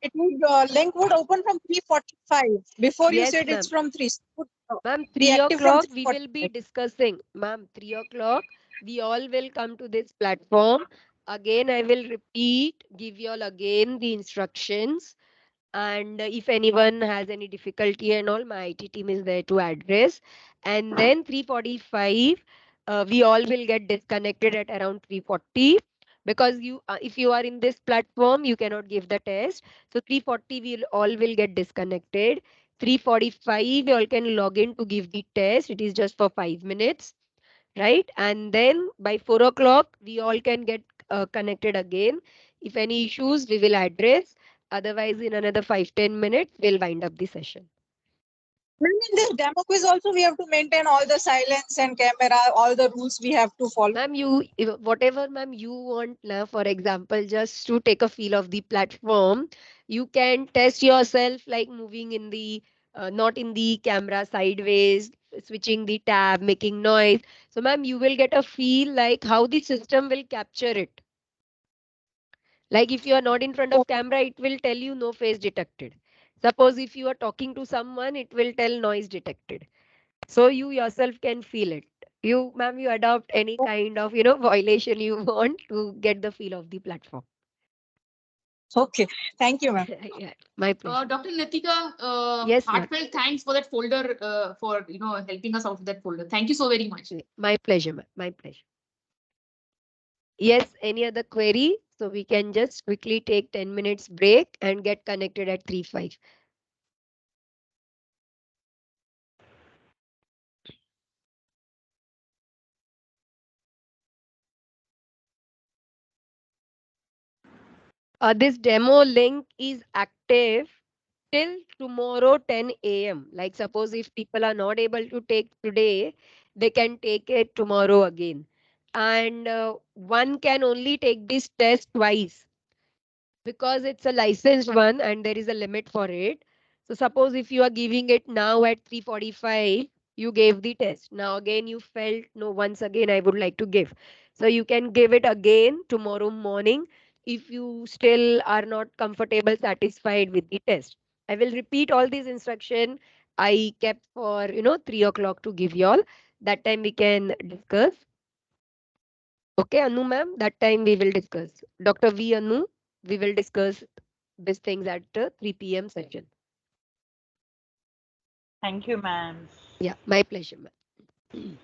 it would link would open from 3:45. Before you Yes, said it's ma'am. from 3. So it would, Ma'am, be 3 active from o'clock we will be 3:45. discussing. Ma'am, 3 o'clock we all will come to this platform. Again, I will repeat, give you all again the instructions. And if anyone has any difficulty and all, my IT team is there to address. And then 3:45, we all will get disconnected at around 3:40 because if you are in this platform, you cannot give the test. So 3:40, we all will get disconnected. 3:45, you all can log in to give the test. It is just for 5 minutes, right? And then by 4 o'clock, we all can get connected again. If any issues, we will address. Otherwise, in another 5-10 minutes, we'll wind up the session. Ma'am, in this demo quiz also we have to maintain all the silence and camera, all the rules we have to follow. Ma'am, whatever ma'am you want now, for example, just to take a feel of the platform, you can test yourself like moving in the not in the camera sideways, switching the tab, making noise. So ma'am, you will get a feel like how the system will capture it. Like if you are not in front of camera, it will tell you no face detected. Suppose if you are talking to someone, it will tell noise detected. So you yourself can feel it. Ma'am, you adopt any kind of, violation you want to get the feel of the platform. Okay, thank you, ma'am. Yeah, my pleasure. Dr. Latika, Yes, ma'am. heartfelt thanks for that folder, for helping us out with that folder. Thank you so very much. My pleasure, ma'am. My pleasure. Yes, any other query? So we can just quickly take 10 minutes break and get connected at 3:05. This demo link is active till tomorrow 10 a.m. Like suppose if people are not able to take today, they can take it tomorrow again. And one can only take this test twice because it's a licensed one and there is a limit for it. So suppose if you are giving it now at 3:45, you gave the test. Now again you felt no, once again I would like to give. So you can give it again tomorrow morning if you still are not comfortable, satisfied with the test. I will repeat all these instruction I kept for 3 o'clock to give you all. That time we can discuss. Okay, Anu ma'am, that time we will discuss. Dr. V. Anu, we will discuss these things at 3 p.m. session. Thank you, ma'am. Yeah, my pleasure, ma'am.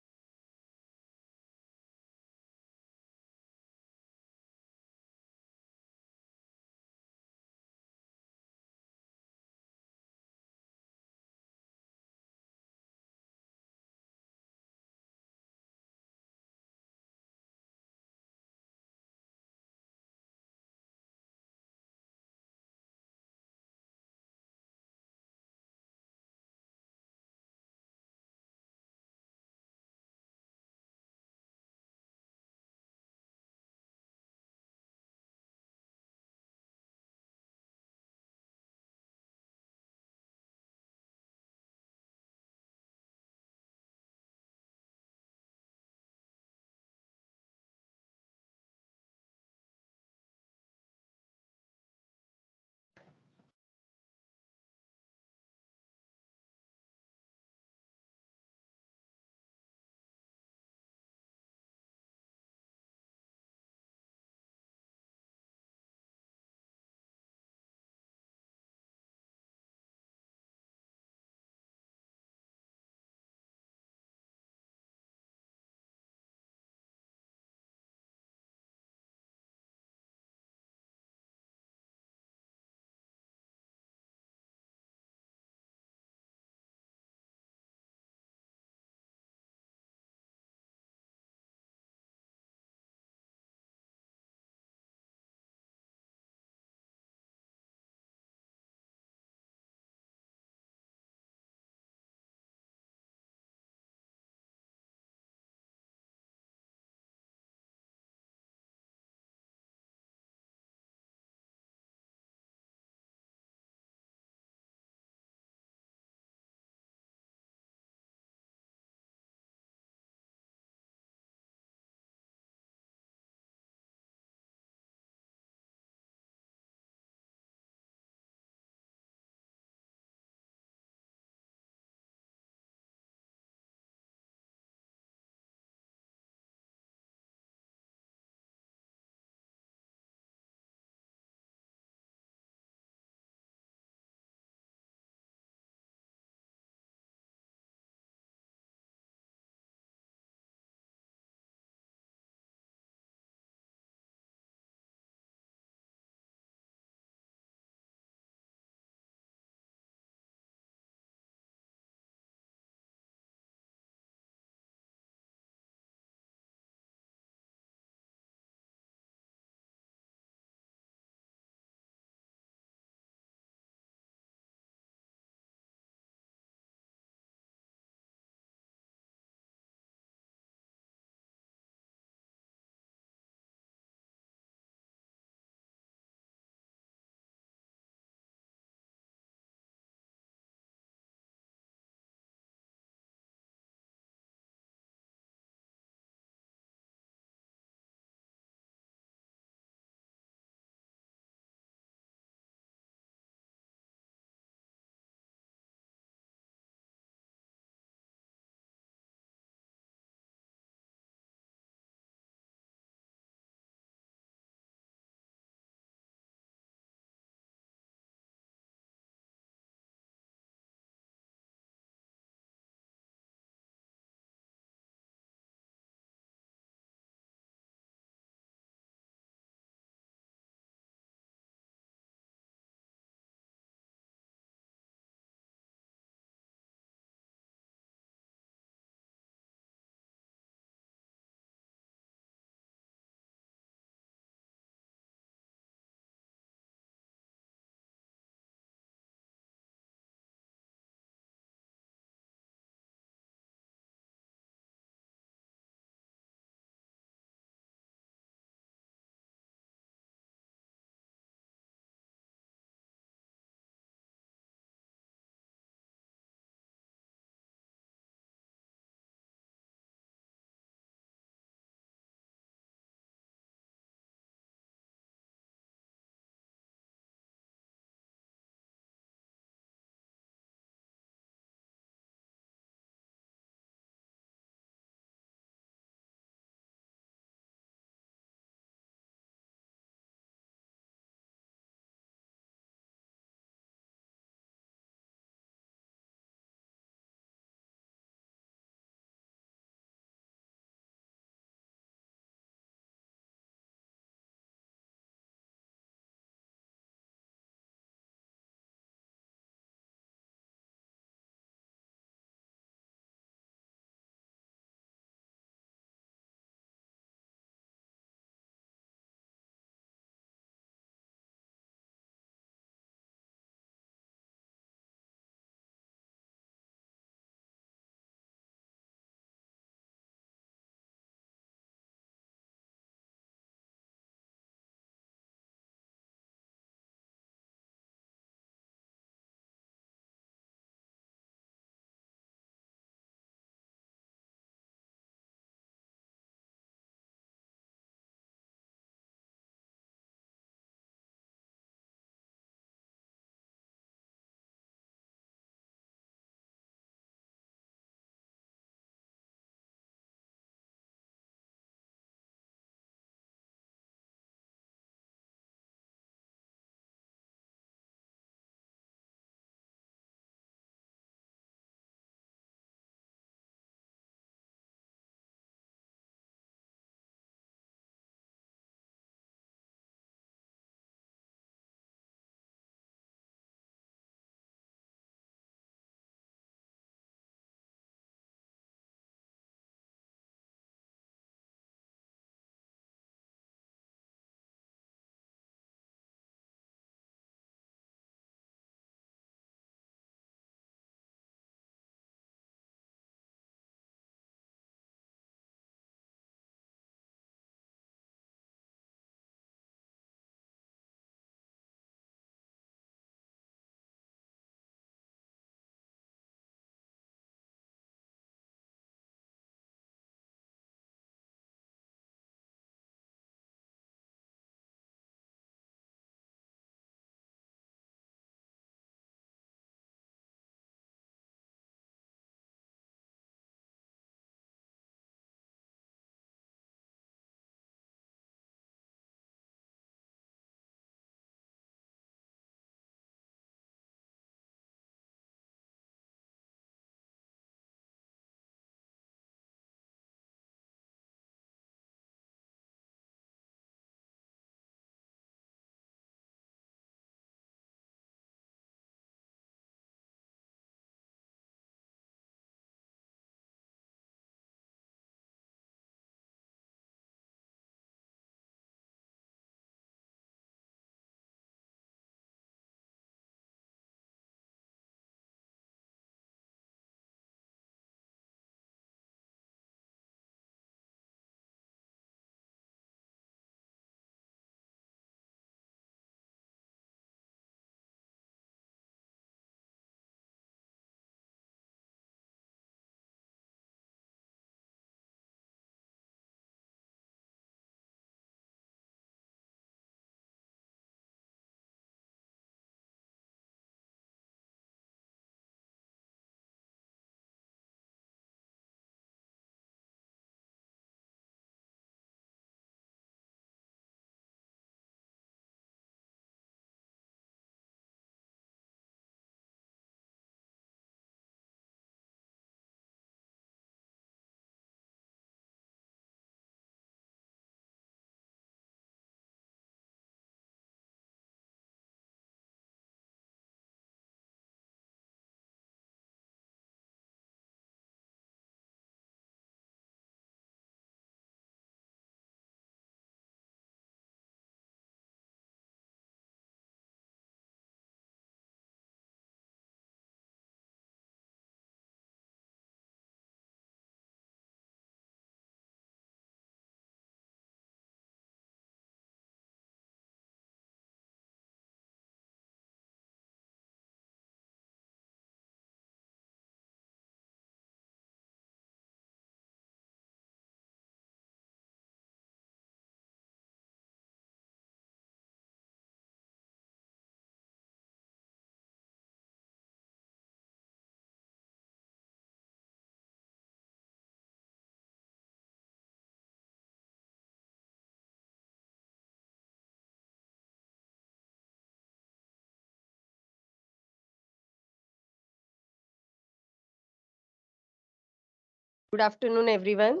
Good afternoon, everyone.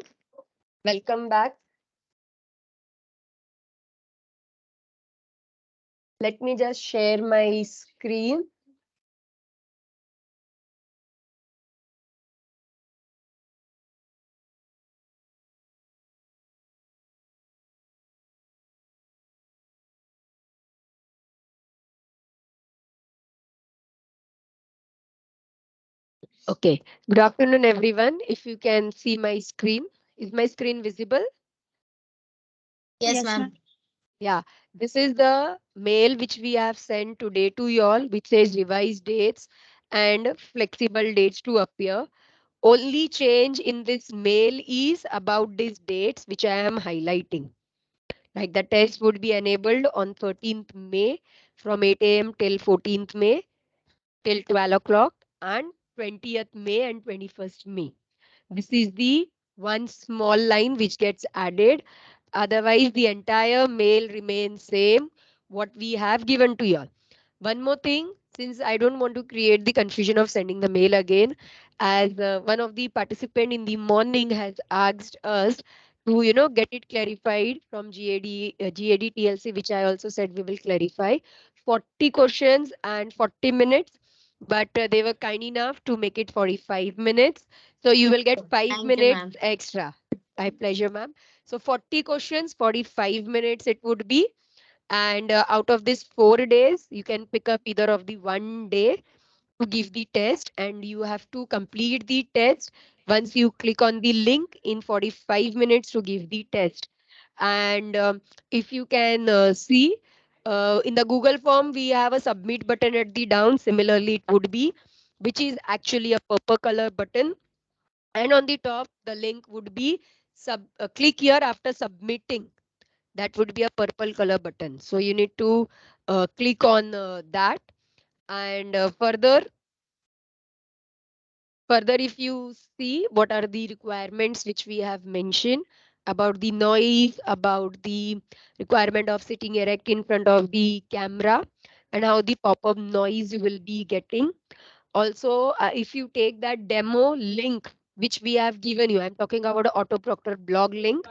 Welcome back. Let me just share my screen. Okay. Good afternoon, everyone. If you can see my screen, is my screen visible? Yes, ma'am. Yeah. This is the mail which we have sent today to you all, which says revised dates and flexible dates to appear. Only change in this mail is about these dates which I am highlighting. Like the test would be enabled on 13th May from 8 a.m. till 14th May till 12 o'clock and 20th May and 21st May. This is the one small line which gets added. Otherwise, the entire mail remains same what we have given to you all. One more thing, since I don't want to create the confusion of sending the mail again, as one of the participant in the morning has asked us to, get it clarified from GAD TLC, which I also said we will clarify. 40 questions and 40 minutes, but they were kind enough to make it 45 minutes. So you will get 5 Thank you, minutes ma'am. extra. My pleasure, ma'am. So 40 questions, 45 minutes it would be, and out of these 4 days you can pick up either of the one day to give the test, and you have to complete the test once you click on the link in 45 minutes to give the test. And if you can see in the Google form we have a submit button at the down, similarly it would be, which is actually a purple color button, and on the top the link would be click here after submitting. That would be a purple color button, so you need to click on that. And further, if you see what are the requirements which we have mentioned about the noise, about the requirement of sitting erect in front of the camera, and how the pop-up noise you will be getting. Also, if you take that demo link which we have given you, I'm talking about the Auto Proctor blog link.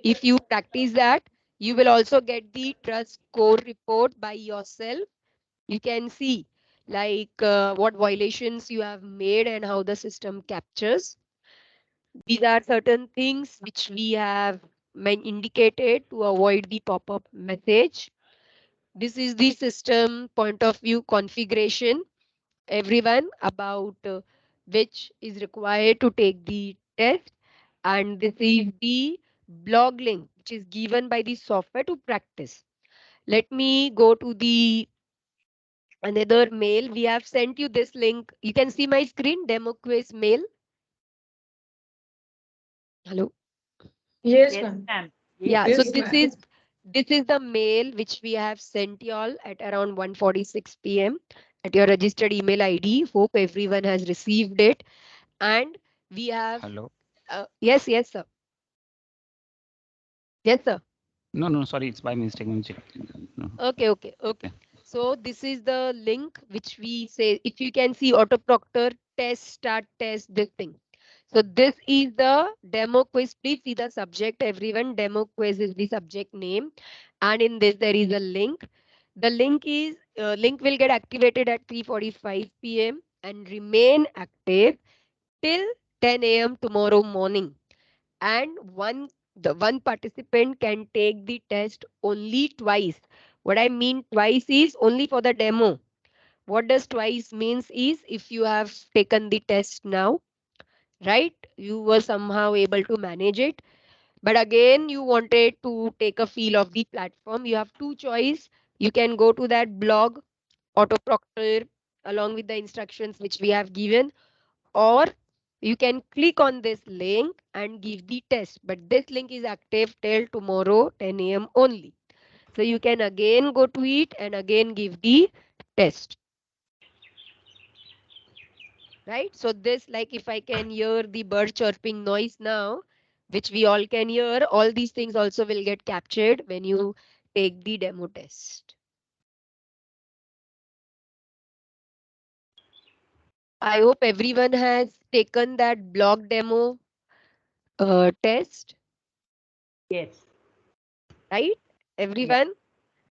If you practice that, you will also get the trust score report by yourself. You can see like what violations you have made and how the system captures. These are certain things which we have indicated to avoid the pop-up message. This is the system point of view configuration, everyone, about which is required to take the test, and this is the blog link which is given by the software to practice. Let me go to the another mail. We have sent you this link. You can see my screen, demo quiz mail. Hello. Yes, Yes, ma'am. ma'am. Yeah, Yes, so Yes, this ma'am. is the mail which we have sent you all at around 1:46 p.m. at your registered email ID. Hope everyone has received it. And we have Hello. yes, yes, sir. Yes, sir. No, sorry, it's by mistake. Let me check. No. Okay. Okay. So this is the link which we say, if you can see auto proctor test, start test, this thing. So this is the demo quiz. Please see the subject, everyone. Demo quiz is the subject name. And in this, there is a link. The link will get activated at 3:45 p.m. and remain active till 10 a.m. tomorrow morning. And the one participant can take the test only twice. What I mean twice is only for the demo. What does twice means is, if you have taken the test now, right, you were somehow able to manage it, but again you wanted to take a feel of the platform, you have two choice. You can go to that blog auto proctor along with the instructions which we have given, or you can click on this link and give the test, but this link is active till tomorrow 10 a.m. only. So you can again go to it and again give the test, right? So this, like, if I can hear the bird chirping noise now, which we all can hear, all these things also will get captured when you take the demo test. I hope everyone has taken that blog demo test, Yes. right? Everyone?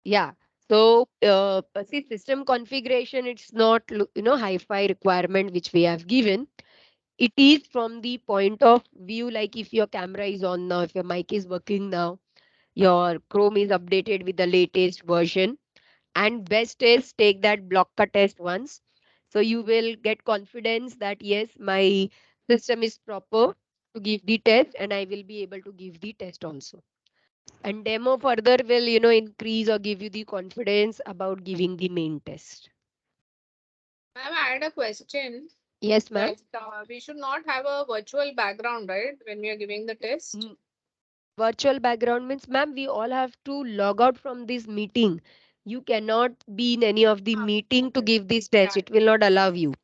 Yeah. So, see, system configuration, it's not, hi-fi requirement which we have given. It is from the point of view, like if your camera is on now, if your mic is working now, your Chrome is updated with the latest version. And best is take that blocker test once. So you will get confidence that yes, my system is proper to give the test and I will be able to give the test also. And demo further will, increase or give you the confidence about giving the main test. Ma'am, I had a question. Yes, ma'am. That we should not have a virtual background, right? When we are giving the test. Virtual background means, ma'am, we all have to log out from this meeting. You cannot be in any of the meeting to give this test. It will not allow you.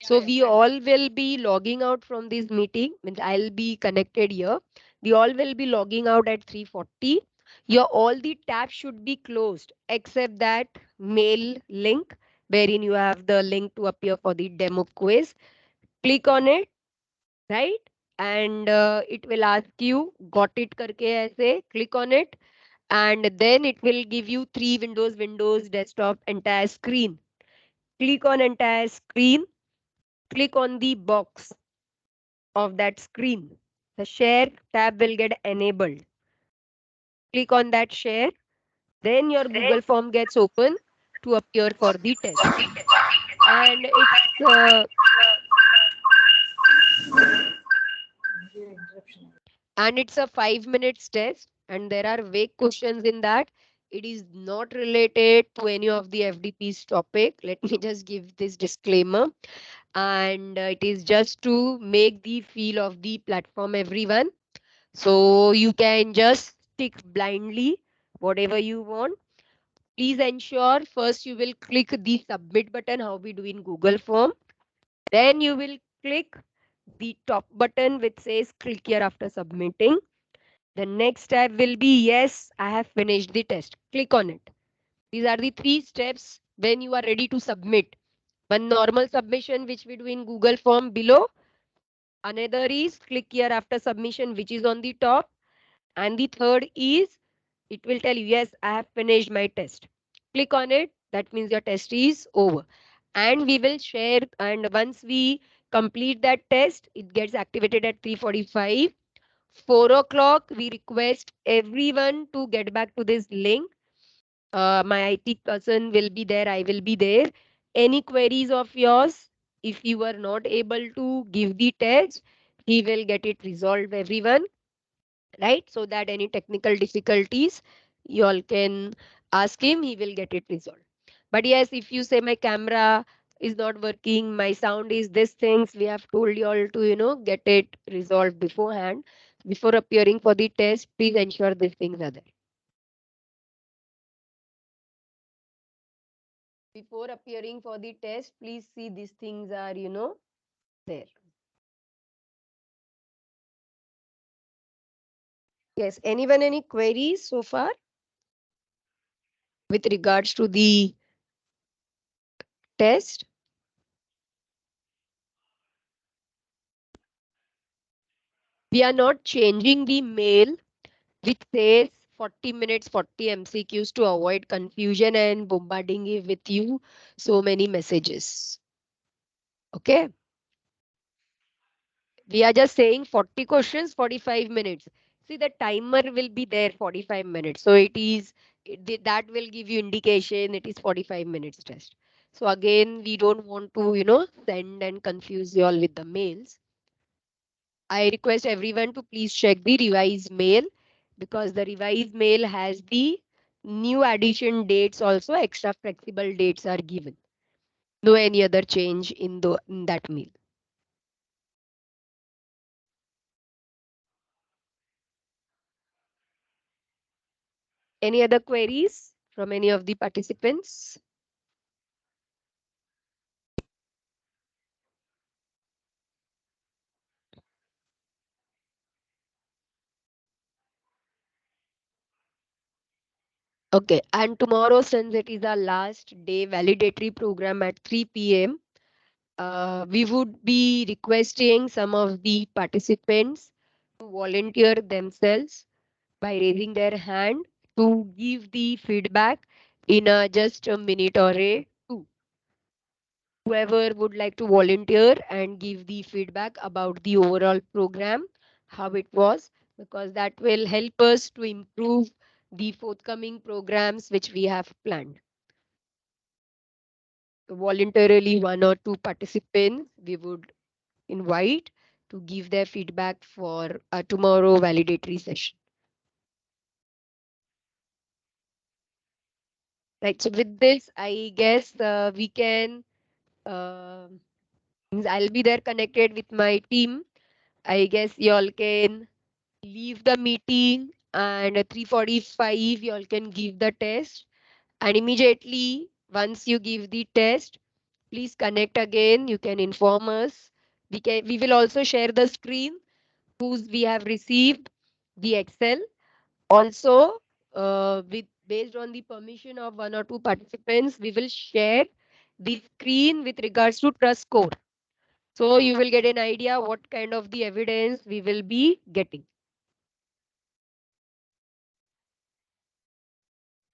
So we all will be logging out from this meeting. Means I'll be connected here. We all will be logging out at 3:40. Your all the tabs should be closed except that mail link wherein you have the link to appear for the demo quiz. Click on it, right? And it will ask you got it karke aise, click on it, and then it will give you three windows, desktop, entire screen. Click on entire screen, click on the box of that screen. The share tab will get enabled. Click on that share, then your Google form gets open to appear for the test. And it's a 5 minutes test, and there are vague questions in that. It is not related to any of the FDP's topic. Let me just give this disclaimer. And it is just to make the feel of the platform, everyone. So you can just stick blindly whatever you want. Please ensure first you will click the submit button, how we do in Google form. Then you will click the top button which says click here after submitting. The next step will be yes, I have finished the test. Click on it. These are the three steps when you are ready to submit. One normal submission which we do in Google form below. Another is click here after submission which is on the top. And the third is it will tell you yes, I have finished my test. Click on it. That means your test is over. And we will share, and once we complete that test, it gets activated at 3:45. 4 o'clock, we request everyone to get back to this link. My IT person will be there. I will be there. Any queries of yours, if you are not able to give the test, he will get it resolved, everyone. Right? So that any technical difficulties, you all can ask him. He will get it resolved. But yes, if you say my camera is not working, my sound is this things, we have told you all to, get it resolved beforehand. Before appearing for the test, please ensure these things are there. Before appearing for the test, please see these things are, there. Yes, anyone, any queries so far with regards to the test? We are not changing the mail which says 40 minutes, 40 MCQs to avoid confusion and bombarding it with you so many messages. Okay. We are just saying 40 questions, 45 minutes. See, the timer will be there 45 minutes. So that will give you indication it is 45 minutes test. So again, we don't want to, send and confuse you all with the mails. I request everyone to please check the revised mail because the revised mail has the new addition dates also, extra flexible dates are given. No any other change in that mail. Any other queries from any of the participants? Okay, and tomorrow, since it is our last day validatory program at 3 p.m., we would be requesting some of the participants to volunteer themselves by raising their hand to give the feedback in just a minute or a two. Whoever would like to volunteer and give the feedback about the overall program, how it was, because that will help us to improve the forthcoming programs which we have planned. Voluntarily, one or two participants we would invite to give their feedback for a tomorrow validatory session. Right. So with this, I guess we can. I'll be there connected with my team. I guess y'all can leave the meeting and at 3:45 y'all can give the test. And immediately once you give the test, please connect again. You can inform us. We will also share the screen whose we have received the Excel. Also, with based on the permission of one or two participants, we will share the screen with regards to trust score. So you will get an idea what kind of the evidence we will be getting.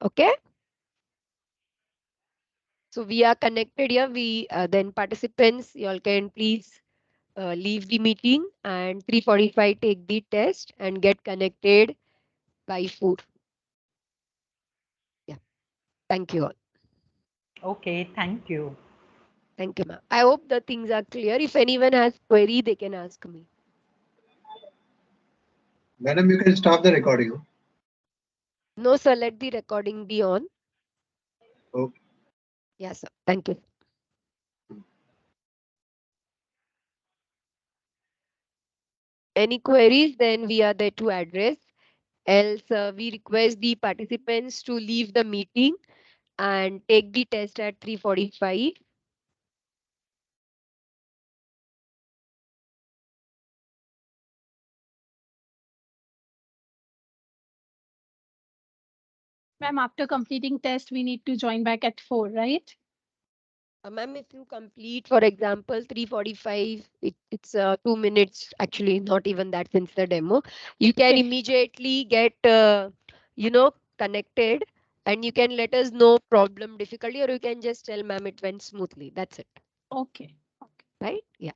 Okay. So we are connected here. We then participants, you all can please leave the meeting and 3:45 take the test and get connected by 4. Yeah. Thank you all. Okay, thank you. Thank you, ma'am. I hope the things are clear. If anyone has query, they can ask me. Madam, you can stop the recording. No, sir. Let the recording be on. Okay. Yes, sir. Thank you. Any queries, then we are there to address. Else, we request the participants to leave the meeting and take the test at 3:45. Ma'am, after completing test, we need to join back at 4, right? Ma'am, if you complete, for example, 3:45, it's 2 minutes, actually, not even that since the demo. You can immediately get, connected and you can let us know problem, difficulty, or you can just tell ma'am it went smoothly. That's it. Okay. Right? Yeah.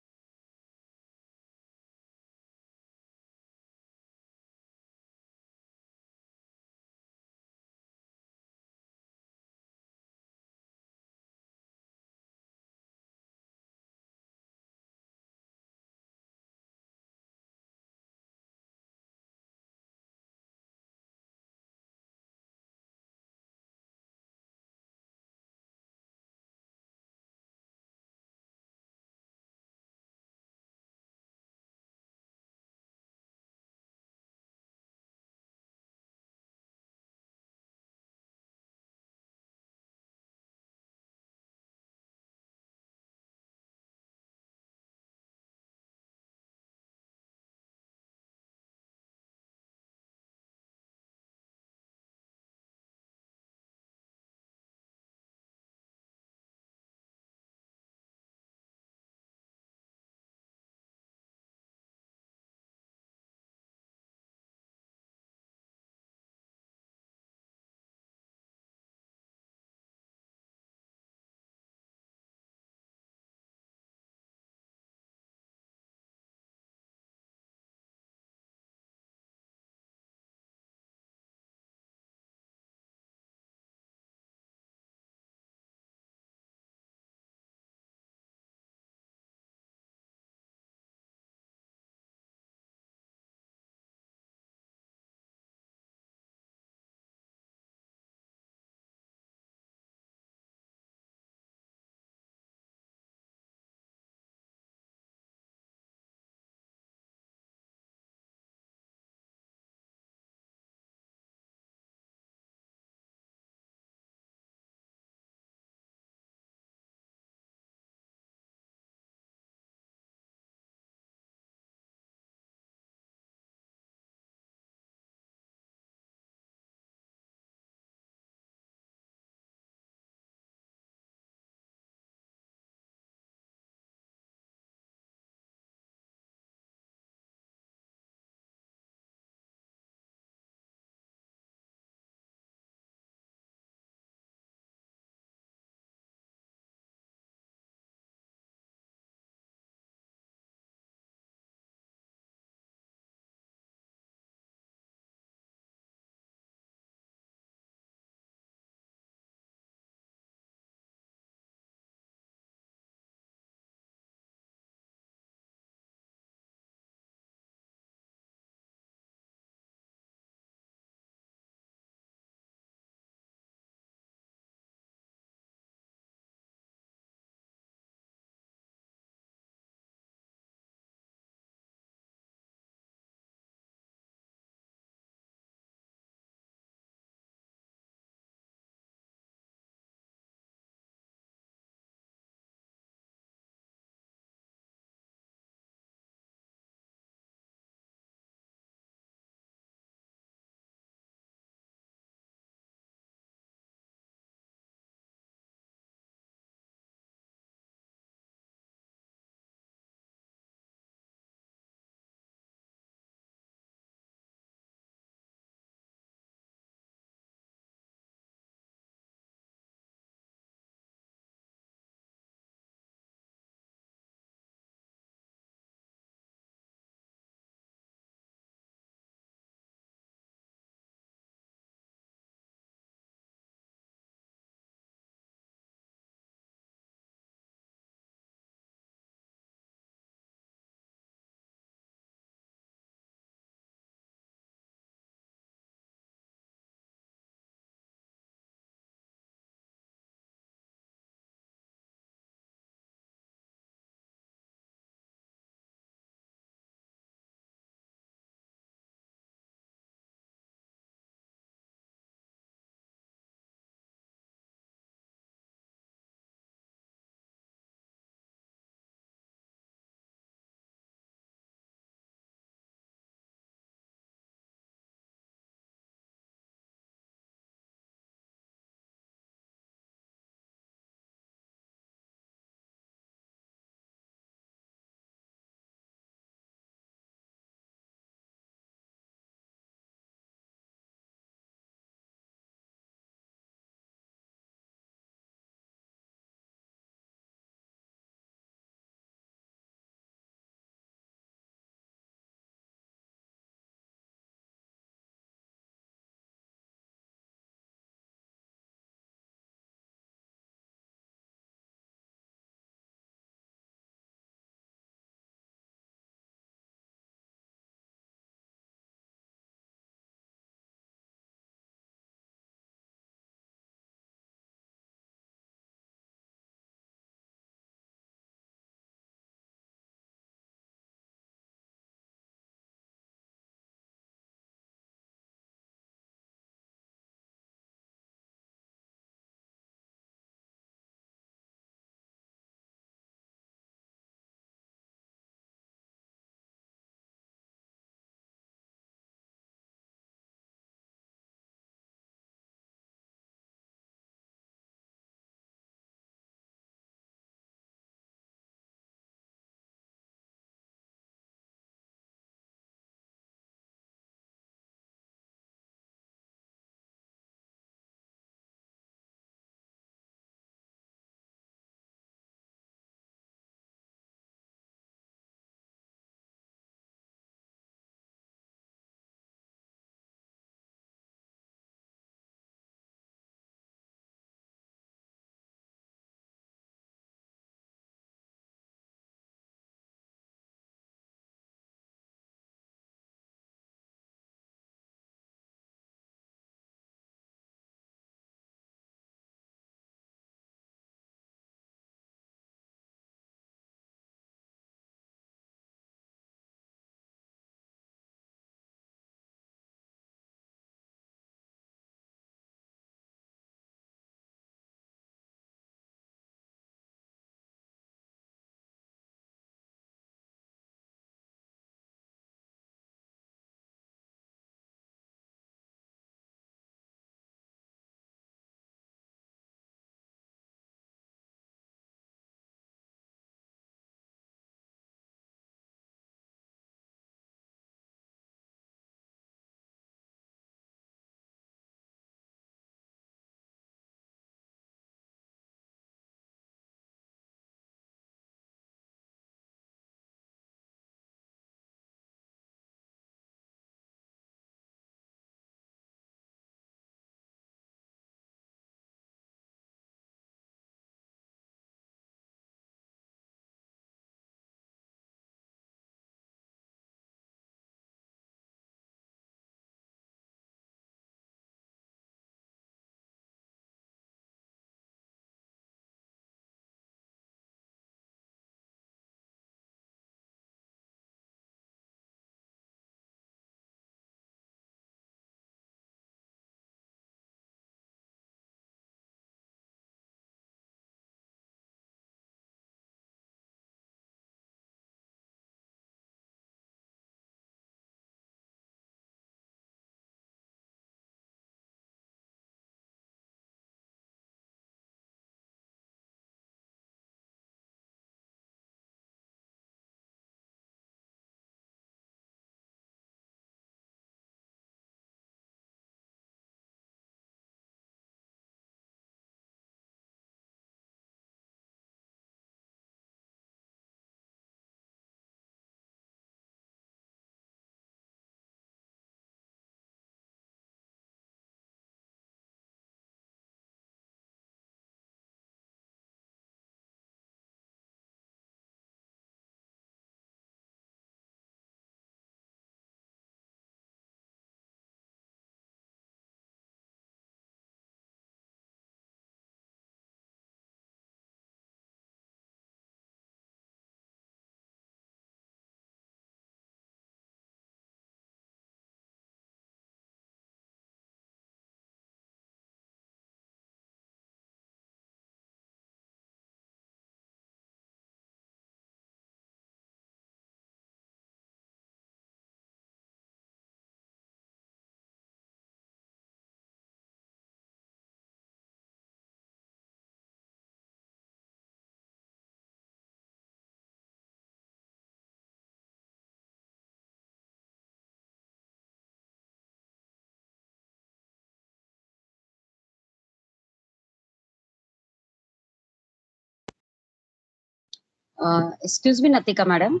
Excuse me, Natika madam.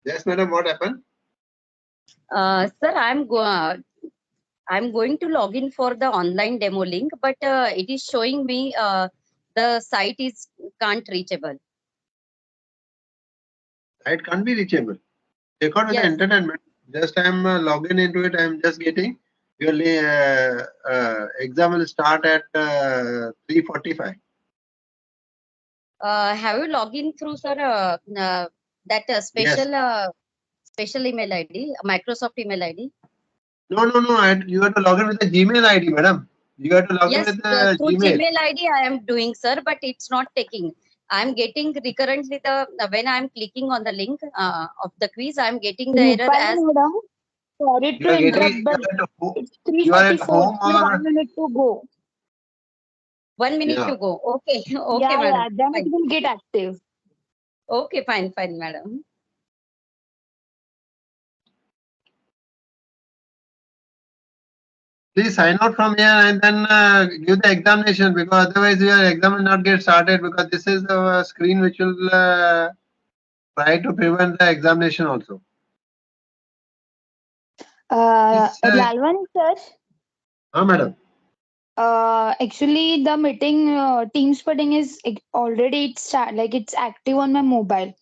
Yes, madam, what happened? Sir, I'm going to log in for the online demo link, but it is showing me the site is can't reachable. It can't be reachable. Check out with the Yes. internet. Just I'm logging into it. I'm just getting your exam will start at 3:45. Have you logged in through, sir, that special special email ID, Microsoft email ID? No. You have to log in with the Gmail ID, madam. You have to log in Yes, with the through Gmail. Gmail ID I am doing, sir, but it's not taking. I'm getting recurrently when I'm clicking on the link of the quiz, I'm getting the error as. Madam, sorry You to are getting. interrupt, but it's You are at 3:44. home Still or 1 minute to go. 1 minute yeah. to go. Okay, okay, Yeah, madam. then Fine. it will get active. Okay, fine, madam. Please sign out from here and then give the examination, because otherwise your exam will not get started, because this is the screen which will try to prevent the examination also. Lalwan sir, Madam. actually the meeting Teams meeting is already it's active on my mobile,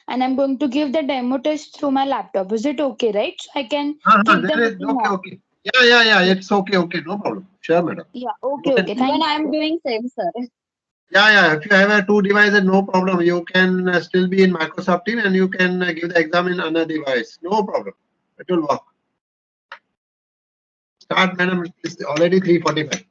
and I'm going to give the demo test through my laptop. Is it okay, right? So I can click the meeting on. Okay. Yeah. It's okay. No problem. Sure, madam. Yeah, okay. Thank Even you. I'm doing same, sir. Yeah. If you have two devices, no problem. You can still be in Microsoft Teams and you can give the exam in another device. No problem. It will work. Start, madam. It's already 3:45.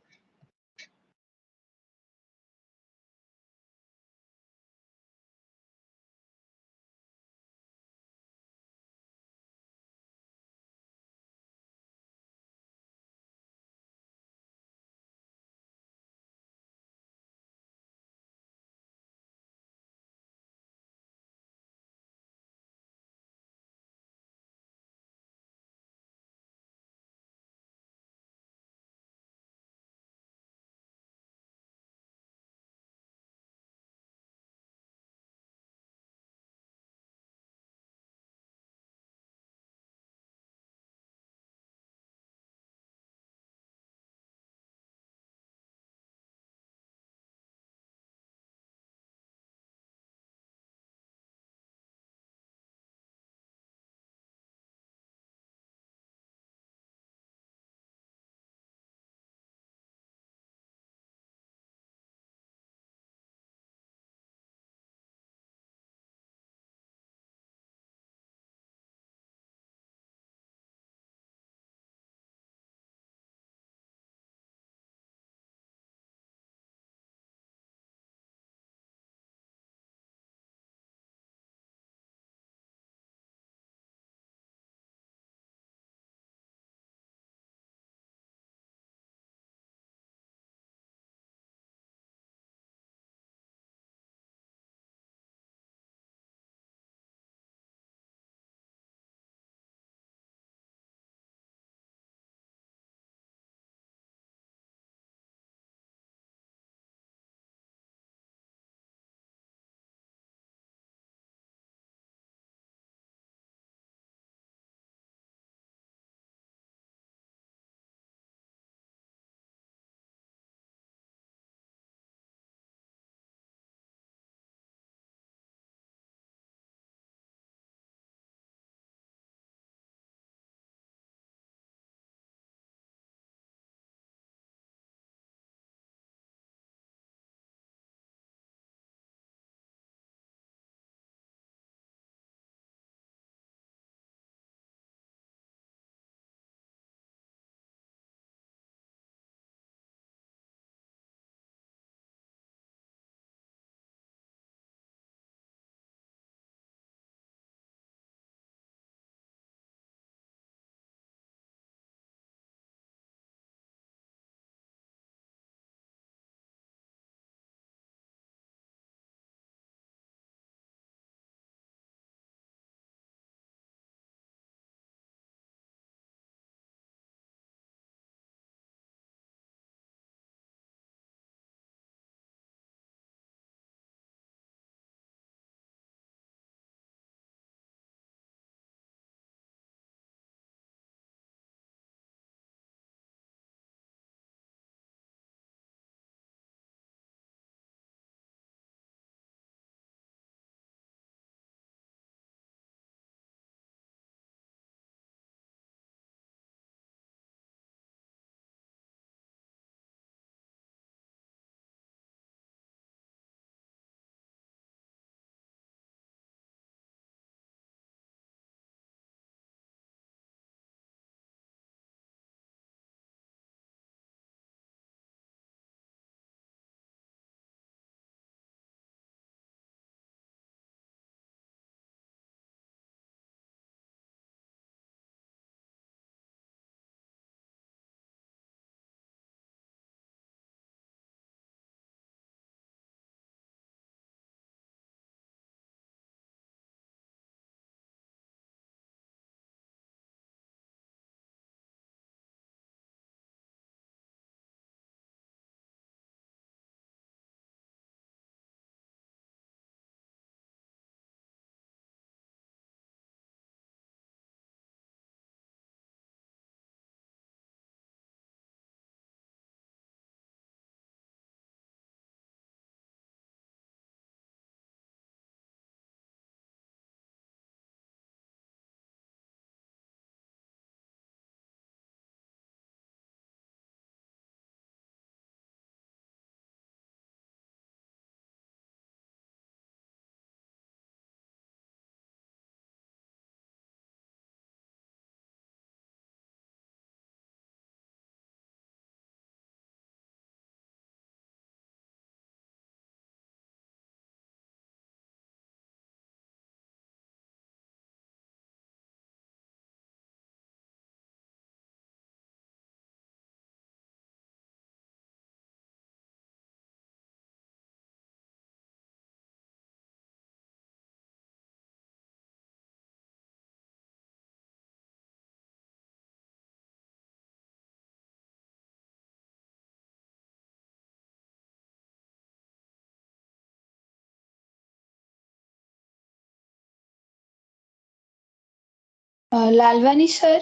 Lalwani sir.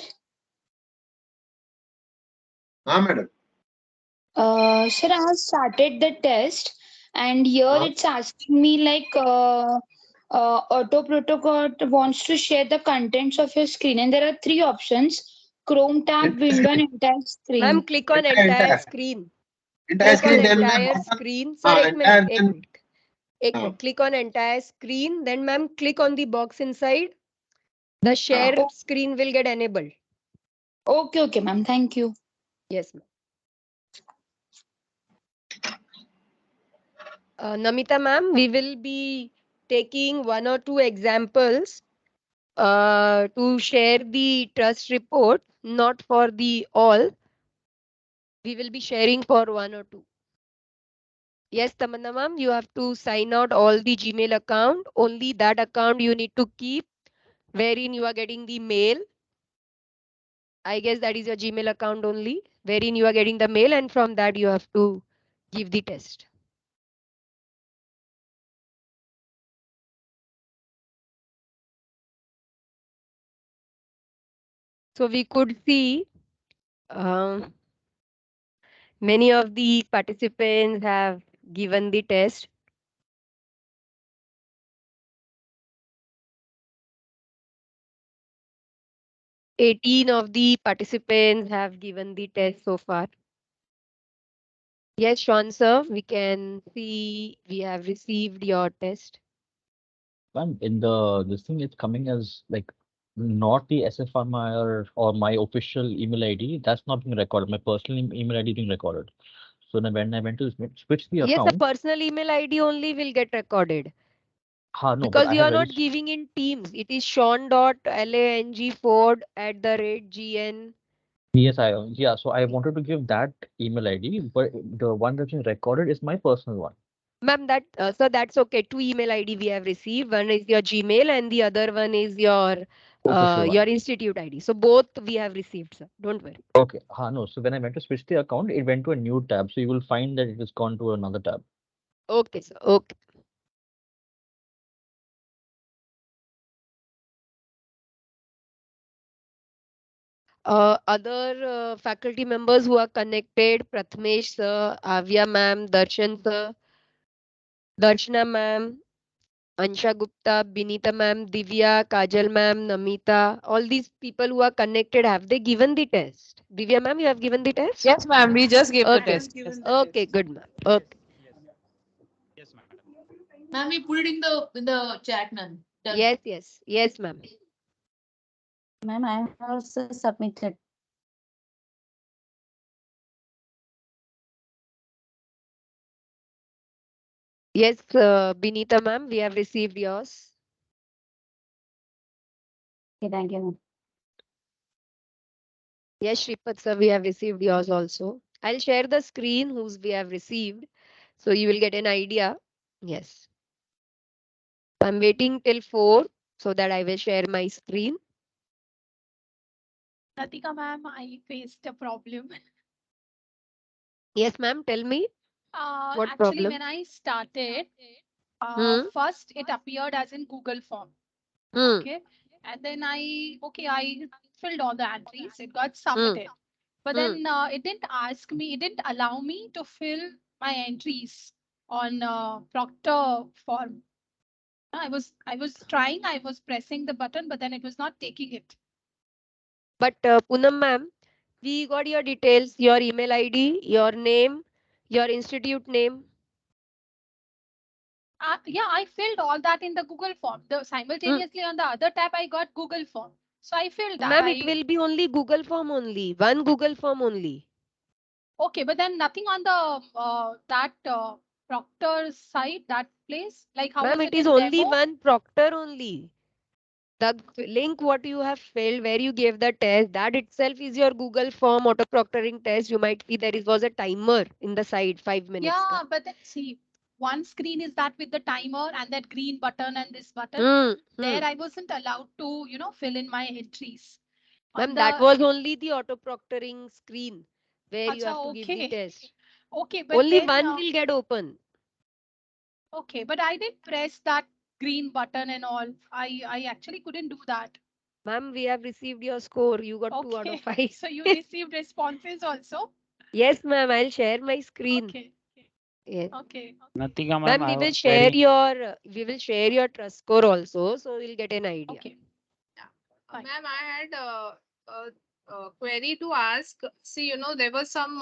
Madam. Sir, I have started the test, and here it's asking me like auto protocol wants to share the contents of your screen, and there are three options: Chrome tab, window, and entire screen. Ma'am, click on entire screen. Entire Click on screen, then entire bottom. screen. Sir, एक Entire, minute, एक then minute. एक minute. Click on entire screen. Then, ma'am, click on the box inside. The share screen will get enabled. Okay, okay, ma'am. Thank you. Yes, ma'am. Namita, ma'am, we will be taking one or two examples to share the trust report, not for the all. We will be sharing for one or two. Yes, Tamanna ma'am, you have to sign out all the Gmail account. Only that account you need to keep wherein you are getting the mail. I guess that is your Gmail account only, wherein you are getting the mail, and from that you have to give the test. So we could see many of the participants have given the test. Eighteen of the participants have given the test so far. Yes, Sean sir, we can see we have received your test. Ma'am, in this thing, it's coming as like not the SFIMAR or my official email ID. That's not being recorded. My personal email ID being recorded. So then when I went to switch the Yes, a account, personal email ID only will get recorded. no, but Because I you have are not giving in Teams. It is sean.langford@gn. yes, yeah. So I wanted to give that email ID, but the one that's been recorded is my personal one. Ma'am, that so that's okay. Two email ID we have received. One is your Gmail and the other one is your institute ID. So both we have received, sir. Don't worry. Okay. No. So when I went to switch the account, it went to a new tab. So you will find that it has gone to another tab. Okay, sir. Okay. Other faculty members who are connected: Prathamesh sir, Avya ma'am, Darshan sir, Darshana ma'am, Ansha Gupta, Binita ma'am, Divya, Kajal ma'am, Namita, all these people who are connected, have they given the test? Divya ma'am, you have given the test? Yes, ma'am. We just gave the Okay. test. Okay, good ma'am. Okay. Yes, madam. Ma'am, we put it in the chat, ma'am. Done. Yes, ma'am. Ma'am, I have also submitted. Yes, Binita ma'am, we have received yours. Okay, thank you. Yes, Shripad sir, we have received yours also. I'll share the screen whose we have received, so you will get an idea. Yes. I'm waiting till 4 so that I will share my screen. Natika ma'am, I faced a problem. Yes, ma'am, tell me. What Actually, problem? when I started, first it appeared as in Google form. Okay. And then I filled all the entries. It got submitted. But then it didn't ask me, it didn't allow me to fill my entries on Proctor form. I was trying, I was pressing the button, but then it was not taking it. But Poonam ma'am, we got your details, your email ID, your name, your institute name. Yeah, I filled all that in the Google form. Simultaneously on the other tab, I got Google form. So I filled that. Ma'am, it will be only Google form only. One Google form only. Okay, but then nothing on the that Proctor site, that place. Like how Ma'am, is it it is in only demo? one Proctor only. The link what you have filled where you gave the test, that itself is your Google form auto proctoring test. You might see there was a timer in the side, 5 minutes. Yeah, but then see, one screen is that with the timer and that green button and this button. There I wasn't allowed to, fill in my entries. Ma'am, that was only the auto proctoring screen where you have to give the test. Okay, but Only then, one will get open. Okay, but I didn't press that green button and all. I actually couldn't do that. Ma'am, we have received your score. You got 2 out of Okay. 5. So you received responses also? Yes, ma'am. I'll share my screen. Okay. Yes. Okay. Natika, Ma'am, ma'am, I we have will a share query. your trust score also, so we'll get an idea. Okay. Ma'am, I had a query to ask. See, there were some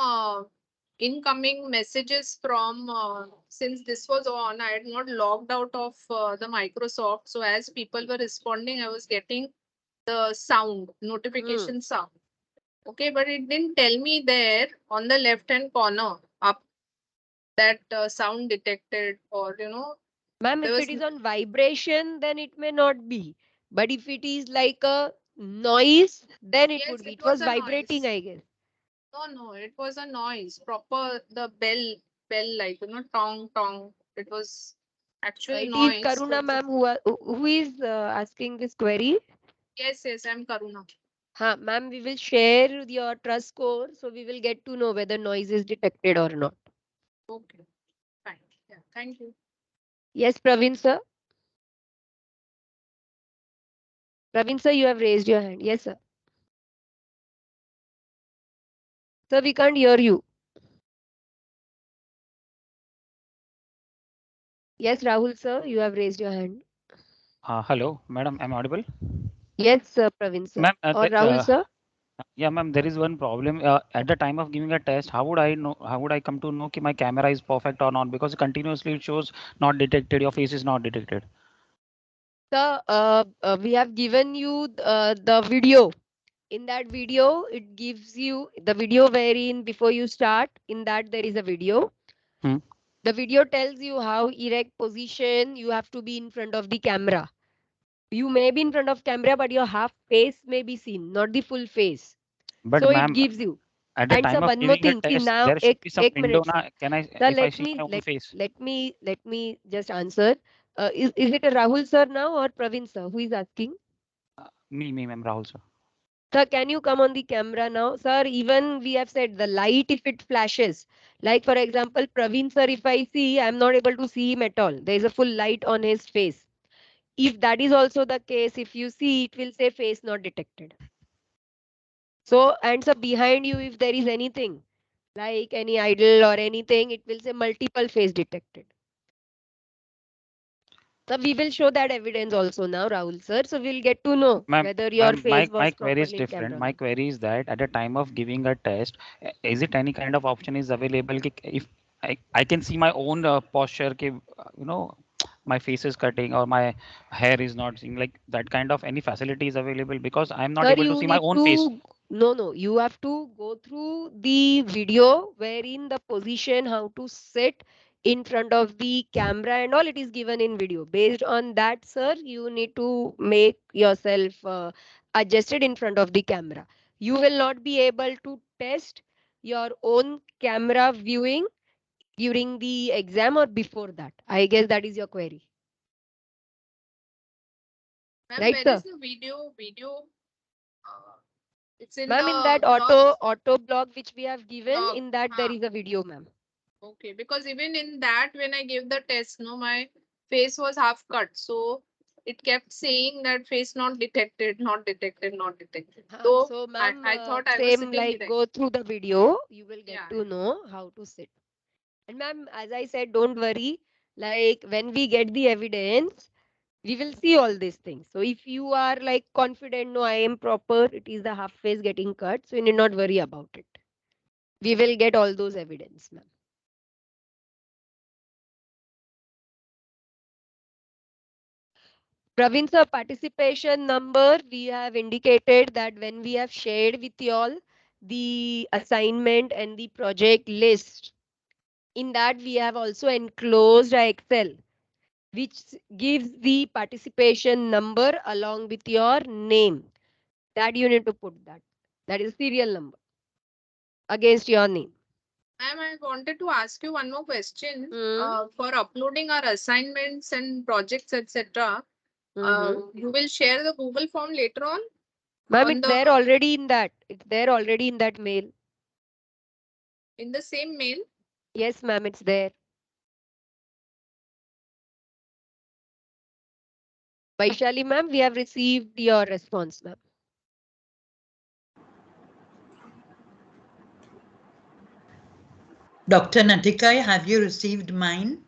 incoming messages from since this was on. I had not logged out of the Microsoft. So as people were responding, I was getting the sound notification sound. Okay, but it didn't tell me there on the left hand corner up that sound detected, or Ma'am, there if was it is on vibration, then it may not be. But if it is like a noise, then it yes, would be. it It was was a vibrating, noise. I guess. No, it was a noise. Proper the bell like tong tong. It was actual It is noise. Karuna ma'am who is asking this query. Yes, I'm Karuna. Ma'am, we will share your trust score, so we will get to know whether noise is detected or not. Okay, fine. Yeah, thank you. Yes, Praveen sir. Praveen sir, you have raised your hand. Yes, sir. Sir, we can't hear you. Yes, Rahul sir, you have raised your hand. Hello, madam, am I audible? Yes, sir, Praveen sir. Ma'am, Or Rahul sir. yeah, ma'am, there is one problem. At the time of giving a test, how would I know? How would I come to know if my camera is perfect or not? Because continuously it shows not detected. Your face is not detected. Sir, we have given you the video. In that video, it gives you the video wherein before you start, in that there is a video. The video tells you how erect position you have to be in front of the camera. You may be in front of camera, but your half face may be seen, not the full face. But So it ma'am, gives you. at the And sir, time of one more giving a thing. See test, now, there should be some ek window. minute, sir. Can I, Sir, if I see my own face? let me just answer. Is it a Rahul sir now or Praveen sir? Who is asking? Me, ma'am, Rahul sir. Sir, can you come on the camera now? Sir, even we have said the light, if it flashes, like for example, Praveen sir, if I see, I'm not able to see him at all. There is a full light on his face. If that is also the case, if you see, it will say face not detected. So, and so behind you, if there is anything like any idol or anything, it will say multiple face detected. So we will show that evidence also now, Rahul sir. So we'll get to know whether your face My was query is properly in different. camera. My query is that at the time of giving a test, is it any kind of option is available? If I can see my own posture, my face is cutting or my hair is not seeing, like that kind of any facility is available, because I'm not Sir, able to you see my need own face. to no, you have to go through the video wherein the position how to sit in front of the camera and all it is given in video. Based on that, sir, you need to make yourself adjusted in front of the camera. You will not be able to test your own camera viewing during the exam or before that. I guess that is your query. Ma'am, Right, where sir? is the video? It's in Ma'am, in the that auto blog which we have given, blog. in that there is a video, ma'am. Okay, because even in that, when I gave the test, no, my face was half cut. So it kept saying that face not detected, not detected, not detected. So So, I ma'am, thought I was same sitting like erect. go through the video, you will get Yeah. to know how to sit. And ma'am, as I said, don't worry. Like when we get the evidence, we will see all these things. So if you are like confident, no, I am proper, it is the half face getting cut, so you need not worry about it. We will get all those evidence, ma'am. Praveen sir, participation number, we have indicated that when we have shared with you all the assignment and the project list, in that we have also enclosed a Excel which gives the participation number along with your name. That you need to put that. That is serial number against your name. Ma'am, I wanted to ask you one more question. For uploading our assignments and projects, etc., you will share the Google form later on? Ma'am, it's there already in that. It's there already in that mail. In the same mail? Yes, ma'am, it's there. Vaishali ma'am, we have received your response, ma'am. Dr. Natika, have you received mine?